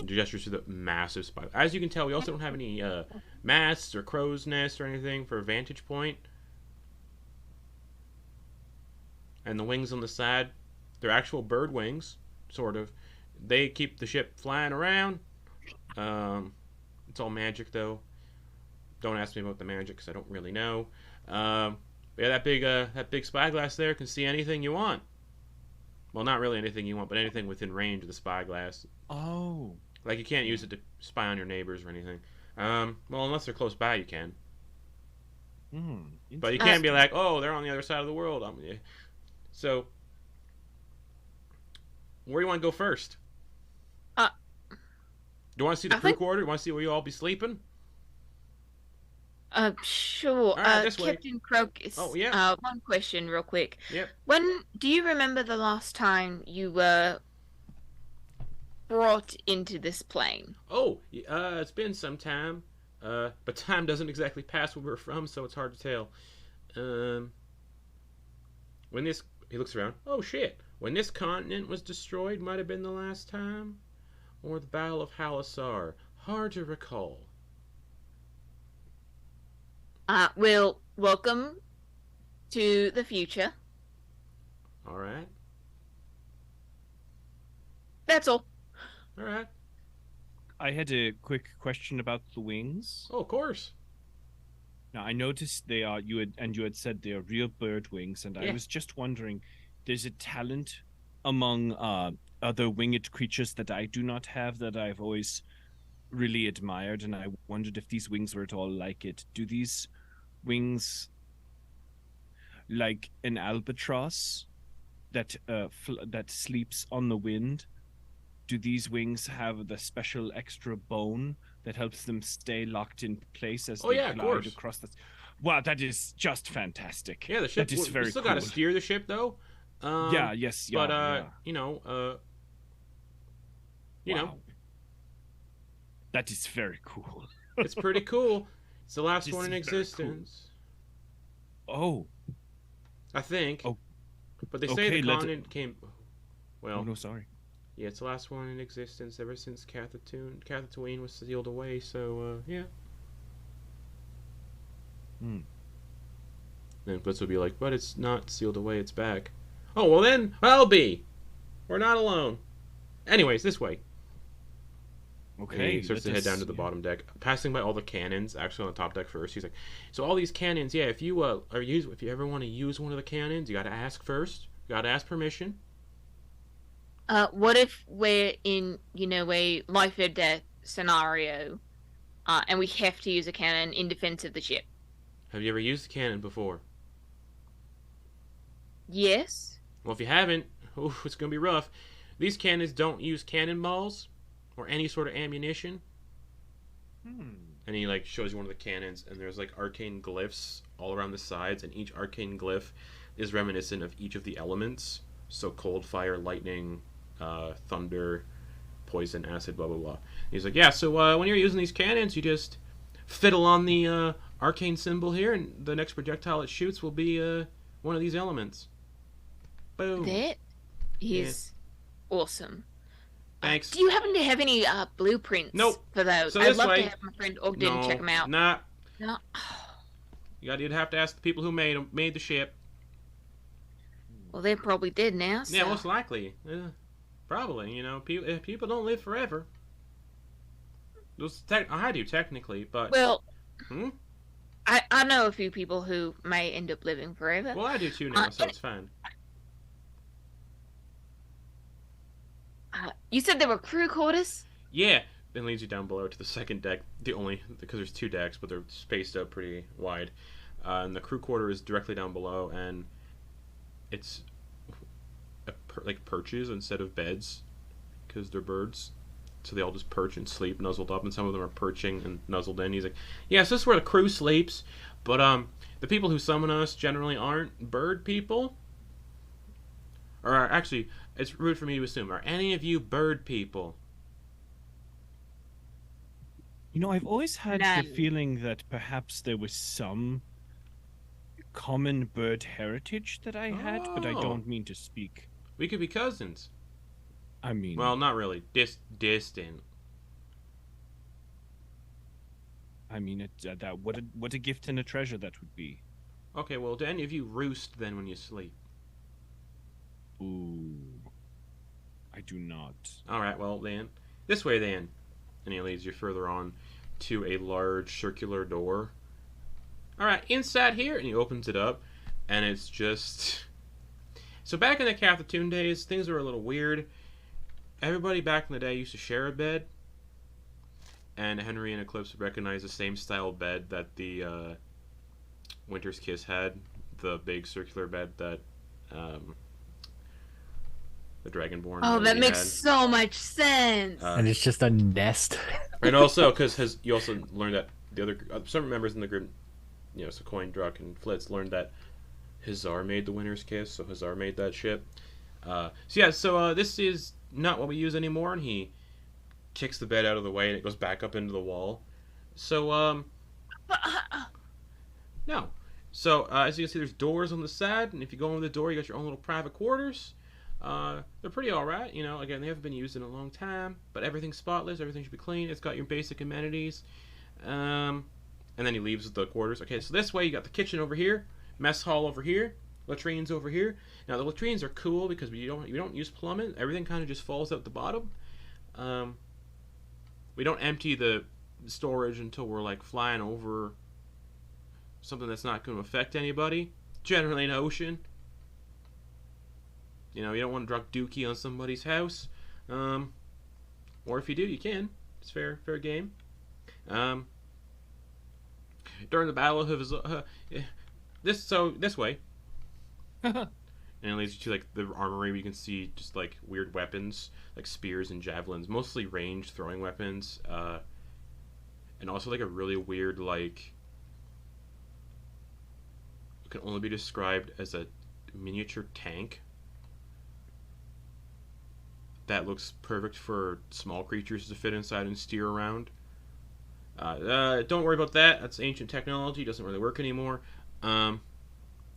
Gestures to the massive spy. As you can tell, we also don't have any masts or crow's nests or anything for a vantage point. And the wings on the side, they're actual bird wings, sort of. They keep the ship flying around. It's all magic, though. Don't ask me about the magic, because I don't really know. Yeah, that big spyglass there can see anything you want. Well, not really anything you want, but anything within range of the spyglass. Oh. Like, you can't use it to spy on your neighbors or anything. Well, unless they're close by, you can. But you can't be like, oh, they're on the other side of the world. So, where do you want to go first? Do you want to see the crew quarter? Do you want to see where you all be sleeping? Sure. All right, this way. Captain Crocus. Oh, yeah. One question real quick. Yep. Do you remember the last time you were brought into this plane? Oh, it's been some time. But time doesn't exactly pass where we're from, so it's hard to tell. When this... He looks around. Oh, shit. When this continent was destroyed might have been the last time. Or the Battle of Halisar. Hard to recall. Well, welcome to the future. Alright. That's all. Alright. I had a quick question about the wings. Oh, of course. Now, I noticed they are, you had said they are real bird wings, and I was just wondering, there's a talent among other winged creatures that I do not have that I've always really admired, and I wondered if these wings were at all like it. Do these wings, like an albatross that that sleeps on the wind, do these wings have the special extra bone that helps them stay locked in place as they glide across the... Wow, that is just fantastic. Yeah, the ship... That is very still cool. got to steer the ship, though. You know... That is very cool. It's pretty cool. It's the last one in existence. Cool. Oh. I think. Oh. But they say the continent came... Well... Oh, no, sorry. Yeah, it's the last one in existence ever since Cathatooine was sealed away, so, yeah. Then Flitz would be like, but it's not sealed away, it's back. Oh, well then, I'll be! We're not alone. Anyways, this way. Okay. And he starts to head down to the bottom deck, passing by all the cannons, actually on the top deck first. He's like, so all these cannons, yeah, if you ever want to use one of the cannons, you gotta ask first. You gotta ask permission. What if we're in, a life or death scenario, and we have to use a cannon in defense of the ship? Have you ever used a cannon before? Yes. Well, if you haven't, it's gonna be rough. These cannons don't use cannonballs or any sort of ammunition. And he shows you one of the cannons, and there's arcane glyphs all around the sides, and each arcane glyph is reminiscent of each of the elements. So cold, fire, lightning, thunder, poison, acid, blah blah blah. And he's like, yeah, so when you're using these cannons, you just fiddle on the arcane symbol here, and the next projectile it shoots will be one of these elements. Boom. That is awesome. Thanks. Do you happen to have any blueprints for those? So I'd love to have my friend Ogden check them out. Nah. No. You'd have to ask the people who made the ship. Well, they're probably dead now. So. Yeah, most likely. Probably. People don't live forever. I do technically, but I know a few people who may end up living forever. Well, I do too now, so it's fine. You said there were crew quarters? Yeah. Then leads you down below to the second deck. Because there's two decks, but they're spaced out pretty wide. And the crew quarter is directly down below, and it's perches instead of beds, because they're birds. So they all just perch and sleep nuzzled up, and some of them are perching and nuzzled in. He's like, yeah, so this is where the crew sleeps, but the people who summon us generally aren't bird people. Or actually, it's rude for me to assume, are any of you bird people? I've always had the feeling that perhaps there was some common bird heritage that I had, but I don't mean to speak. We could be cousins. I mean... Well, not really. Distant. I mean, what a gift and a treasure that would be. Okay, well, do any of you roost then when you sleep? Ooh. I do not. Alright, well then. This way then. And he leads you further on to a large circular door. Alright, inside here. And he opens it up. And it's just... So back in the Cathertoon days, things were a little weird. Everybody back in the day used to share a bed, and Henry and Eclipse would recognize the same style bed that the Winter's Kiss had, the big circular bed that the Dragonborn. Oh, that makes had. so much sense. And it's just a nest. And also, because you also learned that the other some members in the group, so Quoin, Druck, and Flitz learned that Hazar made the Winter's Kiss, so Hazar made that ship. So this is not what we use anymore, and he kicks the bed out of the way, and it goes back up into the wall. So, no. So, as you can see, there's doors on the side, and if you go in the door, you got your own little private quarters. They're pretty alright, again, they haven't been used in a long time, but everything's spotless, everything should be clean, it's got your basic amenities. And then he leaves the quarters. Okay, so this way you got the kitchen over here, mess hall over here, latrines over here. Now the latrines are cool because we don't use plumbing, everything kind of just falls out the bottom. We don't empty the storage until we're like flying over something that's not going to affect anybody, generally an ocean. You don't want to drop dookie on somebody's house. Or if you do, you can. It's fair game. During the Battle of this way. And it leads you to like the armory where you can see just like weird weapons, like spears and javelins, mostly ranged throwing weapons. And also like a really weird, like, it can only be described as a miniature tank that looks perfect for small creatures to fit inside and steer around. Don't worry about that. That's ancient technology. Doesn't really work anymore. Alright,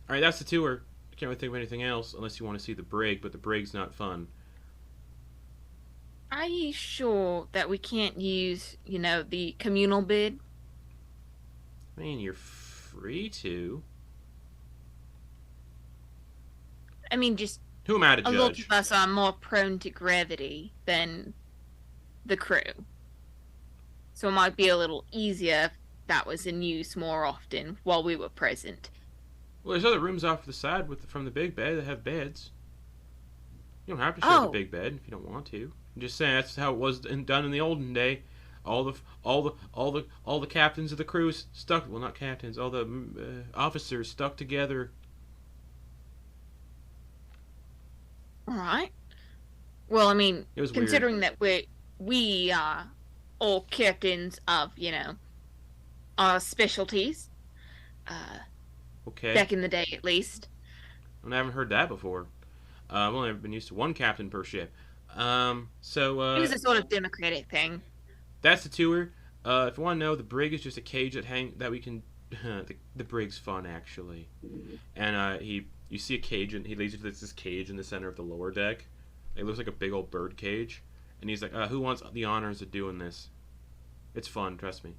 that's the tour. I can't really think of anything else unless you want to see the brig, but the brig's not fun. Are you sure that we can't use, the communal bid? I mean, you're free to. I mean, just who am I to a lot judge? of us are more prone to gravity than the crew. So it might be a little easier if that was in use more often while we were present. Well, there's other rooms off to the side from the big bed that have beds. You don't have to share the big bed if you don't want to. I'm just saying that's how it was done in the olden day. All the captains of the crews stuck. Well, not captains. All the officers stuck together. All right. Well, I mean, It was considering that we are all captains of, our specialties. Okay. Back in the day, at least. I haven't heard that before. I've only ever been used to one captain per ship. It was a sort of democratic thing. That's the tour. If you want to know, the brig is just a cage that we can. The brig's fun actually, and you see a cage and he leads you to this cage in the center of the lower deck. It looks like a big old bird cage, and he's like, "Who wants the honors of doing this? It's fun, trust me."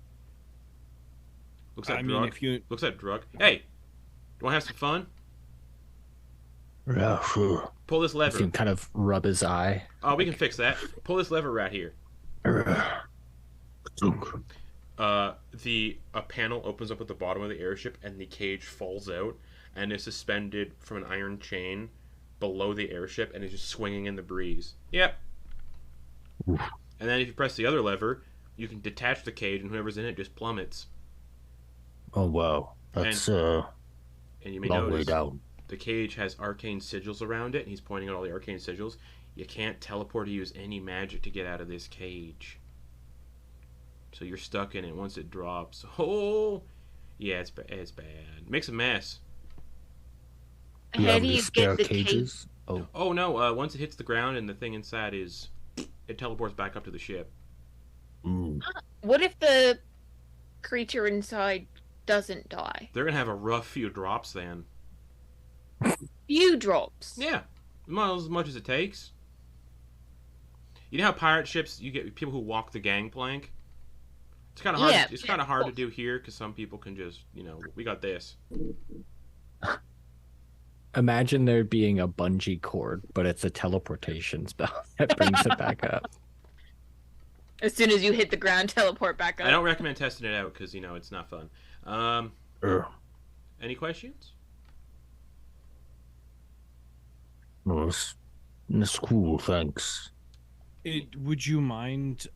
Looks like Druck. Looks like Druck. Hey, you want to have some fun? Yeah, sure. Pull this lever. You can kind of rub his eye. Oh, we can fix that. Pull this lever right here. A panel opens up at the bottom of the airship, and the cage falls out and is suspended from an iron chain below the airship, and is just swinging in the breeze. Yep. Oof. And then if you press the other lever, you can detach the cage, and whoever's in it just plummets. Oh wow, that's and you may long way notice down. the cage has arcane sigils around it, and he's pointing at all the arcane sigils. You can't teleport or use any magic to get out of this cage. So you're stuck in it once it drops. Oh, yeah, it's bad. Makes a mess. Do you How have do any you spare get the cage? cages? Oh no! Once it hits the ground and the thing inside it teleports back up to the ship. Mm. What if the creature inside doesn't die? They're gonna have a rough few drops then. Few drops. Yeah, not as much as it takes. You know how pirate ships, you get people who walk the gangplank. It's kind of hard. It's kind of hard to do here because some people can just, we got this. Imagine there being a bungee cord, but it's a teleportation spell that brings it back up. As soon as you hit the ground, teleport back up. I don't recommend testing it out because, it's not fun. Any questions? No, that's cool, thanks. Would you mind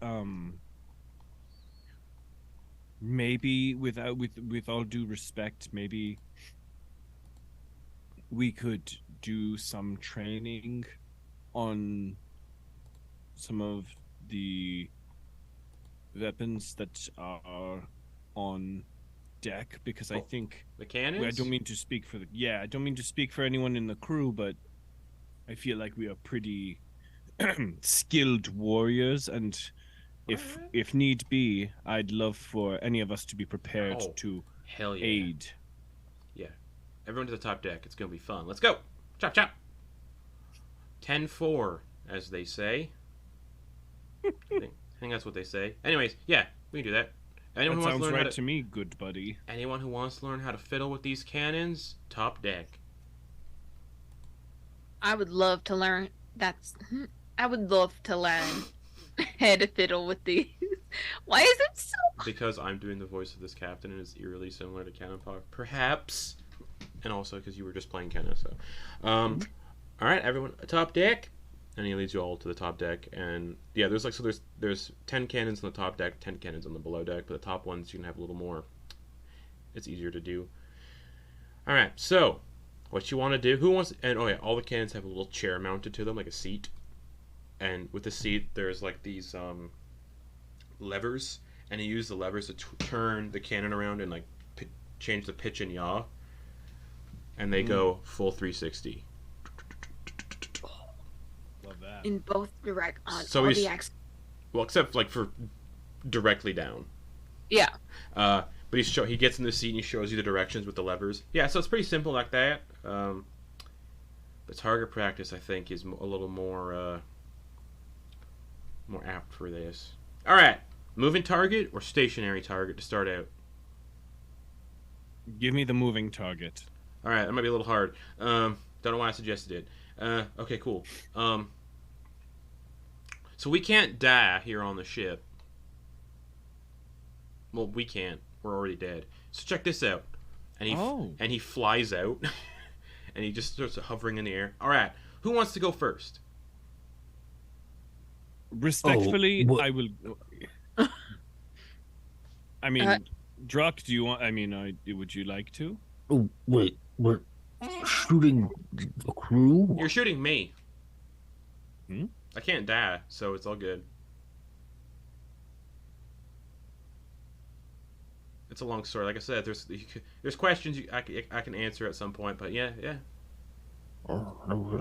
maybe with all due respect, maybe we could do some training on some of the weapons that are on deck, because I think The cannons? I don't mean to speak for I don't mean to speak for anyone in the crew, but I feel like we are pretty skilled warriors, and if need be, I'd love for any of us to be prepared to hell yeah. aid. Yeah. Everyone to the top deck. It's going to be fun. Let's go. Chop, chop. 10-4, as they say. I think that's what they say. Anyways, yeah, we can do that. Anyone That who wants sounds to learn right how to, to me, good buddy. anyone who wants to learn how to fiddle with these cannons, top deck. I would love to learn. I would love to learn how to fiddle with these. Why is it so? Because I'm doing the voice of this captain and it's eerily similar to Cannon Power, perhaps, and also because you were just playing Cannon. So, all right, everyone, top deck, and he leads you all to the top deck. And yeah, there's 10 cannons on the top deck, 10 cannons on the below deck, but the top ones you can have a little more. It's easier to do. All right, so what you want to do? Who wants? And oh yeah, all the cannons have a little chair mounted to them, like a seat. And with the seat, there's like these levers, and you use the levers to turn the cannon around and like change the pitch and yaw, and they go full 360. Love that. In both direct on So all he's- the axes. Well, except like for directly down. Yeah. But he gets in the seat and he shows you the directions with the levers. Yeah, so it's pretty simple like that. But target practice, I think, is a little more apt for this. All right, moving target or stationary target to start out. Give me the moving target. All right, that might be a little hard. Don't know why I suggested it. Okay, cool. So we can't die here on the ship. Well, we can't. We're already dead. So check this out. And he flies out, and he just starts hovering in the air. All right, who wants to go first? Respectfully, what- I will. I mean, Druck, do you want? I mean, would you like to? Oh, wait, we're shooting the crew? You're shooting me. Hmm? I can't die, so it's all good. It's a long story. Like I said, there's questions I can answer at some point, but yeah. Oh,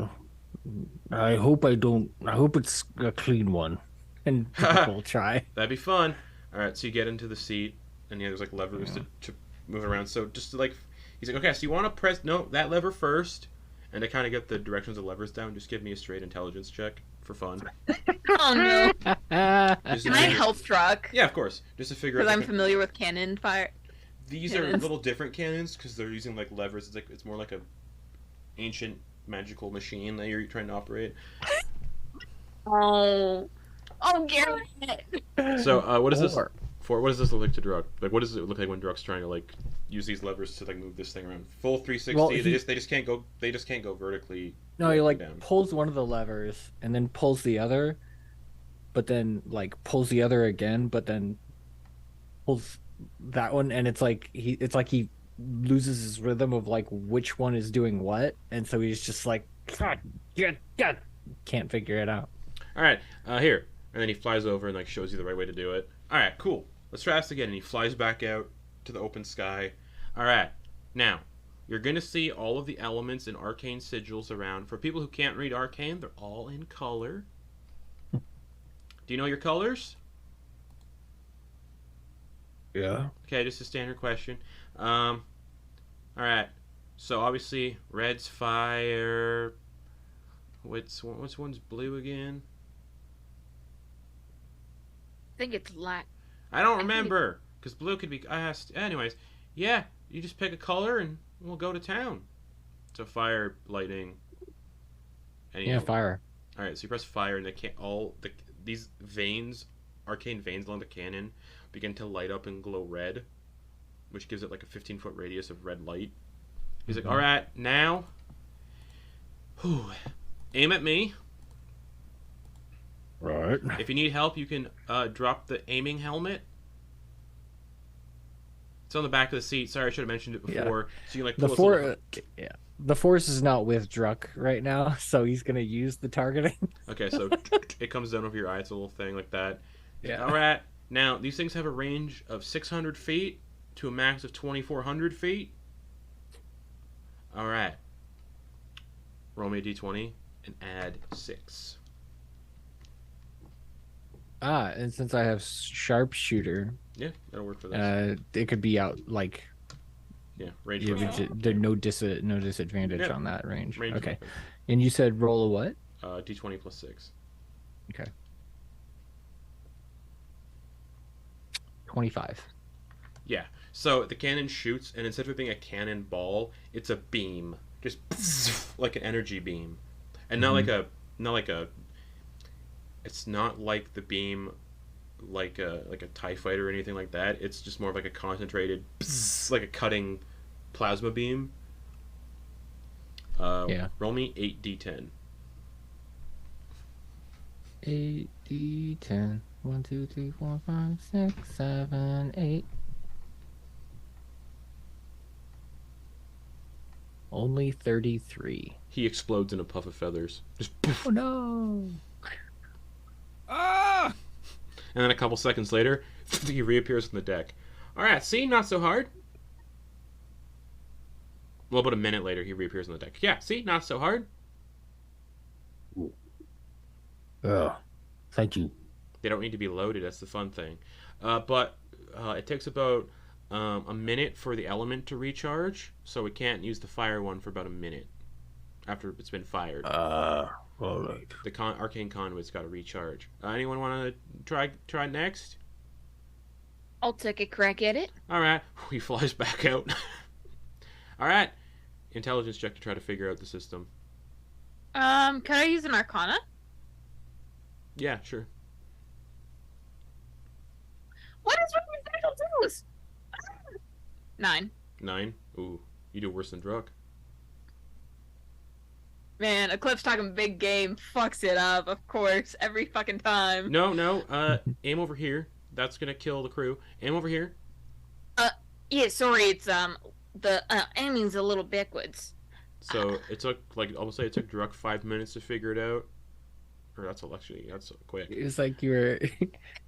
I hope it's a clean one. And we'll try. That'd be fun. All right, so you get into the seat, and yeah, there's like levers to move around. So just to, like, he's like, okay, so you want to press that lever first, and to kind of get the directions of levers down, just give me a straight intelligence check for fun. Oh no! Just to Can I figure- help Druck? Yeah, of course. Just to figure out. Because I'm familiar with cannon fire. These are cannons. little different cannons because they're using like levers. It's more like a ancient magical machine that you're trying to operate. Oh, Garrett! So what is this Four. for? What does this look like to Druck? Like, what does it look like when Druck's trying to like use these levers to like move this thing around? Full 360. Well, they just can't go. They just can't go vertically. No, he like down. pulls one of the levers and then pulls the other, but then like pulls the other again, but then pulls that one, and it's like he loses his rhythm of like which one is doing what, and so he's just like can't figure it out. All right, here, and then he flies over and like shows you the right way to do it. All right, cool. Let's try this again. And he flies back out to the open sky. All right, now you're gonna see all of the elements and arcane sigils around. For people who can't read arcane, they're all in color. Do you know your colors? Yeah. Okay, just a standard question. All right. So obviously, red's fire. Which one's blue again? I think it's light. I don't remember because blue could be. Anyways, yeah. You just pick a color and we'll go to town. So fire, lightning. Yeah, fire. All right. So you press fire and these veins, arcane veins along the cannon, begin to light up and glow red, which gives it like a 15-foot radius of red light. He's like, all right, now, aim at me. Right. If you need help, you can drop the aiming helmet. It's on the back of the seat. Sorry, I should have mentioned it before. So you can, like, The pull this little- yeah. The force is not with Druck right now, so he's gonna use the targeting. Okay, so it comes down over your eye. It's a little thing like that. Yeah. All right. Now, these things have a range of 600 feet to a max of 2,400 feet. All right. Roll me a d20 and add 6. And since I have sharpshooter, Yeah, that'll work for this. it could be out like Yeah, range. you weapon. have no disadvantage Yeah. on that range. Range Okay. weapon. And you said roll a what? D20 plus 6. Okay. 25. Yeah. So the cannon shoots, and instead of it being a cannonball, it's a beam, just like an energy beam, and not like a. It's not like the beam, like a TIE fighter or anything like that. It's just more of like a concentrated, like a cutting plasma beam. Yeah. Roll me 8d10. 8d10. 1, 2, 3, 4, 5, 6, 7, 8. Only 33. He explodes in a puff of feathers. Just poof. Oh no! Ah! And then a couple seconds later, he reappears on the deck. Alright, see? Not so hard. Well, about a minute later, he reappears on the deck. Yeah, see? Not so hard. Oh, thank you. They don't need to be loaded. That's the fun thing. But it takes about a minute for the element to recharge, so we can't use the fire one for about a minute after it's been fired. All right. The arcane conduit's got to recharge. Anyone want to try next? I'll take a crack at it. All right, he flies back out. All right, intelligence check to try to figure out the system. Can I use an Arcana? Yeah, sure. What is wrong with Nigel Zeus? 9. 9. Ooh, you do worse than Druck. Man, Eclipse talking big game fucks it up, of course, every fucking time. No. Aim over here. That's gonna kill the crew. Aim over here. Yeah, sorry, it's the aiming's a little backwards. So it took, like, I'll say it took Druck 5 minutes to figure it out. Or that's quick. It's like you were.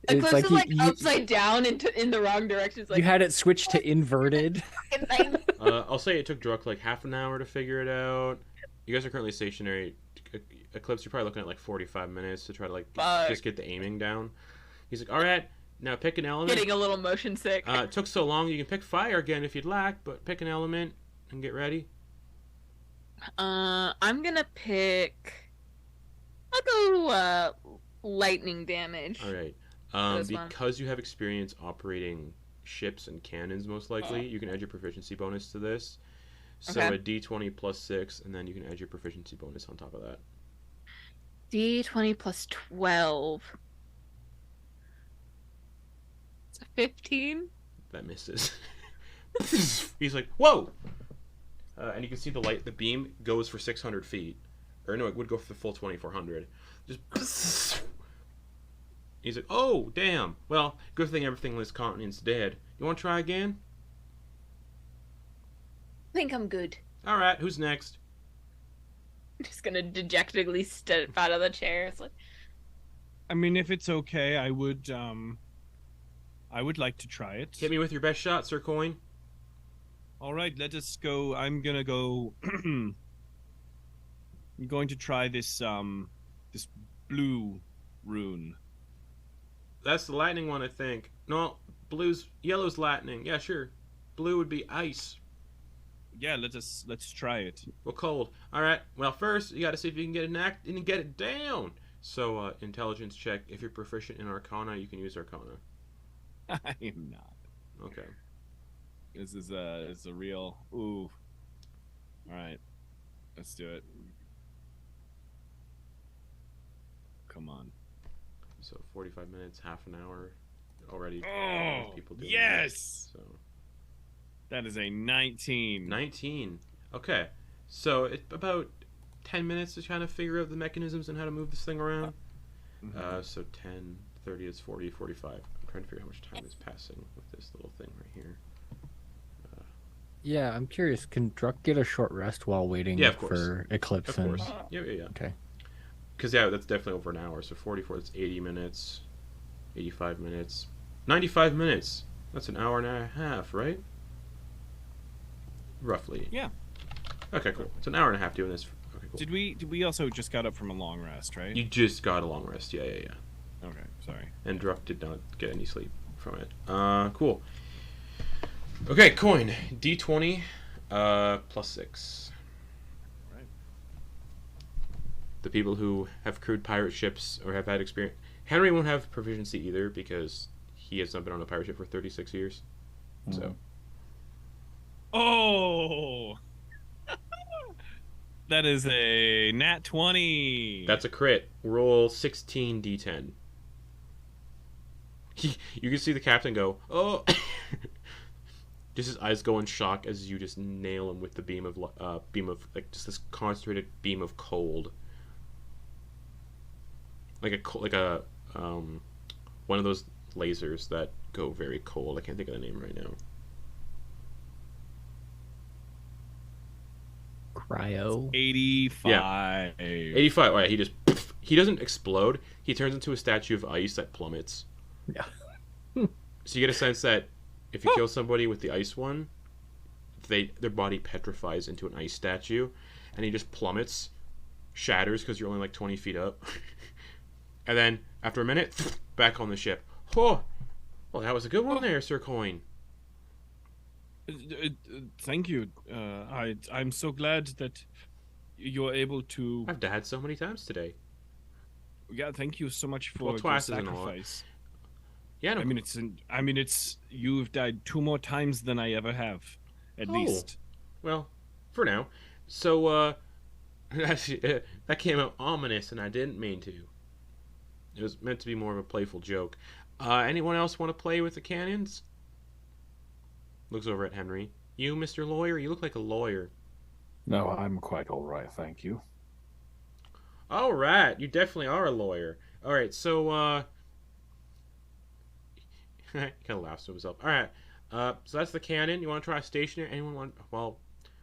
Eclipse like is you, like you, upside down in the wrong direction. It's like, you had it switched to inverted. fucking thing. I'll say it took Druck like half an hour to figure it out. You guys are currently stationary. Eclipse, you're probably looking at like 45 minutes to try to like Fuck. just get the aiming down. He's like, all right, now pick an element. Getting a little motion sick. It took so long. You can pick fire again if you'd like, but pick an element and get ready. I'm gonna pick. I'll go lightning damage. All right. This one. Because you have experience operating ships and cannons, most likely, you can add your proficiency bonus to this. So Okay. a d20 plus 6, and then you can add your proficiency bonus on top of that. D20 plus 12. It's a 15. That misses. He's like, whoa! And you can see the beam goes for 600 feet. Or no, it would go for the full 2,400. Just. He's like, oh, damn. Well, good thing everything on this continent's dead. You want to try again? I think I'm good. All right, who's next? I'm just gonna dejectedly step out of the chair. It's like, I mean, if it's okay, I would like to try it. Hit me with your best shot, Sir Quoin. All right, let us go. I'm gonna go. I'm going to try this this blue rune. That's the lightning one, I think. No, yellow's lightning. Yeah, sure. Blue would be ice. Yeah, let's try it. Well, cold. All right. Well, first you got to see if you can get an act and get it down. So, intelligence check. If you're proficient in Arcana, you can use Arcana. I am not. Okay. This is a real ooh. All right, let's do it. Come on. So 45 minutes, half an hour already. Oh, people doing yes! this, so That is a 19. 19. Okay. So it's about 10 minutes to kind of figure out the mechanisms and how to move this thing around. So 10, 30 is 40, 45. I'm trying to figure out how much time is passing with this little thing right here. Yeah, I'm curious. Can Druck get a short rest while waiting for Eclipse? Of course. Yeah. Okay. Because, yeah, that's definitely over an hour. So 44, that's 80 minutes, 85 minutes, 95 minutes. That's an hour and a half, right? Roughly. Yeah. Okay, cool. It's an hour and a half doing this. Okay, cool. Did we also just got up from a long rest, right? You just got a long rest. Yeah. Okay, sorry. And Druck did not get any sleep from it. Cool. Okay, Quoin. D20 plus 6. Right. The people who have crewed pirate ships or have had experience. Henry won't have proficiency either because he has not been on a pirate ship for 36 years. So. Oh! That is a nat 20. That's a crit. Roll 16 d10. You can see the captain go, oh! Just his eyes go in shock as you just nail him with the beam of like just this concentrated beam of cold. Like a one of those lasers that go very cold. I can't think of the name right now. Cryo. 85. Yeah. 85. Oh, yeah, he doesn't explode. He turns into a statue of ice that plummets. Yeah. So you get a sense that if you kill somebody with the ice one, their body petrifies into an ice statue, and he just plummets, shatters because you're only like 20 feet up, and then after a minute, back on the ship. Oh, well, that was a good one there, Sir Quoin. Thank you. I'm so glad that you're able to. I've died so many times today. Yeah, thank you so much for Well, your twice isn't a lot. sacrifice. Yeah, no, I mean, it's you've died 2 more times than I ever have, at least. Well, for now. So, that came out ominous, and I didn't mean to. It was meant to be more of a playful joke. Anyone else want to play with the cannons? Looks over at Henry. You, Mr. Lawyer? You look like a lawyer. No, I'm quite all right, thank you. All right, you definitely are a lawyer. All right, so he kind of laughs to himself. All right, so that's the cannon. You want to try stationary? Anyone want? Well,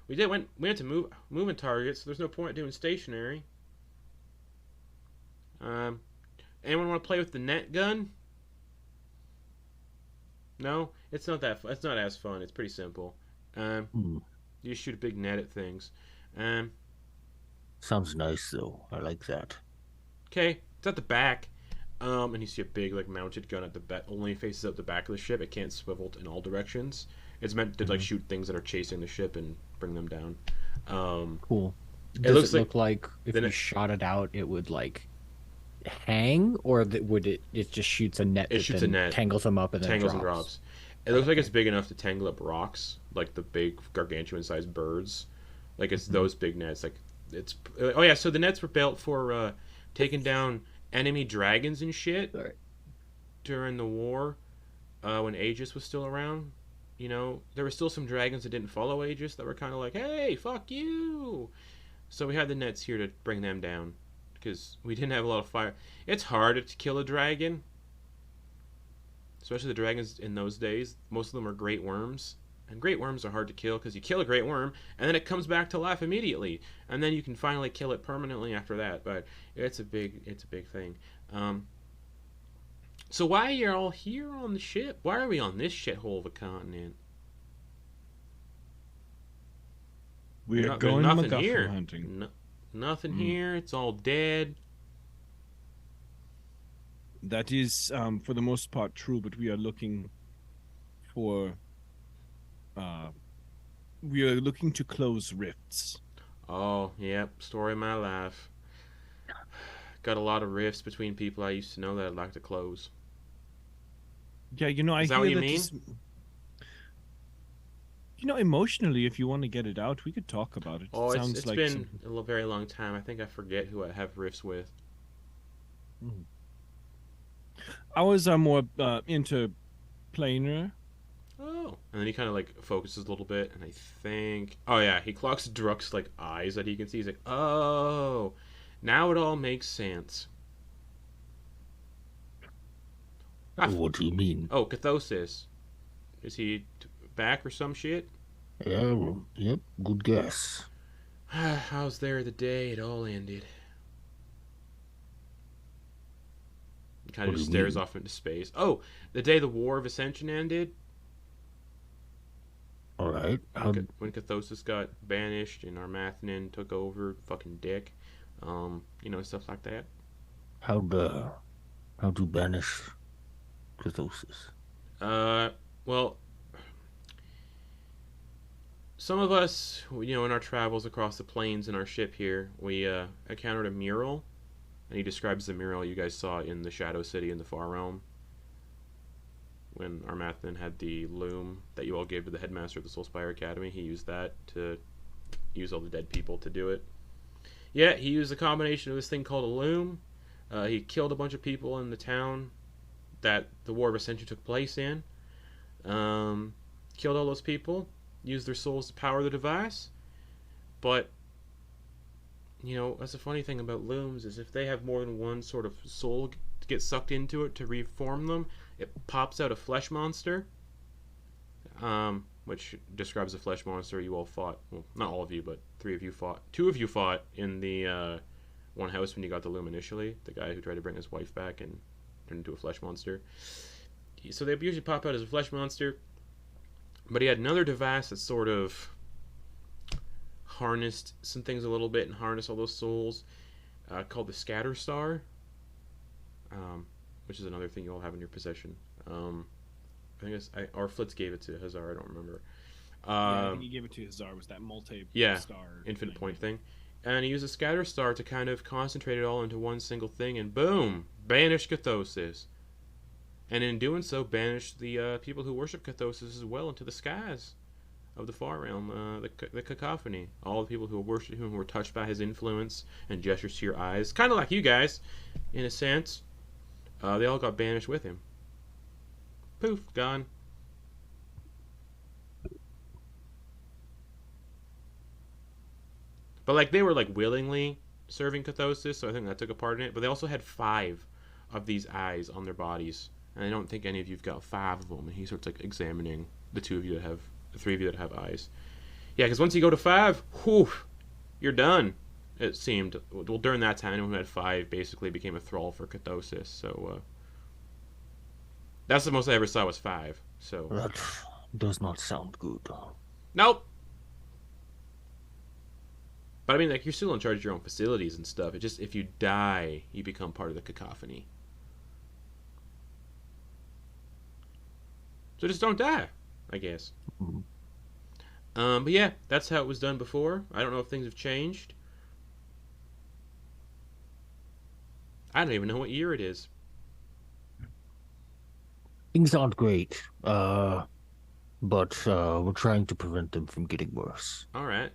we had to moving targets, so there's no point doing stationary. Anyone want to play with the net gun? No, it's not that. It's not as fun. It's pretty simple. You just shoot a big net at things. Sounds nice though. I like that. Okay, it's at the back. And you see a big like mounted gun at the back. Only faces out the back of the ship. It can't swivel in all directions. It's meant to like shoot things that are chasing the ship and bring them down. Cool. Does it look like if you shot it out, it would like hang, or would it just shoots a net? It shoots a net, tangles them up, and then tangles and drops. It looks like it's big enough to tangle up rocks, like the big gargantuan-sized birds. Like it's those big nets. Like it's oh yeah. So the nets were built for taking down enemy dragons and shit during the war, when Aegis was still around. You know, there were still some dragons that didn't follow Aegis that were kind of like, hey, fuck you. So we had the nets here to bring them down because we didn't have a lot of fire. It's hard to kill a dragon, especially the dragons in those days. Most of them are great worms, and great worms are hard to kill because you kill a great worm and then it comes back to life immediately, and then you can finally kill it permanently after that. But it's a big thing. So why are you all here on the ship? Why are we on this shithole of a continent? We are going MacGuffin hunting. Nothing here. It's all dead. That is, for the most part, true. But we are looking for. We are looking to close rifts. Oh, yep. Story of my life. Got a lot of rifts between people I used to know that I'd like to close. Yeah, you know, I Is that hear what you that mean? You know, emotionally, if you want to get it out, we could talk about it. Oh, Sounds it's like been a very long time. I think I forget who I have rifts with. Ours are more into planar. Oh. And then he kind of like focuses a little bit, and I think, oh yeah, he clocks Druck's like eyes that he can see. He's like, oh, now it all makes sense. What do you mean? Oh, Cathosis. Is he back or some shit? Yeah, well, yep, good guess. How's there the day it all ended? He kind of What just do you stares mean? off into space. Oh, the day the War of Ascension ended? Alright, When Cathosis got banished and Armathnin took over, fucking dick. Stuff like that. how'd you banish Cathosis? Well, some of us, in our travels across the plains in our ship here, we encountered a mural, and he describes the mural you guys saw in the Shadow City in the Far Realm. When Armathnin had the loom that you all gave to the headmaster of the Soulspire Academy, he used that to use all the dead people to do it. Yeah, he used a combination of this thing called a loom. He killed a bunch of people in the town that the War of Ascension took place in. Killed all those people, used their souls to power the device. But, that's the funny thing about looms, is if they have more than one sort of soul get sucked into it to reform them, it pops out a flesh monster, which describes the flesh monster you all fought. Well, not all of you, but 3 of you fought. 2 of you fought in the one house when you got the loom initially. The guy who tried to bring his wife back and turned into a flesh monster. So they usually pop out as a flesh monster. But he had another device that sort of harnessed some things a little bit and harnessed all those souls, called the Scatter Star, which is another thing you all have in your possession. I think or Flitz gave it to Hazar, I don't remember. I think he gave it to Hazar, was that multi-star infinite thing. point thing. And he used a Scatter Star to kind of concentrate it all into one single thing, and boom! Banish Cathosis. And in doing so, banished the people who worship Cathosis as well into the skies of the Far Realm, the Cacophony. All the people who worship him were touched by his influence and gestures to your eyes. Kind of like you guys, in a sense. They all got banished with him. Poof, gone. But they were willingly serving Cathosis, so I think that took a part in it. But they also had 5 of these eyes on their bodies, and I don't think any of you've got 5 of them. And he starts examining the 3 of you that have eyes. Yeah, because once you go to 5, whew, you're done. It seemed. Well, during that time, anyone who had 5 basically became a thrall for Cathosis. So that's the most I ever saw was 5. So That does not sound good. nope. But I mean, you're still in charge of your own facilities and stuff. It just, if you die, you become part of the Cacophony. So just don't die, I guess. Mhm. But yeah, that's how it was done before. I don't know if things have changed. I don't even know what year it is. Things aren't great, but we're trying to prevent them from getting worse. Alright,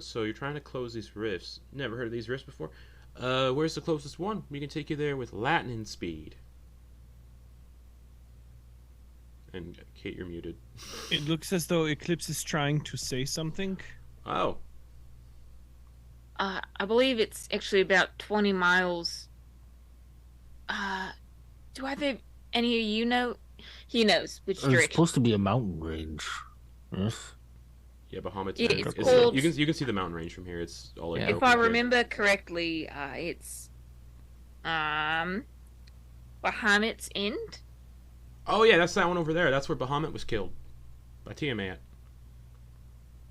so you're trying to close these rifts. Never heard of these rifts before. Where's the closest one? We can take you there with lightning speed. And Kate, you're muted. It looks as though Eclipse is trying to say something. Oh, I believe it's actually about 20 miles. Do either any of you know? He knows which It's direction. supposed to be a mountain range. Yes. yeah, Bahamut's Yeah, next. it's called- you can see the mountain range from here. It's all Yeah. If I remember correctly, it's Bahamut's End. Oh yeah, that's that one over there. That's where Bahamut was killed by Tiamat.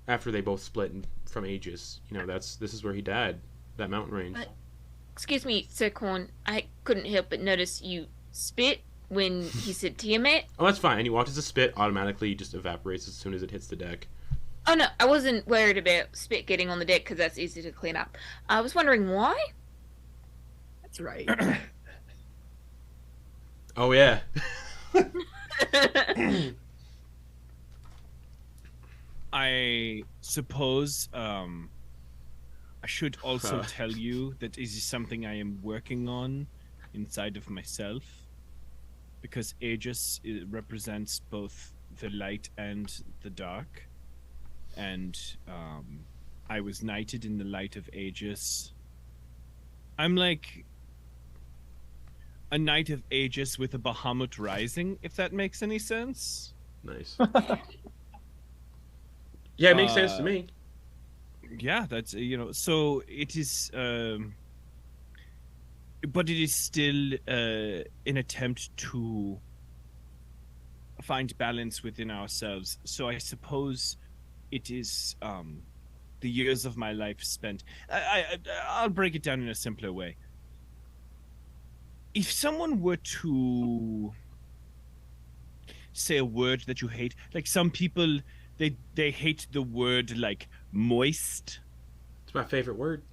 After they both split from Aegis, this is where he died. That mountain range. But- Excuse me, Sir Quoin. I couldn't help but notice you spit when he said Tiamat. Oh, that's fine. And you watch as the spit automatically just evaporates as soon as it hits the deck. Oh no, I wasn't worried about spit getting on the deck because that's easy to clean up. I was wondering why. That's right. Oh yeah. I suppose I should also Huh. tell you that this is something I am working on inside of myself, because Aegis represents both the light and the dark, and I was knighted in the light of Aegis. I'm like a knight of Aegis with a Bahamut rising, if that makes any sense. Nice. Yeah, it makes sense to me. Yeah, that's so it is, but it is still an attempt to find balance within ourselves. So I suppose it is the years of my life spent. I'll break it down in a simpler way. If someone were to say a word that you hate, like some people, they hate the word like moist. It's my favorite word.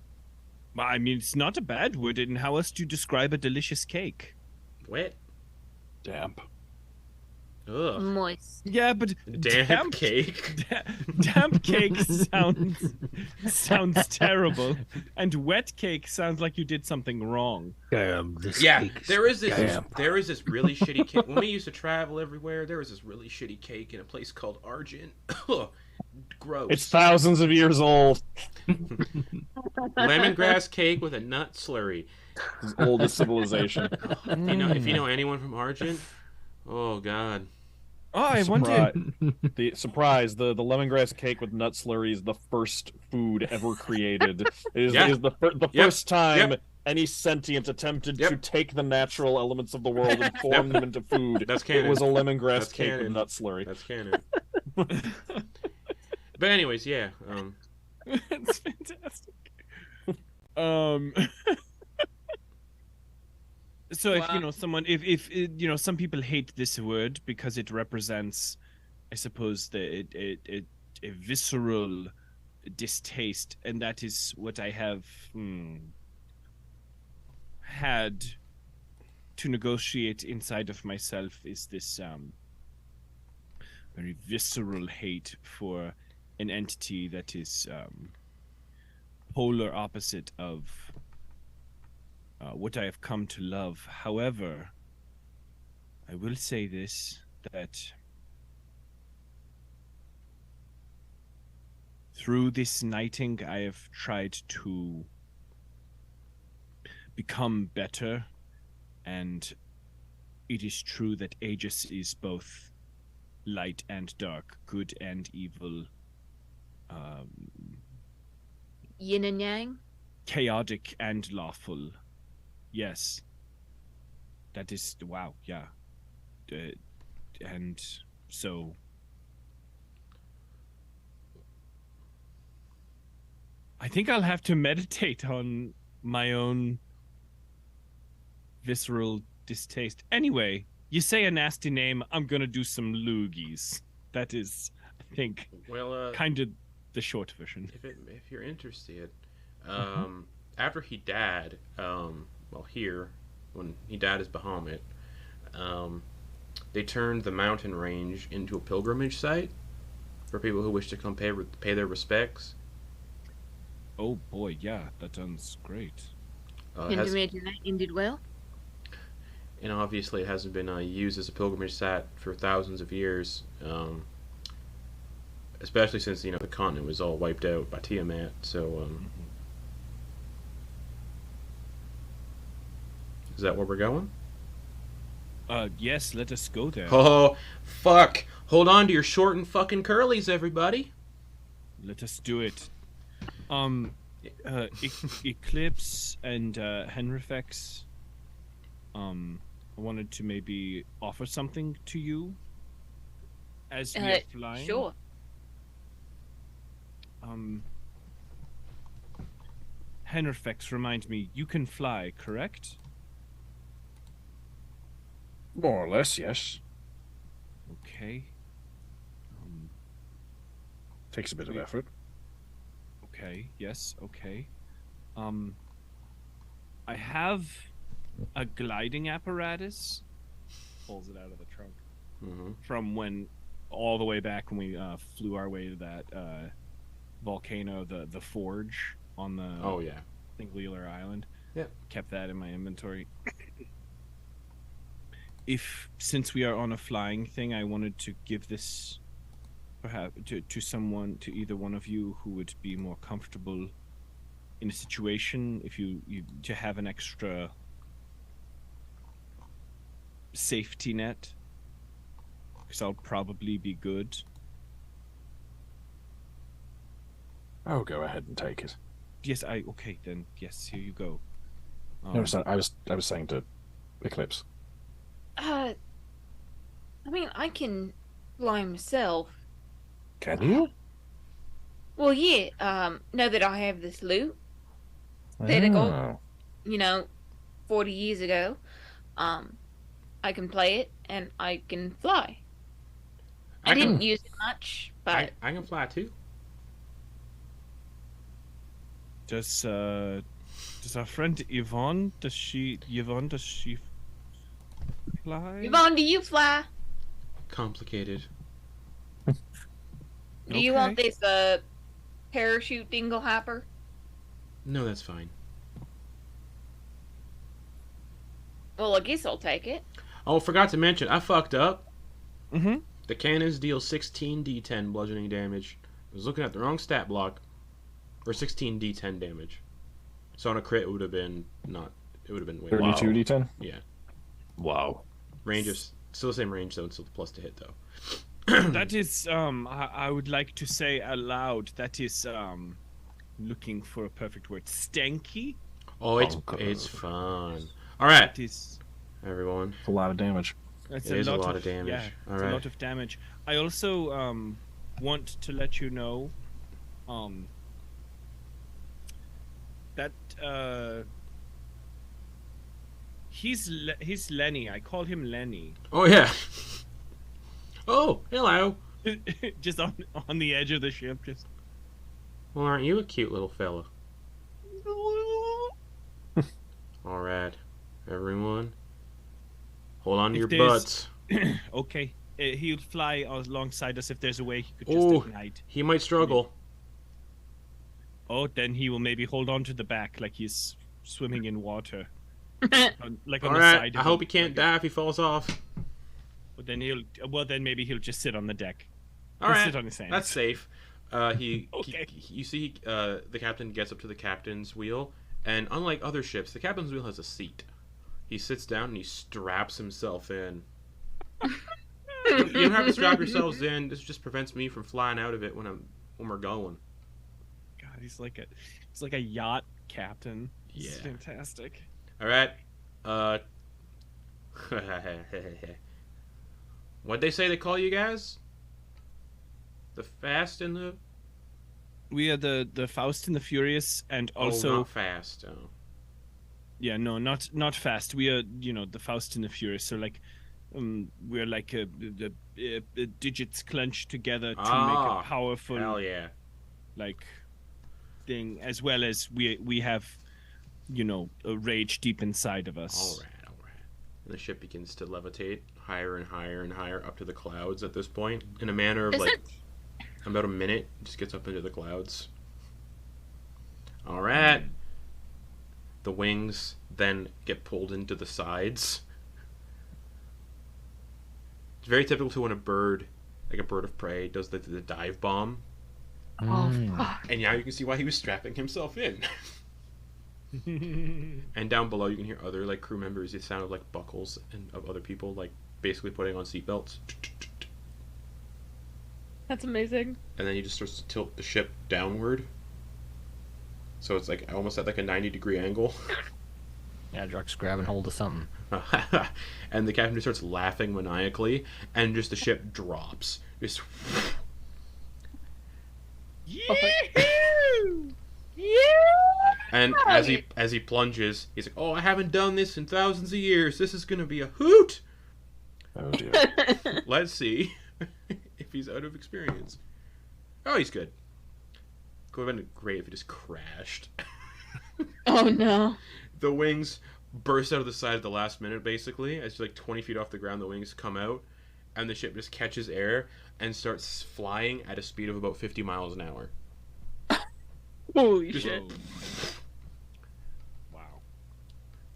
I mean, it's not a bad word. And how else do you describe a delicious cake? Wet. Damp. Ugh. Moist. Yeah, but Damp cake. Damp cake sounds terrible, and wet cake sounds like you did something wrong. Damn, this Yeah, cake is there is this damp. really shitty cake. When we used to travel everywhere, there was this really shitty cake in a place called Argent. Ugh, gross. It's thousands of years old. Lemongrass cake with a nut slurry. It's oldest civilization. If you know anyone from Argent, oh god. Oh, I wonder. The lemongrass cake with nut slurry is the first food ever created. It is the first time any sentient attempted to take the natural elements of the world and form them into food. That's canon. It was a lemongrass That's cake canon. with nut slurry. That's canon. But anyways, yeah. That's fantastic. So if if some people hate this word because it represents, I suppose, a visceral distaste, and that is what I have had to negotiate inside of myself, is this very visceral hate for an entity that is polar opposite of what I have come to love. However, I will say this, that through this knighting, I have tried to become better, and it is true that Aegis is both light and dark, good and evil, Yin and yang. chaotic and lawful. Yes. That is, wow, yeah. And so I think I'll have to meditate on my own visceral distaste. Anyway, you say a nasty name, I'm gonna do some loogies. That is, I think, kind of the short version. If you're interested, after he died, when he died as Bahamut, they turned the mountain range into a pilgrimage site for people who wish to come pay their respects. Oh boy, yeah, that sounds great. Can you imagine that ended well? And obviously it hasn't been used as a pilgrimage site for thousands of years, especially since the continent was all wiped out by Tiamat. So is that where we're going? Yes, let us go there. Oh, fuck. Hold on to your short and fucking curlies, everybody. Let us do it. Eclipse and Henrifex, I wanted to maybe offer something to you as we are flying. Sure. Henrifex, remind me, you can fly, correct? More or less, yes. Okay. Takes a bit of effort. Okay, yes, okay. I have a gliding apparatus. Pulls it out of the trunk. From when, all the way back when we flew our way to that volcano, the forge on the Wheeler Island. Yep. Kept that in my inventory. if since we are on a flying thing, I wanted to give this perhaps to someone, to either one of you who would be more comfortable in a situation, if you to have an extra safety net, because I'll probably be good. Oh, go ahead and take it. Yes, okay then. Yes, here you go. No, sorry, I was saying to Eclipse. I mean, I can fly myself. Can you? Well, yeah. Now that I have this loot that I got, 40 years ago, I can play it and I can fly. I didn't use it much, but I can fly too. Does our friend Yvonne, does she fly? Yvonne, do you fly? Complicated. Do you want this parachute dingle hopper? No, that's fine. Well, I guess I'll take it. Oh, forgot to mention, I fucked up. Mm-hmm. The cannons deal 16 d10 bludgeoning damage. I was looking at the wrong stat block. Or 16 d10 damage. So on a crit, it would have been way 32 d10? Yeah. Wow. Range is still the same range, though, and still the plus to hit, though. That is, I would like to say aloud, that is, looking for a perfect word, stanky. Oh, it's fun. All right, That is, everyone. It's a lot of damage. that's It is a lot of damage. Yeah, All it's right. a lot of damage. I also want to let you know, that he's Lenny. I call him Lenny. Oh, yeah. Oh, hello. Just on the edge of the ship, just. Well, aren't you a cute little fella? All right, everyone. Hold on to your butts. Okay, he'll fly alongside us if there's a way he could just Oh, ignite. he might struggle. Oh, then he will maybe hold on to the back like he's swimming in water. Like on All the right, side. I hope he can't die if he falls off. But then then maybe he'll just sit on the deck. All He'll right, sit on his hands. that's safe. Okay. You see, the captain gets up to the captain's wheel, and unlike other ships, the captain's wheel has a seat. He sits down and he straps himself in. You don't have to strap yourselves in. This just prevents me from flying out of it when we're going. God, he's like a yacht captain. Yeah. It's fantastic. All right. What'd they say they call you guys? The Fast and the... We are the Faust and the Furious, and also not Fast. Oh. yeah, no, not fast. We are the Faust and the Furious. So like, we're like the digits clenched together to make a powerful Hell yeah. like thing, as well as we have a rage deep inside of us. All right. And the ship begins to levitate higher and higher and higher up to the clouds at this point, in a manner of about a minute. It just gets up into the clouds. All right. The wings then get pulled into the sides. It's very typical to when a bird, like a bird of prey, does the dive bomb. Oh, fuck. And now you can see why he was strapping himself in. And down below you can hear other like crew members. It sounded like buckles and of other people like basically putting on seatbelts. That's amazing. And then he just starts to tilt the ship downward. So it's like almost at like a 90-degree angle. Yeah, Druck's grabbing hold of something. And the captain just starts laughing maniacally, and just the ship drops. Just and as he plunges, he's like, "Oh, I haven't done this in thousands of years. This is gonna be a hoot." Oh dear. Let's see if he's out of experience. Oh, he's good. Could have been great if he just crashed. Oh no. The wings burst out of the side at the last minute, basically. As you're like 20 feet off the ground, the wings come out, and the ship just catches air and starts flying at a speed of about 50 miles an hour. Holy Just- shit. Wow.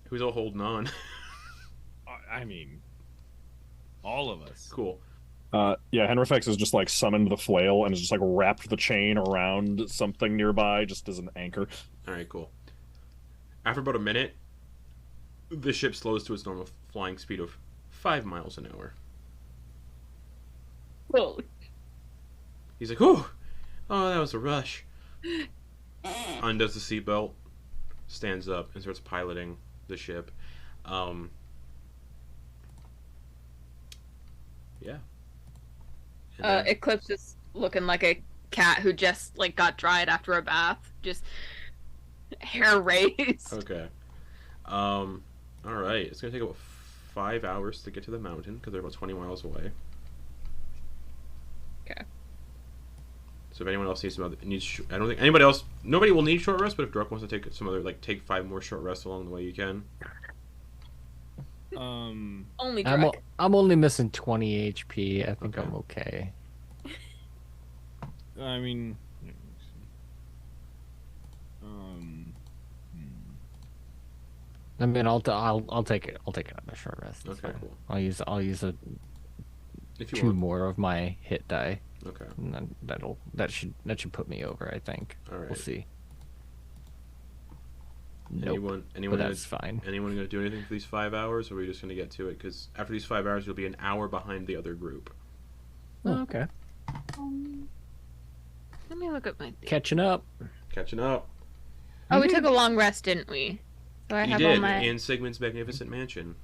Who's all holding on? I mean, All of us. Cool. Yeah, Henrifex has just like summoned the flail and has just like wrapped the chain around something nearby, just as an anchor. All right, cool. After about a minute, the ship slows to its normal flying speed of 5 miles an hour. Whoa. He's like, "Whew! Oh, that was a rush." Undoes the seatbelt, stands up, and starts piloting the ship. Yeah. And then- Eclipse is looking like a cat who just like got dried after a bath, just hair raised. Okay. All right. It's gonna take about 5 hours to get to the mountain because they're about 20 miles away. Okay. So if anyone else needs, I don't think anybody else. Nobody will need short rest, but if Druk wants to take some other, take 5 more short rests along the way, you can. Only Druk. I'm only missing 20 HP. I think Okay. I'm okay. I mean, I mean, I'll take it. I'll take another short rest. That's Okay, fine. cool. I'll use If you 2 want. more of my hit die. Okay. And then that should put me over. I think. All right. We'll see. Nope. Anyone But that's fine. Anyone gonna do anything for these 5 hours, or are we just gonna get to it? Because after these 5 hours, you'll be an hour behind the other group. Oh, okay. Let me look at my thing. Catching up. Catching up. Oh, we took a long rest, didn't we? So I You have all did my in Sigmund's magnificent mansion.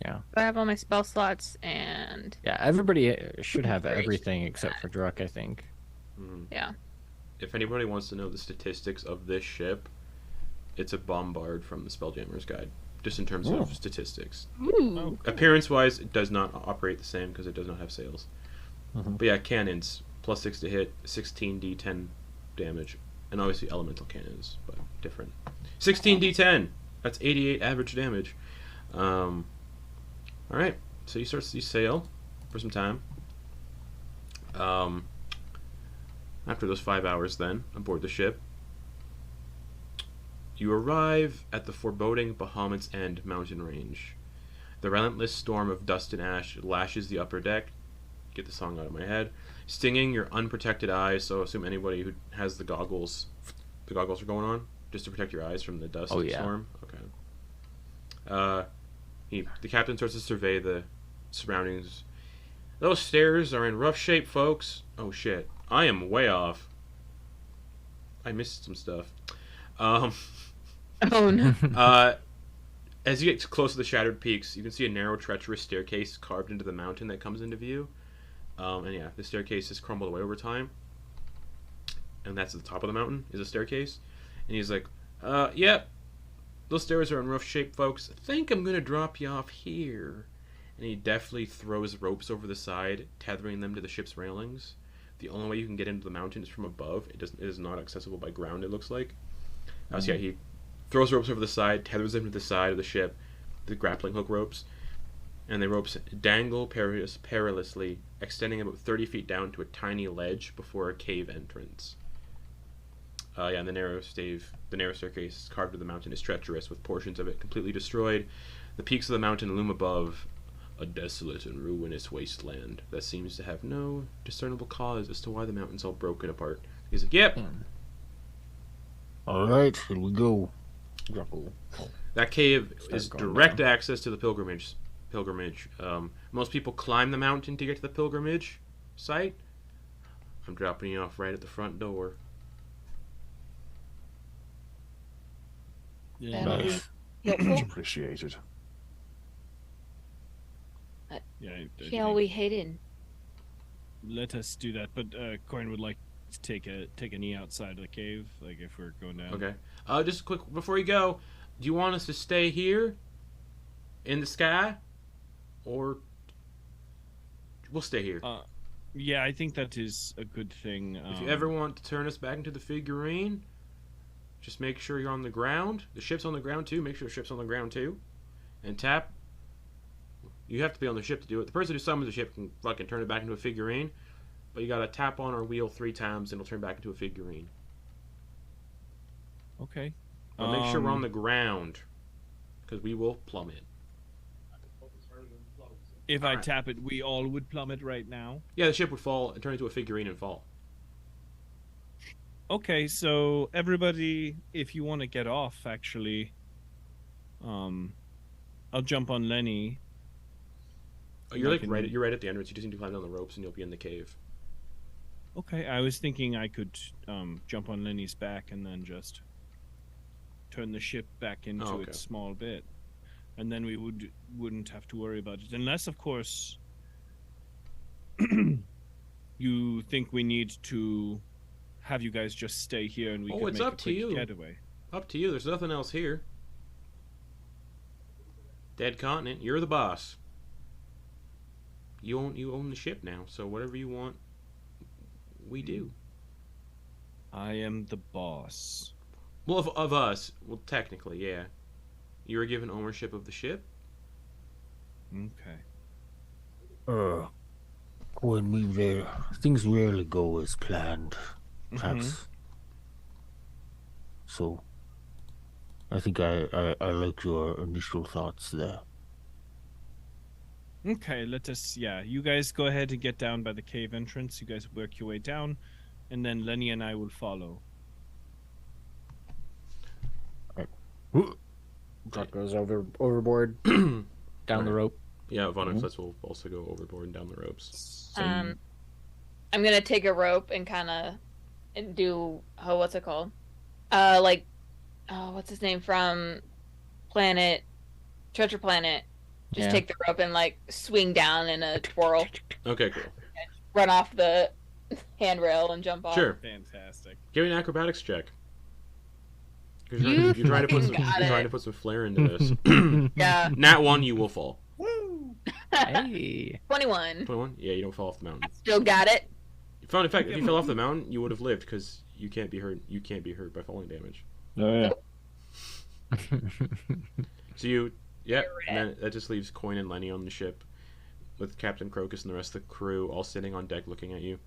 I have all my spell slots and Yeah, everybody should have everything except for Druk, I think. Mhm. yeah. If anybody wants to know the statistics of this ship, it's a bombard from the Spelljammer's Guide, just in terms of statistics. Ooh. Appearance-wise, it does not operate the same because it does not have sails. Mhm. But yeah, cannons, +6 to hit, 16d10 damage, and obviously elemental cannons, but different. 16d10! That's 88 average damage. Alright, so you sail for some time. After those 5 hours then, aboard the ship, you arrive at the foreboding Bahamut's End mountain range. The relentless storm of dust and ash lashes the upper deck. Get the song out of my head. Stinging your unprotected eyes, so assume anybody who has the goggles are going on, just to protect your eyes from the dust storm. Okay. The captain starts to survey the surroundings. Those stairs are in rough shape, folks. Oh shit. I am way off. I missed some stuff. Oh no. As you get close to the shattered peaks, you can see a narrow, treacherous staircase carved into the mountain that comes into view. And yeah, the staircase has crumbled away over time. And that's at the top of the mountain, is a staircase. And he's like, yep, those stairs are in rough shape, folks. I think I'm going to drop you off here. And he deftly throws ropes over the side, tethering them to the ship's railings. The only way you can get into the mountain is from above. It is not accessible by ground, it looks like. So yeah, he throws ropes over the side, tethers them to the side of the ship, the grappling hook ropes, and the ropes dangle perilously, extending about 30 feet down to a tiny ledge before a cave entrance. And the narrow staircase carved into the mountain is treacherous, with portions of it completely destroyed. The peaks of the mountain loom above, a desolate and ruinous wasteland that seems to have no discernible cause as to why the mountain's all broken apart. He's like, yep. All right, here we go. That cave is going direct access to the pilgrimage. Most people climb the mountain to get to the pilgrimage site. I'm dropping you off right at the front door. Yeah. Nice. Much appreciated. Yeah, I Shall we head in? let us do that. But Quoin would like to take a knee outside of the cave, like if we're going down. Okay. Just quick before you go, do you want us to stay here in the sky, or we'll stay here? Yeah, I think that is a good thing. If you ever want to turn us back into the figurine, just make sure you're on the ground. The ship's on the ground too. Make sure the ship's on the ground too, and tap. You have to be on the ship to do it. The person who summons the ship can fucking turn it back into a figurine, but you gotta tap on our wheel 3 times and it'll turn back into a figurine. Okay. But make sure we're on the ground, because we will plummet. If I Alright. tap it, we all would plummet right now. Yeah, the ship would fall and turn into a figurine and fall. Okay, so everybody, if you want to get off, actually, I'll jump on Lenny. Oh, you're I can- you're right at the entrance. You just need to climb down the ropes and you'll be in the cave. Okay, I was thinking I could jump on Lenny's back and then just turn the ship back into okay. its small bit, and then we wouldn't have to worry about it, unless, of course, you think we need to have you guys just stay here and we Oh, can it's make up a to quick you. getaway. Up to you. There's nothing else here. Dead continent. You're the boss. You own the ship now. So whatever you want, we do. I am the boss. Well, of us. Well, technically, yeah. You were given ownership of the ship. Okay. When things rarely go as planned, perhaps. So, I think I like your initial thoughts there. Okay, you guys go ahead and get down by the cave entrance. You guys work your way down, and then Lenny and I will follow. Truck goes overboard, down the rope. Yeah, Yvonne and Flitz will also go overboard and down the ropes. I'm gonna take a rope and kind of do what's it called? What's his name from Treasure Planet? Just Yeah. take the rope and like swing down in a twirl, Okay, cool. run off the handrail and jump off. Sure. Fantastic. Give me an acrobatics check. You're trying to put some flair into this. Yeah. Nat 1, you will fall. Hey. 21. 21? Yeah, you don't fall off the mountain. Still got it. In fact, if you fell off the mountain, you would have lived because you can't be hurt. You can't be hurt by falling damage. Oh yeah. So and then that just leaves Quoin and Lenny on the ship, with Captain Crocus and the rest of the crew all sitting on deck looking at you.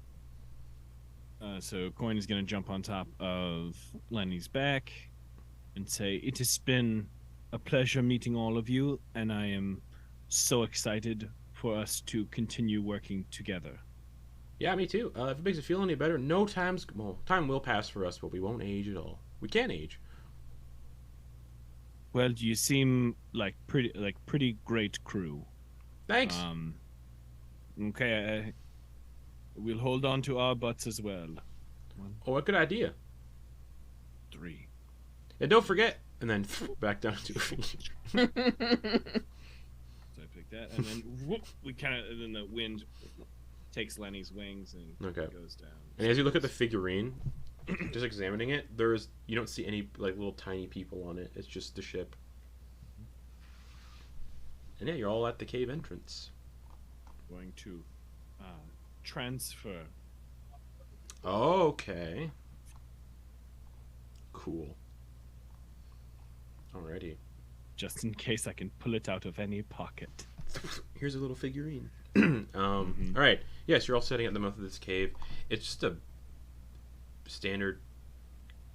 So Quoin is going to jump on top of Lenny's back and say, "It has been a pleasure meeting all of you, and I am so excited for us to continue working together." Yeah, me too. If it makes it feel any better, time will pass for us, but we won't age at all. We can't age. Well, you seem like pretty great crew. Thanks. Okay, we'll hold on to our butts as well. Oh, what good idea. 3. And don't forget, and then back down to So I pick that, and then then the wind takes Lenny's wings and goes down. And as you look at the figurine, just examining it, you don't see any like little tiny people on it. It's just the ship. And yeah, you're all at the cave entrance. Going to transfer. Okay. Cool. Alrighty. Just in case I can pull it out of any pocket. Here's a little figurine. Alright. Yes, you're all sitting at the mouth of this cave. It's just a standard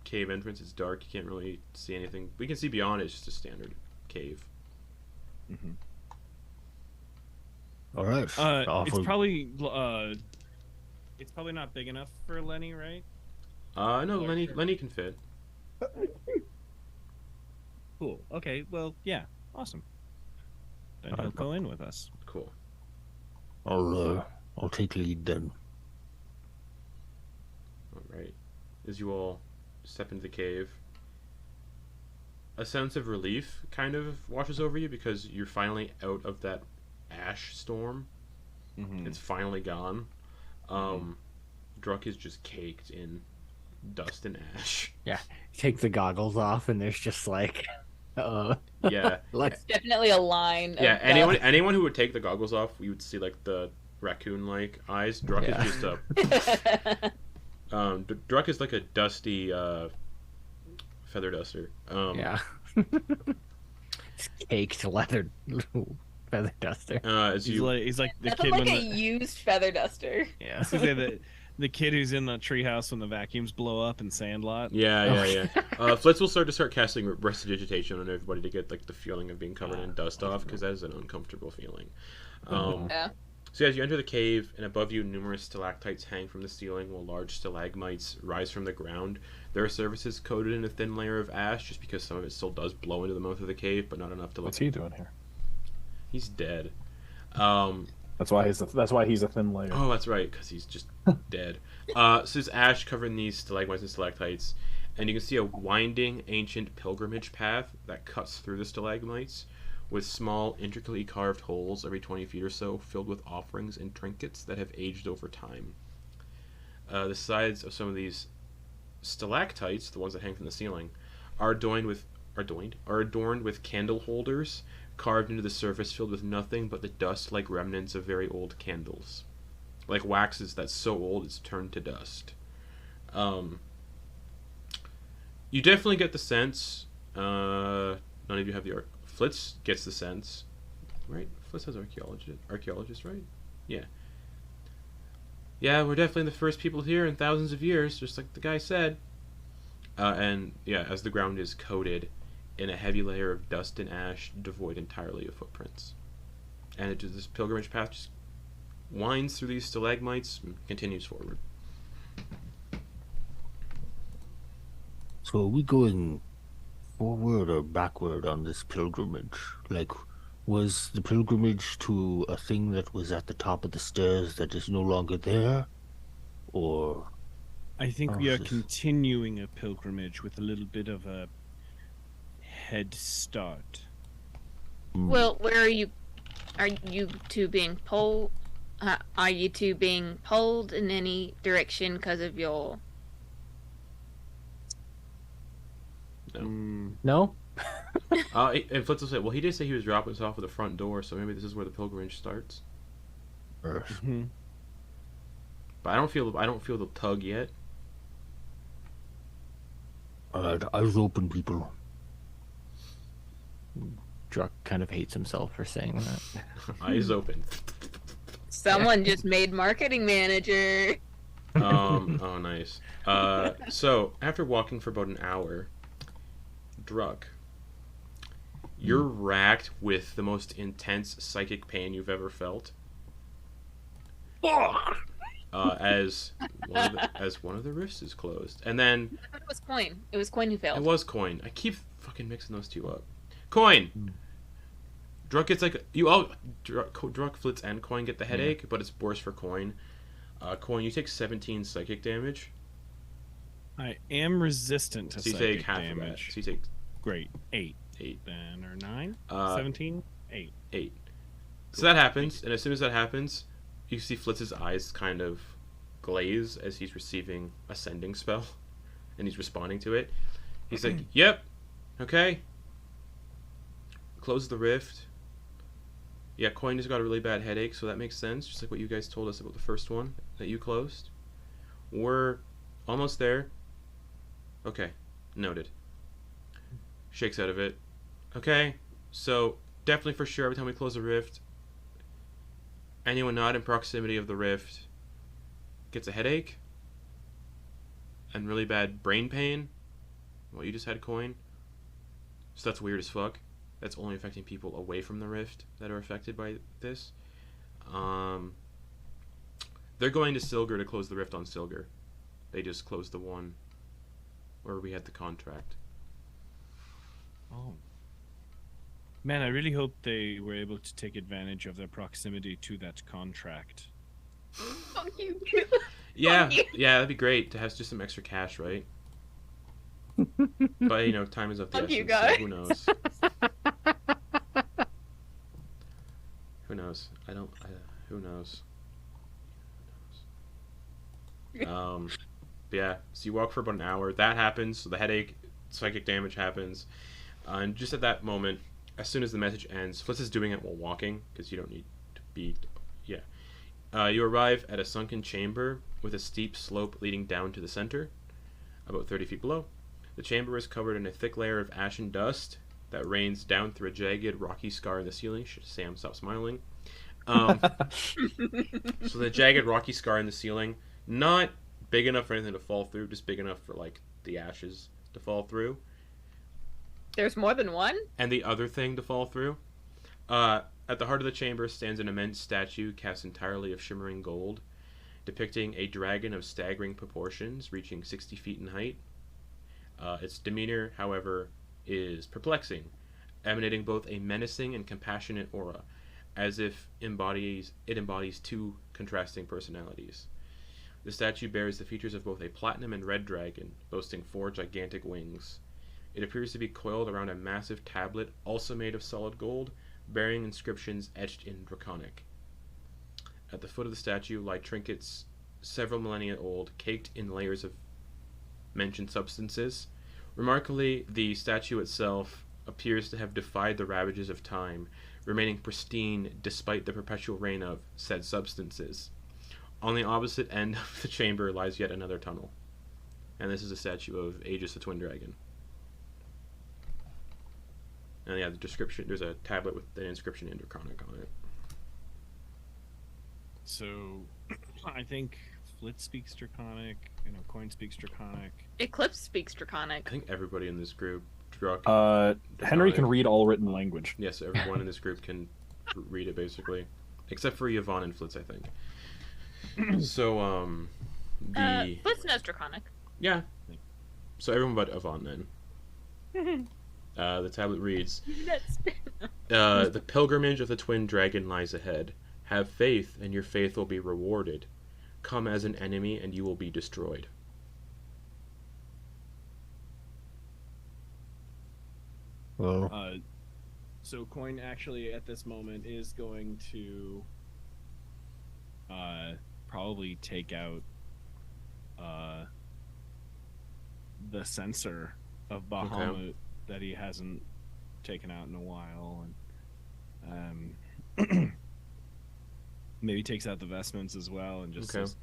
cave entrance. It's dark. You can't really see anything. We can see beyond it. It's just a standard cave. All right. It's probably not big enough for Lenny, right? No, Lenny can fit. Cool. Okay. Well, yeah. Awesome. Then he'll go in with us. Cool. I'll take lead then. Alright. As you all step into the cave, a sense of relief kind of washes over you because you're finally out of that ash storm. It's finally gone. Druck is just caked in dust and ash. Yeah. Take the goggles off, and there's just like, Yeah. like Definitely a line. Yeah, of anyone who would take the goggles off, you would see like the raccoon-like eyes. Druck is just a Druck is like a dusty feather duster. yeah. Caked leather feather duster. He's like the That's kid like when a used feather duster. Yeah. the kid who's in the treehouse when the vacuums blow up in Sandlot. Yeah. Flitz will start casting prestidigitation on everybody to get like the feeling of being covered in dust off, because that is an uncomfortable feeling. Yeah. So as you enter the cave, and above you numerous stalactites hang from the ceiling, while large stalagmites rise from the ground. Their surfaces coated in a thin layer of ash, just because some of it still does blow into the mouth of the cave, but not enough to. What's he doing here? He's dead. That's why he's a thin layer. Oh, that's right, because he's just dead. So there's ash covering these stalagmites and stalactites, and you can see a winding, ancient pilgrimage path that cuts through the stalagmites, with small, intricately carved holes every 20 feet or so, filled with offerings and trinkets that have aged over time. The sides of some of these stalactites, the ones that hang from the ceiling, are adorned with candle holders carved into the surface, filled with nothing but the dust-like remnants of very old candles, like waxes that's so old it's turned to dust. You definitely get the sense. None of you have the Flitz gets the sense, right? Flitz has archaeologist, right? Yeah. Yeah, we're definitely the first people here in thousands of years, just like the guy said. And yeah, as the ground is coated in a heavy layer of dust and ash, devoid entirely of footprints. And this pilgrimage path just winds through these stalagmites and continues forward. So are we going forward or backward on this pilgrimage? Like, was the pilgrimage to a thing that was at the top of the stairs that is no longer there? Or... I think we are continuing a pilgrimage with a little bit of a head start. Well, where are you? Are you two being pulled? Are you two being pulled in any direction because of your? No? And Flitz will say, well, he did say he was dropping us off at the front door, so maybe this is where the pilgrimage starts. Mm-hmm. But I don't feel the tug yet. Alright, eyes open, people. Druck kind of hates himself for saying that. Eyes open. Someone just made marketing manager. Oh, nice. So, after walking for about an hour, Druck, you're racked with the most intense psychic pain you've ever felt. As one of the rifts is closed, and then I thought it was Quoin. It was Quoin who failed. it was Quoin. I keep fucking mixing those two up. Quoin. Druck gets like Druck, Flitz, and Quoin get the headache, but it's worse for Quoin. Quoin, you take 17 psychic damage. I am resistant to So you psychic take half damage. of that. So you take Great. 8. 8. Then, or 9? 17. 17? 8. 8. So that happens, and as soon as that happens, you see Flitz's eyes kind of glaze as he's receiving a sending spell, and he's responding to it. He's like, yep, okay. Close the rift. Yeah, Quoin just got a really bad headache, so that makes sense, just like what you guys told us about the first one that you closed. We're almost there. Okay, noted. Shakes out of it. Okay, so definitely for sure every time we close a rift, anyone not in proximity of the rift gets a headache and really bad brain pain. Well, you just had Quoin. So that's weird as fuck. That's only affecting people away from the rift that are affected by this. They're going to Silger to close the rift on Silger. They just closed the one where we had the contract. Oh. Man, I really hope they were able to take advantage of their proximity to that contract. Fuck you. Yeah, you. yeah, that'd be great to have just some extra cash, right? But you know, time is of the Fuck you essence, so guys. who knows? Who knows? Who knows? But yeah, so you walk for about an hour. That happens, so the headache, psychic damage happens. And just at that moment, as soon as the message ends, Flitz is doing it while walking, because you don't need to be... Yeah. You arrive at a sunken chamber with a steep slope leading down to the center, about 30 feet below. The chamber is covered in a thick layer of ash and dust that rains down through a jagged, rocky scar in the ceiling. Sam, stop smiling. So the jagged, rocky scar in the ceiling, not big enough for anything to fall through, just big enough for, like, the ashes to fall through. There's more than one? And the other thing to fall through. At the heart of the chamber stands an immense statue cast entirely of shimmering gold, depicting a dragon of staggering proportions, reaching 60 feet in height. Its demeanor, however, is perplexing, emanating both a menacing and compassionate aura, as if it embodies two contrasting personalities. The statue bears the features of both a platinum and red dragon, boasting 4 gigantic wings. It appears to be coiled around a massive tablet, also made of solid gold, bearing inscriptions etched in Draconic. At the foot of the statue lie trinkets several millennia old, caked in layers of mentioned substances. Remarkably, the statue itself appears to have defied the ravages of time, remaining pristine despite the perpetual reign of said substances. On the opposite end of the chamber lies yet another tunnel, and this is a statue of Aegis the Twin Dragon. And yeah, the description, there's a tablet with an inscription in Draconic on it. So, I think Flitz speaks Draconic, Quoin speaks Draconic. Eclipse speaks Draconic. I think everybody in this group, Henry can read all written language. Yes, everyone in this group can read it basically, except for Yvonne and Flitz, I think. So, Flitz knows Draconic. Yeah. So everyone but Yvonne then. The tablet reads, the pilgrimage of the Twin Dragon lies ahead. Have faith, and your faith will be rewarded. Come as an enemy, and you will be destroyed. Well, so Quoin actually at this moment is going to probably take out the sensor of Bahamut that he hasn't taken out in a while, and maybe takes out the vestments as well, and just says,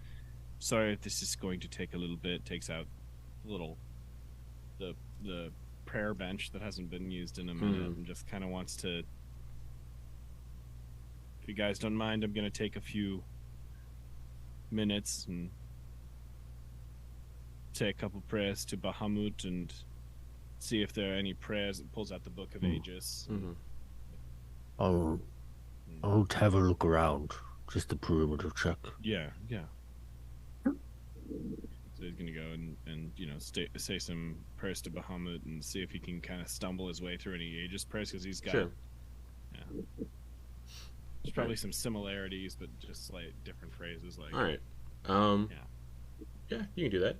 "Sorry if this is going to take a little bit." Takes out the prayer bench that hasn't been used in a minute, and just kind of wants to. If you guys don't mind, I'm going to take a few minutes and say a couple prayers to Bahamut and see if there are any prayers. It pulls out the Book of Aegis. I'll have a look around, just the perimeter check. Yeah. So he's gonna go and say some prayers to Bahamut and see if he can kind of stumble his way through any Aegis prayers, because he's got. Sure. Yeah. There's probably some similarities, but just like different phrases. Like. All right. Yeah, you can do that.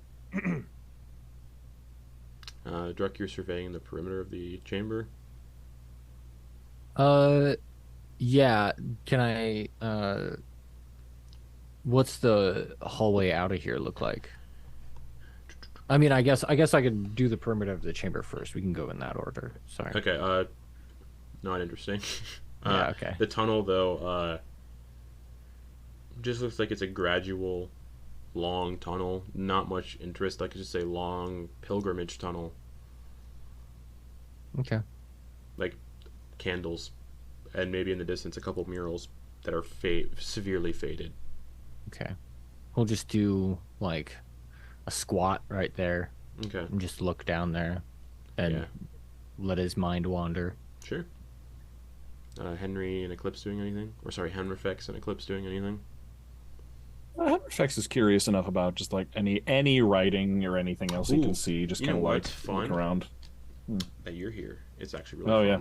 Druck, you're surveying the perimeter of the chamber. Yeah. Can I? What's the hallway out of here look like? I mean, I guess I could do the perimeter of the chamber first. We can go in that order. Sorry. Okay. Not interesting. Yeah. Okay. The tunnel, though, just looks like it's a gradual, long tunnel. Not much interest. I could just say long pilgrimage tunnel. Okay. Like candles, and maybe in the distance a couple murals that are severely faded. Okay. We'll just do like a squat right there. Okay. And just look down there and let his mind wander. Sure. Henry and Eclipse doing anything? Or sorry, Henrifex and Eclipse doing anything? Henrifex is curious enough about just like any writing or anything else he can see. Just kind of like look around. That you're here. It's actually really fun. Yeah.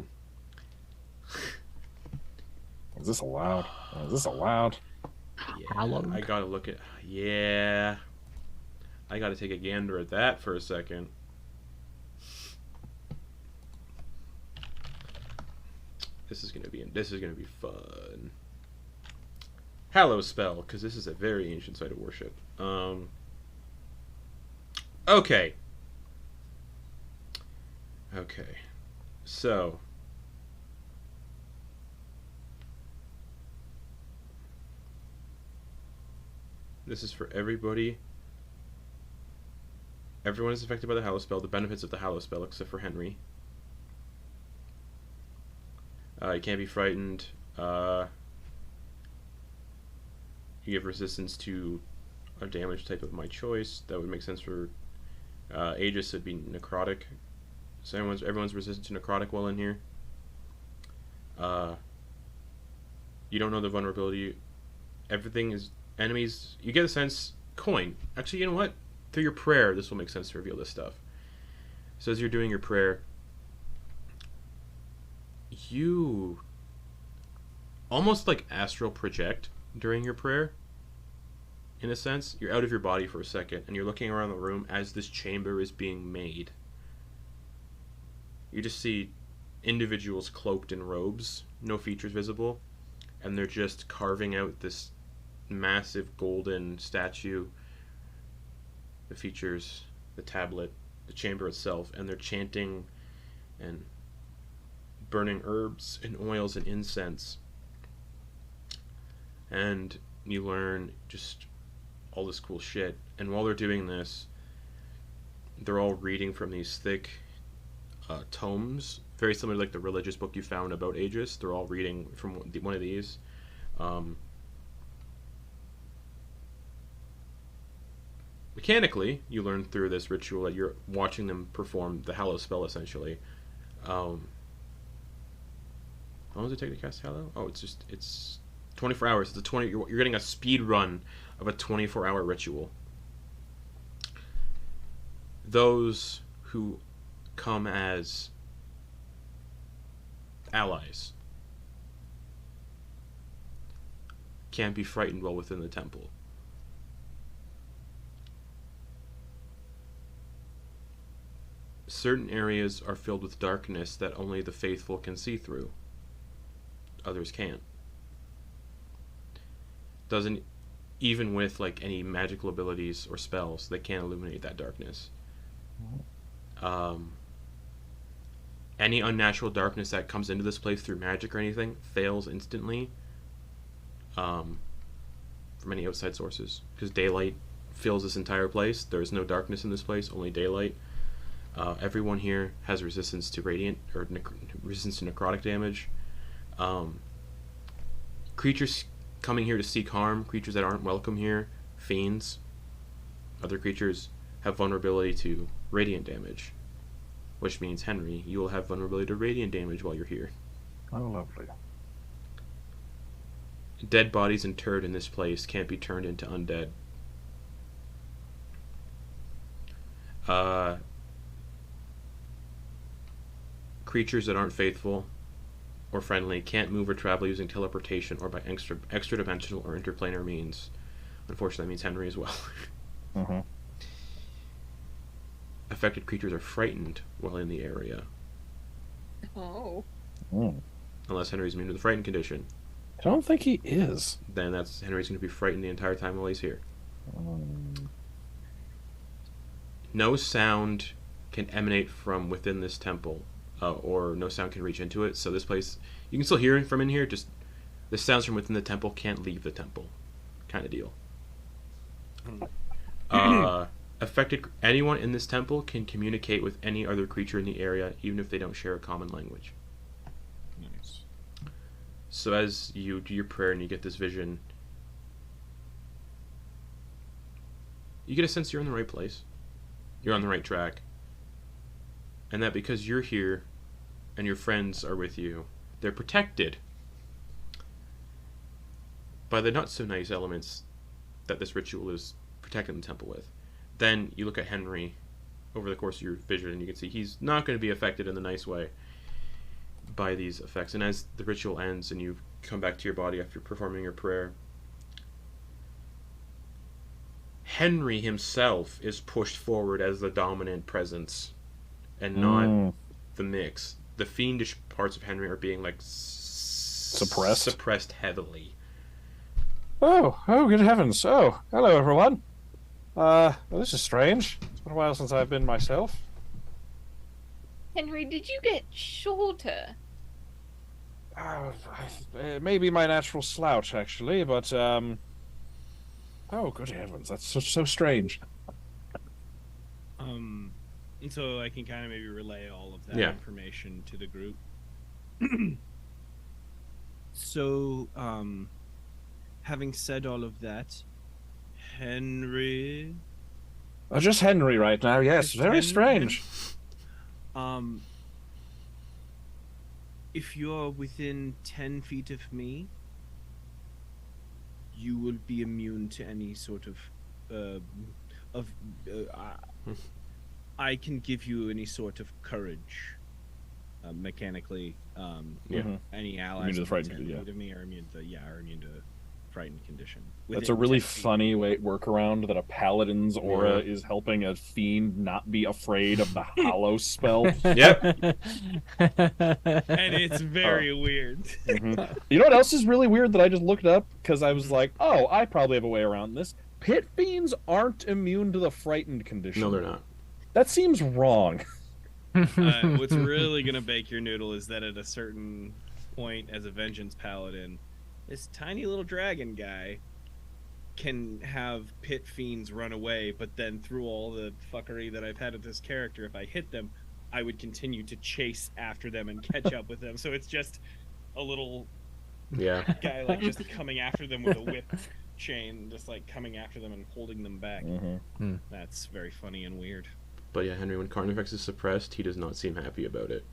Is this allowed? Yeah, I gotta look at. Yeah, I gotta take a gander at that for a second. This is gonna be fun. Hallow spell, because this is a very ancient site of worship. Okay. So. This is for everybody. Everyone is affected by the Hallow spell. The benefits of the Hallow spell, except for Henry. You can't be frightened. You give resistance to a damage type of my choice. That would make sense for Aegis. It'd be necrotic. So everyone's resistant to necrotic while in here. You don't know the vulnerability. Everything is enemies. You get a sense. Quoin. Actually, you know what? Through your prayer, this will make sense to reveal this stuff. So as you're doing your prayer, you almost like astral project during your prayer. In a sense, you're out of your body for a second, and you're looking around the room as this chamber is being made. You just see individuals cloaked in robes, no features visible, and they're just carving out this massive golden statue, the features, the tablet, the chamber itself, and they're chanting and burning herbs and oils and incense. And you learn just all this cool shit. And while they're doing this, they're all reading from these thick tomes, very similar to like the religious book you found about Aegis. They're all reading from one of these. Mechanically, you learn through this ritual that you're watching them perform the Hallow spell, essentially. How long does it take to cast Hallow? Oh, it's 24 hours. It's you're getting a speed run of a 24-hour ritual. Those who come as allies can't be frightened while within the temple. Certain areas are filled with darkness that only the faithful can see through. Others can't. Doesn't, even with like any magical abilities or spells, they can't illuminate that darkness. Any unnatural darkness that comes into this place through magic or anything fails instantly from any outside sources, because daylight fills this entire place. There is no darkness in this place, only daylight. Everyone here has resistance to radiant or resistance to necrotic damage. Creatures coming here to seek harm, creatures that aren't welcome here, fiends, other creatures have vulnerability to radiant damage, which means, Henry, you will have vulnerability to radiant damage while you're here. Oh, lovely. Dead bodies interred in this place can't be turned into undead. Creatures that aren't faithful or friendly can't move or travel using teleportation or by extra dimensional or interplanar means. Unfortunately, that means Henry as well. Mm-hmm. Affected creatures are frightened while in the area. Oh. Unless Henry's immune to the frightened condition. I don't think he is. Then Henry's going to be frightened the entire time while he's here. No sound can emanate from within this temple. Or no sound can reach into it. So this place, you can still hear it from in here, just the sounds from within the temple can't leave the temple, kind of deal. Affected, anyone in this temple can communicate with any other creature in the area, even if they don't share a common language. Nice. So as you do your prayer and you get this vision, you get a sense you're in the right place. You're on the right track. And that because you're here and your friends are with you, they're protected by the not so nice elements that this ritual is protecting the temple with. Then you look at Henry over the course of your vision and you can see he's not going to be affected in the nice way by these effects. And as the ritual ends and you come back to your body after performing your prayer, Henry himself is pushed forward as the dominant presence and not the mix. The fiendish parts of Henry are being like suppressed heavily. Oh, good heavens. Oh, hello everyone. Well, this is strange. It's been a while since I've been myself. Henry, did you get shorter? It may be my natural slouch, actually, but, oh, good heavens, that's so strange. And so I can kind of maybe relay all of that information to the group. So, having said all of that, Henry... Oh, just Henry right now, yes. Very strange. If you're within 10 feet of me, you will be immune to any sort of I can give you any sort of courage, mechanically. Any allies Immune to the frightened, immune to me are immune to frightened condition. That's a really funny workaround that a paladin's aura is helping a fiend not be afraid of the hollow spell. Yep. And it's very weird. You know what else is really weird that I just looked up because I was like, oh, I probably have a way around this. Pit fiends aren't immune to the frightened condition. No, they're not. That seems wrong. What's really gonna bake your noodle is that at a certain point, as a vengeance paladin, this tiny little dragon guy can have pit fiends run away, but then through all the fuckery that I've had with this character, if I hit them, I would continue to chase after them and catch up with them. So it's just a little guy like just coming after them with a whip chain, just like coming after them and holding them back. That's very funny and weird. But yeah, Henry, when Carnifex is suppressed, he does not seem happy about it.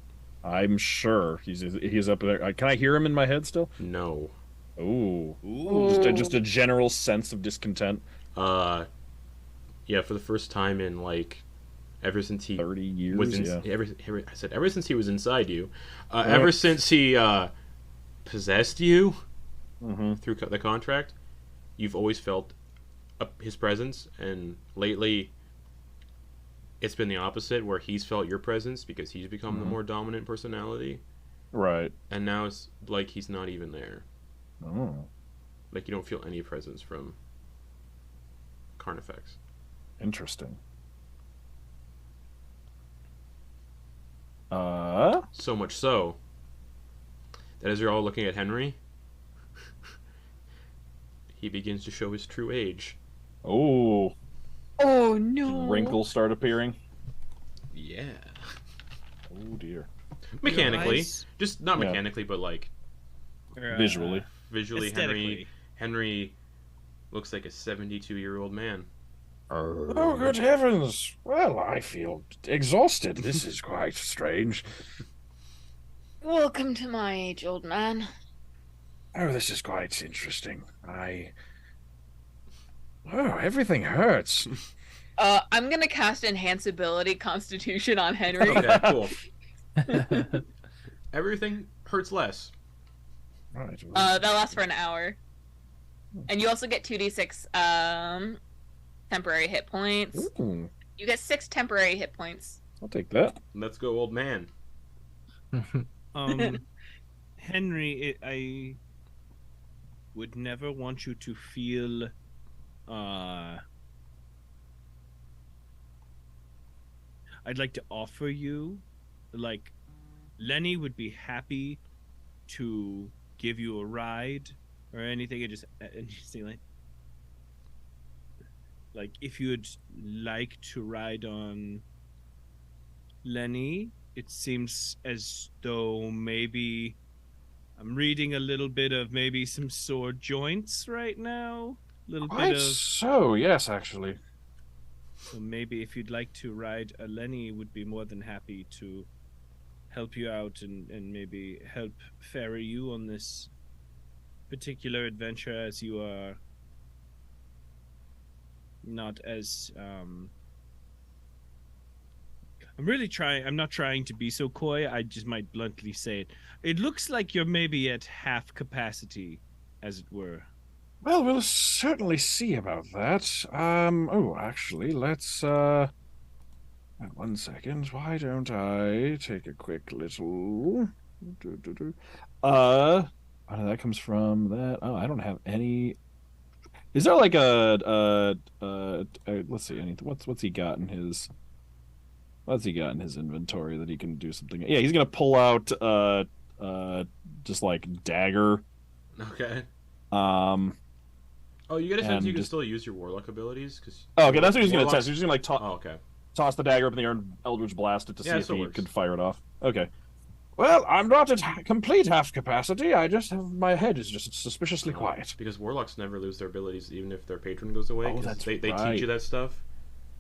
I'm sure he's up there. Can I hear him in my head still? No. Ooh. Just a general sense of discontent. Yeah, for the first time in like ever since he 30 years. Was ever since he was inside you, ever since he possessed you through the contract, you've always felt his presence, and lately it's been the opposite, where he's felt your presence because he's become the more dominant personality. Right. And now it's like he's not even there. Oh. Like you don't feel any presence from Carnifex. Interesting. So much so that as you're all looking at Henry, he begins to show his true age. Oh. Oh no. Wrinkles start appearing. Yeah. Oh dear. Mechanically. Just not mechanically, but like visually. Visually, Henry looks like a 72-year-old man. Oh, good heavens! Well, I feel exhausted. This is quite strange. Welcome to my age, old man. Oh, this is quite interesting. Oh, everything hurts. I'm gonna cast Enhance Ability Constitution on Henry. Okay, cool. Everything hurts less. Right. That lasts for an hour. And you also get 2d6 temporary hit points. Ooh. You get 6 temporary hit points. I'll take that. Let's go, old man. Henry, I would never want you to feel I'd like to offer you, like, Lenny would be happy to give you a ride or anything, and just like if you'd like to ride on Lenny. It seems as though maybe I'm reading a little bit of maybe some sore joints right now. A little bit of so, yes, actually. So maybe if you'd like to ride a Lenny, would be more than happy to help you out and maybe help ferry you on this particular adventure, as you are not as I'm not trying to be so coy. I just might bluntly say it. It looks like you're maybe at half capacity, as it were. Well, we'll certainly see about that. Actually, let's, 1 second. Why don't I take a quick little... that comes from that... Oh, I don't have any... Is there like let's see, what's he got in his... What's he got in his inventory that he can do something? Yeah, he's gonna pull out, just like dagger. Okay. Oh, you get a sense you can still use your Warlock abilities? Cause okay, that's what he's gonna test. He's just gonna like toss the dagger up in the air and Eldritch blast it to see if he can fire it off. Okay. Well, I'm not at complete half capacity. I just have my head is just suspiciously quiet. Because Warlocks never lose their abilities, even if their patron goes away. Oh, that's they right. teach you that stuff.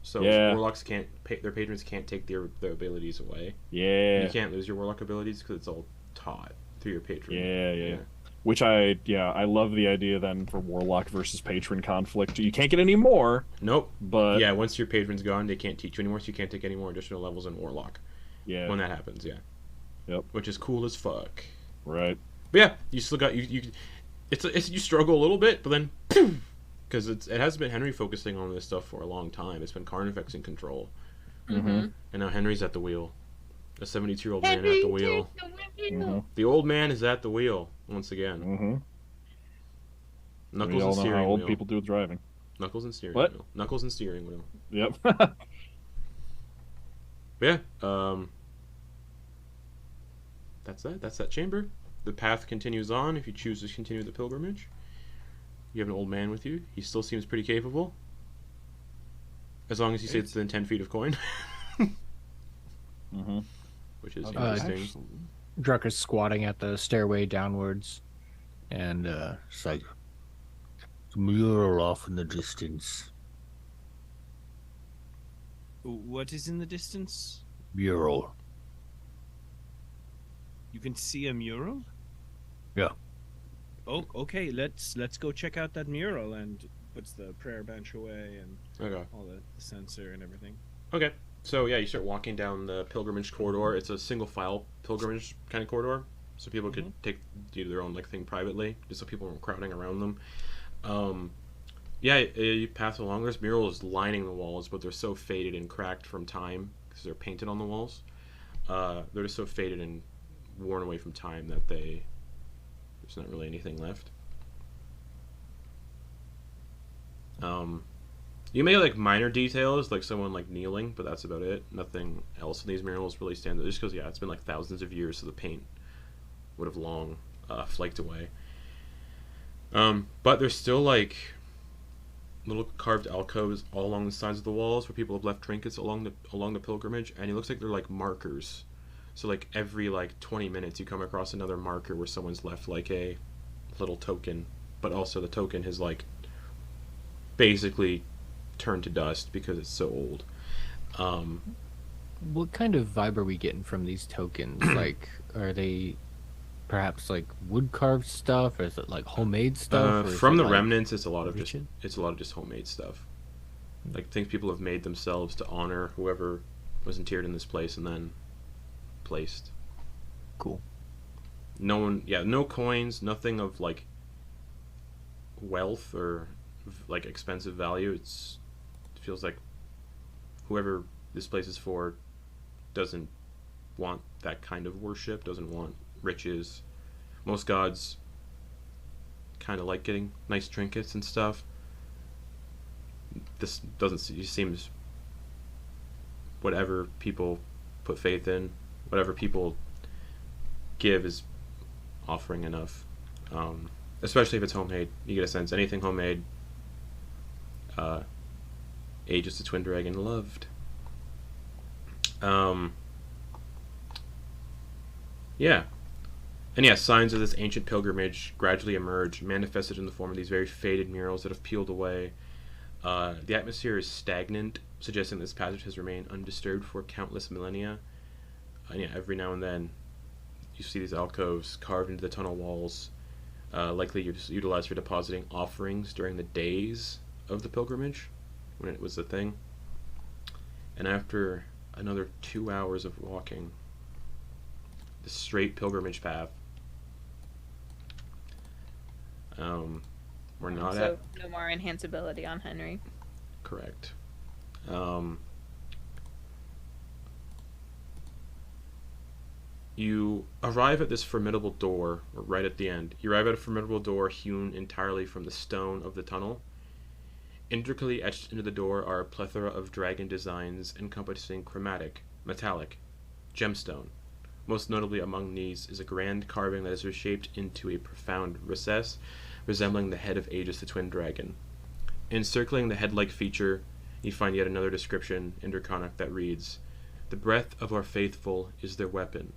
So Warlocks can't. Their patrons can't take their abilities away. Yeah. You can't lose your Warlock abilities because it's all taught through your patron. Yeah. Which I love the idea then for Warlock versus Patron conflict. You can't get any more. Nope. But yeah, once your patron's gone, they can't teach you anymore, so you can't take any more additional levels in Warlock. Yeah. When that happens, yeah. Yep. Which is cool as fuck. Right. But yeah, you still got you you struggle a little bit, but then because it has been Henry focusing on this stuff for a long time. It's been Carnifex in control. Mm-hmm. And now Henry's at the wheel. A 72-year-old man at the wheel. Mm-hmm. The old man is at the wheel once again. Mm-hmm. Knuckles We all and know steering how old wheel. people do with driving. Knuckles and steering What? wheel. Knuckles and steering wheel. Yep. But yeah, that's that. That's that chamber. The path continues on if you choose to continue the pilgrimage. You have an old man with you. He still seems pretty capable. As long as you say it's within 10 feet of Quoin. Mm-hmm. Which is Uh, interesting. Druck is squatting at the stairway downwards, and It's like a mural off in the distance. What is in the distance? Mural. You can see a mural? Yeah. Oh, okay. Let's go check out that mural, and puts the prayer bench away and Okay. all the sensor and everything. Okay. So yeah, you start walking down the pilgrimage corridor. It's a single file pilgrimage kind of corridor, so people could do their own thing privately, just so people weren't crowding around them. Yeah, you pass along. There's murals lining the walls, but they're so faded and cracked from time because they're painted on the walls. They're just so faded and worn away from time that there's not really anything left. You may minor details, like someone kneeling, but that's about it. Nothing else in these murals really stands out. Just because it's been thousands of years, so the paint would have long flaked away. But there's still little carved alcoves all along the sides of the walls where people have left trinkets along the pilgrimage, and it looks like they're markers. So every 20 minutes you come across another marker where someone's left a little token, but also the token has basically turned to dust because it's so old. what kind of vibe are we getting from these tokens? Are they perhaps wood carved stuff, or is it homemade stuff? Or is From it, the remnants, it's a lot of rigid? just homemade stuff, things people have made themselves to honor whoever was interred in this place and then placed. Cool. No coins, nothing of wealth or expensive value. It feels like whoever this place is for doesn't want that kind of worship, doesn't want riches. Most gods kind of like getting nice trinkets and stuff. This seems whatever people put faith in, whatever people give is offering enough. Especially if it's homemade. You get a sense anything homemade, Aegis the Twin Dragon loved. Yeah. And yeah, signs of this ancient pilgrimage gradually emerge, manifested in the form of these very faded murals that have peeled away. The atmosphere is stagnant, suggesting this passage has remained undisturbed for countless millennia. And yeah, every now and then you see these alcoves carved into the tunnel walls, likely utilized for depositing offerings during the days of the pilgrimage, when it was a thing. And after another 2 hours of walking the straight pilgrimage path, we're not So at... no more enhanceability on Henry. Correct. You arrive at this formidable door, or right at the end. You arrive at a formidable door hewn entirely from the stone of the tunnel. Intricately etched into the door are a plethora of dragon designs encompassing chromatic, metallic, gemstone. Most notably among these is a grand carving that is reshaped into a profound recess, resembling the head of Aegis the Twin Dragon. Encircling the head-like feature, you find yet another description in Draconic that reads, "The breath of our faithful is their weapon,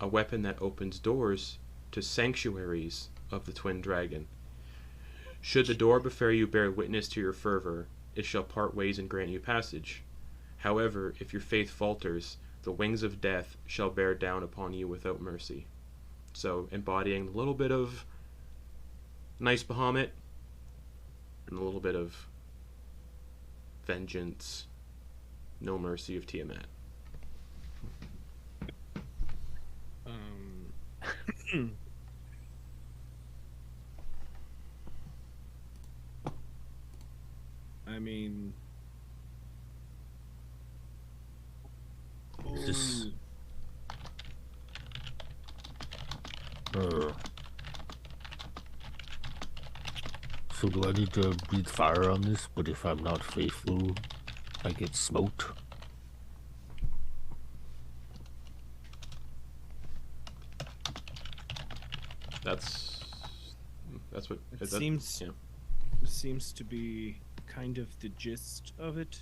a weapon that opens doors to sanctuaries of the Twin Dragon. Should the door before you bear witness to your fervor, it shall part ways and grant you passage. However, if your faith falters, the wings of death shall bear down upon you without mercy." So, embodying a little bit of Nice Bahamut. And a little bit of vengeance. No mercy of Tiamat. I mean, This. So do I need to breathe fire on this? But if I'm not faithful, I get smoked. That's what it seems to be kind of the gist of it,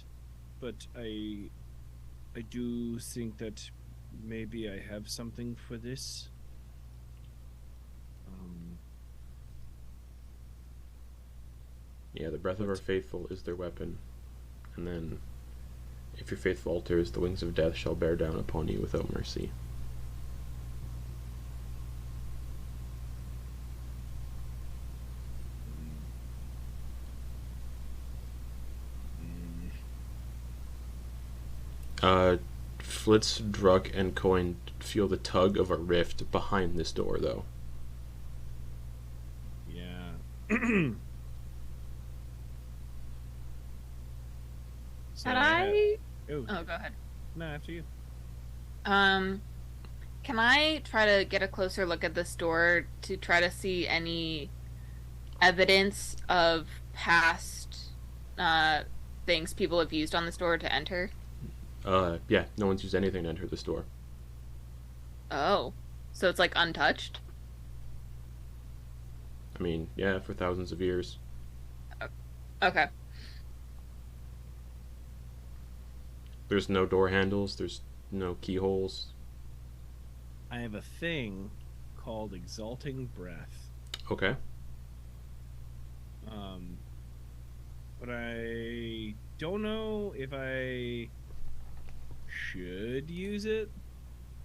but I do think that maybe I have something for this. Yeah, the breath of our faithful is their weapon. And then, if your faith falters, the wings of death shall bear down upon you without mercy. Flitz, Druck, and Quoin feel the tug of a rift behind this door, though. Yeah. Can I? Oh, Oh, go ahead. no, after you. Can I try to get a closer look at this door to try to see any evidence of past things people have used on this door to enter? Yeah, no one's used anything to enter this door. Oh, so it's like untouched? I mean, yeah, for thousands of years. Okay. There's no door handles, there's no keyholes. I have a thing called Exalting Breath. Okay. But I don't know if I should use it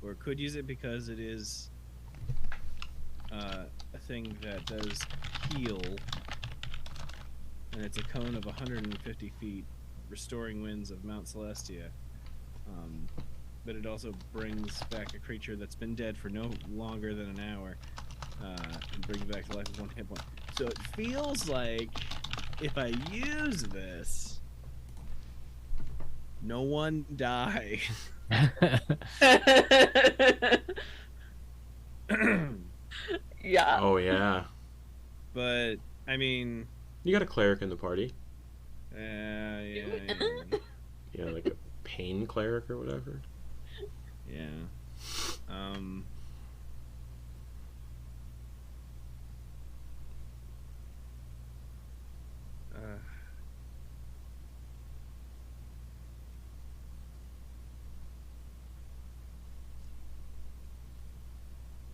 or could use it because it is a thing that does heal, and it's a cone of 150 feet, restoring winds of Mount Celestia. But it also brings back a creature that's been dead for no longer than an hour, and brings back to life with 1 hit point. So it feels like if I use this, no one die. Yeah. Oh, yeah. But I mean, You got a cleric in the party. yeah. Yeah, like a pain cleric or whatever. Yeah.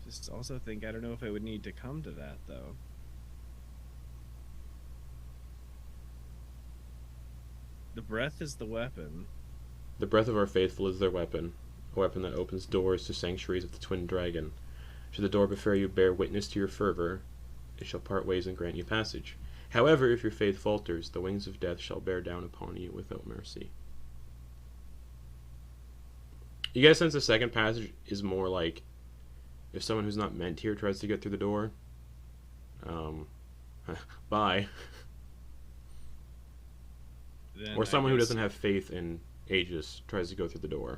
Just also think I don't know if I would need to come to that though. The breath is the weapon. The breath of our faithful is their weapon, a weapon that opens doors to sanctuaries of the twin dragon. Should the door before you bear witness to your fervor, it shall part ways and grant you passage. However, if your faith falters, the wings of death shall bear down upon you without mercy. You get a sense the second passage is more like if someone who's not meant here tries to get through the door, bye. Then Or I someone who guess- doesn't have faith in Aegis tries to go through the door.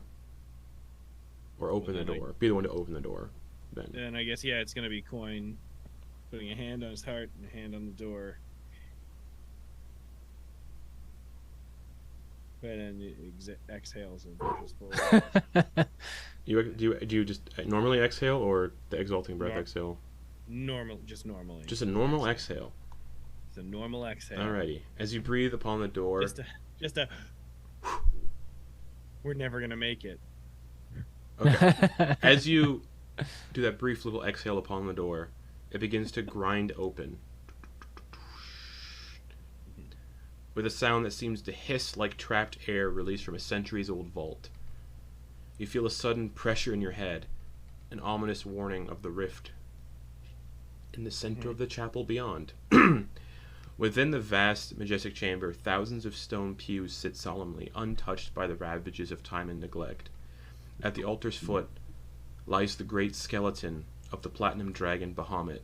Or open Well, the then door. Be the one to open the door. Then. Then I guess yeah, it's gonna be Quoin putting a hand on his heart and a hand on the door. But then he exhales and pushes forward. Do you just normally exhale or the exalting breath Nor- exhale? Just normally. Just a normal exhale. It's a normal exhale. Alrighty. As you breathe upon the door, Just a. We're never gonna make it. okay. As you do that brief little exhale upon the door, it begins to grind open with a sound that seems to hiss like trapped air released from a centuries-old vault. You feel a sudden pressure in your head, an ominous warning of the rift in the center of the chapel beyond. Within the vast, majestic chamber, thousands of stone pews sit solemnly, untouched by the ravages of time and neglect. At the altar's foot lies the great skeleton of the platinum dragon Bahamut,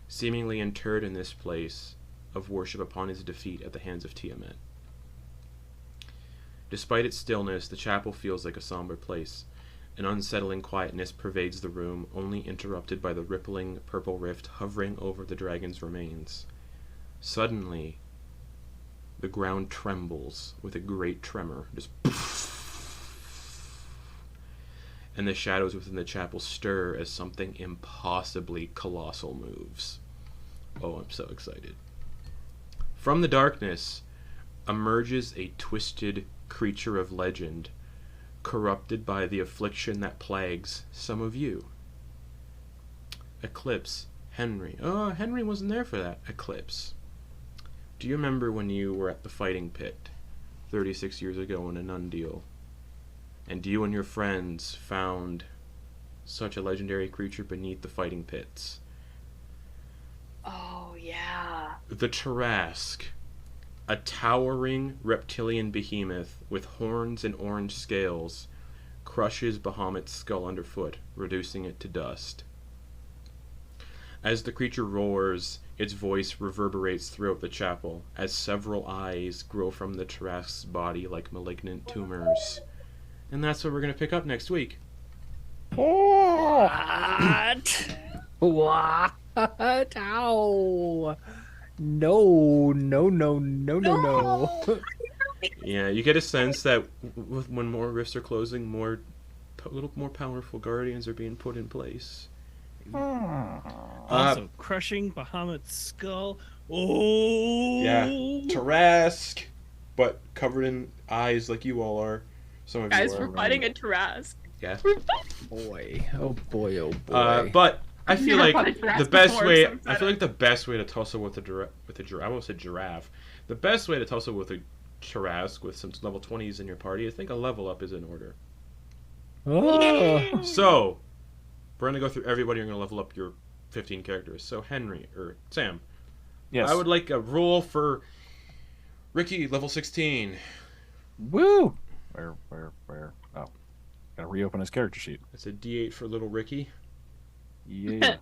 seemingly interred in this place of worship upon his defeat at the hands of Tiamat. Despite its stillness, the chapel feels like a somber place. An unsettling quietness pervades the room, only interrupted by the rippling purple rift hovering over the dragon's remains. Suddenly, the ground trembles with a great tremor, just and the shadows within the chapel stir as something impossibly colossal moves. Oh, I'm so excited. From the darkness emerges a twisted creature of legend, corrupted by the affliction that plagues some of you. Eclipse, Henry. Oh, Henry wasn't there for that. Eclipse. Do you remember when you were at the fighting pit 36 years ago in a nun deal, and you and your friends found such a legendary creature beneath the fighting pits? Oh, yeah. The Tarrasque, a towering reptilian behemoth with horns and orange scales, crushes Bahamut's skull underfoot, reducing it to dust. As the creature roars, its voice reverberates throughout the chapel, as several eyes grow from the Tarrasque's body like malignant tumors. And that's what we're going to pick up next week. What? What? Ow. No. Yeah, you get a sense that when more rifts are closing, little more powerful guardians are being put in place. Also, crushing Bahamut's skull. Oh! Yeah, Tarrasque, but covered in eyes like you all are. Some of Guys, you are. we're fighting a Tarrasque. Yeah. Boy. Oh boy. But I feel Never like fought a Tarrasque the best before, way. so I'm I feel like the best way to tussle with a giraffe. I almost said giraffe. The best way to tussle with a Tarrasque with some level 20s in your party, I think a level up is in order. Oh. So, we're gonna go through everybody. You're gonna level up your 15 characters. So Henry or Sam, Yes. I would like a roll for Ricky, level 16. Woo! Where? Oh, gotta reopen his character sheet. That's a D8 for little Ricky. Yeah.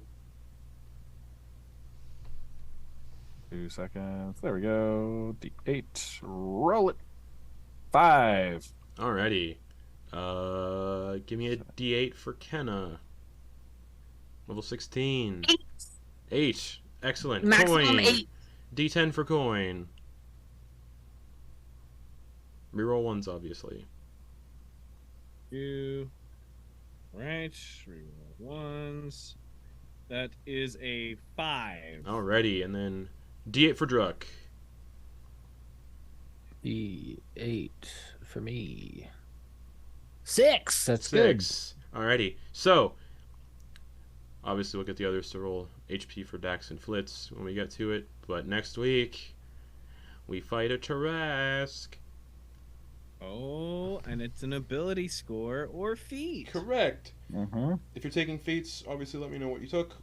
2 seconds. There we go. D8. Roll it. 5. Alrighty. Give me a D8 for Kenna. Level 16. 8. Excellent. Maximum Quoin. 8. D10 for Quoin. Reroll ones, obviously. Two. Right. Reroll ones. That is a 5. Alrighty, and then D8 for Druck. D8 for me. 6. That's 6. Alrighty. So, obviously we'll get the others to roll HP for Dax and Flitz when we get to it. But next week, we fight a Tarrasque. Oh, and it's an ability score or feat. Correct. Mm-hmm. If you're taking feats, obviously let me know what you took.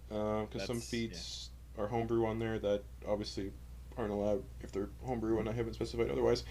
Because some That's- feats are homebrew on there that obviously aren't allowed if they're homebrew and I haven't specified otherwise.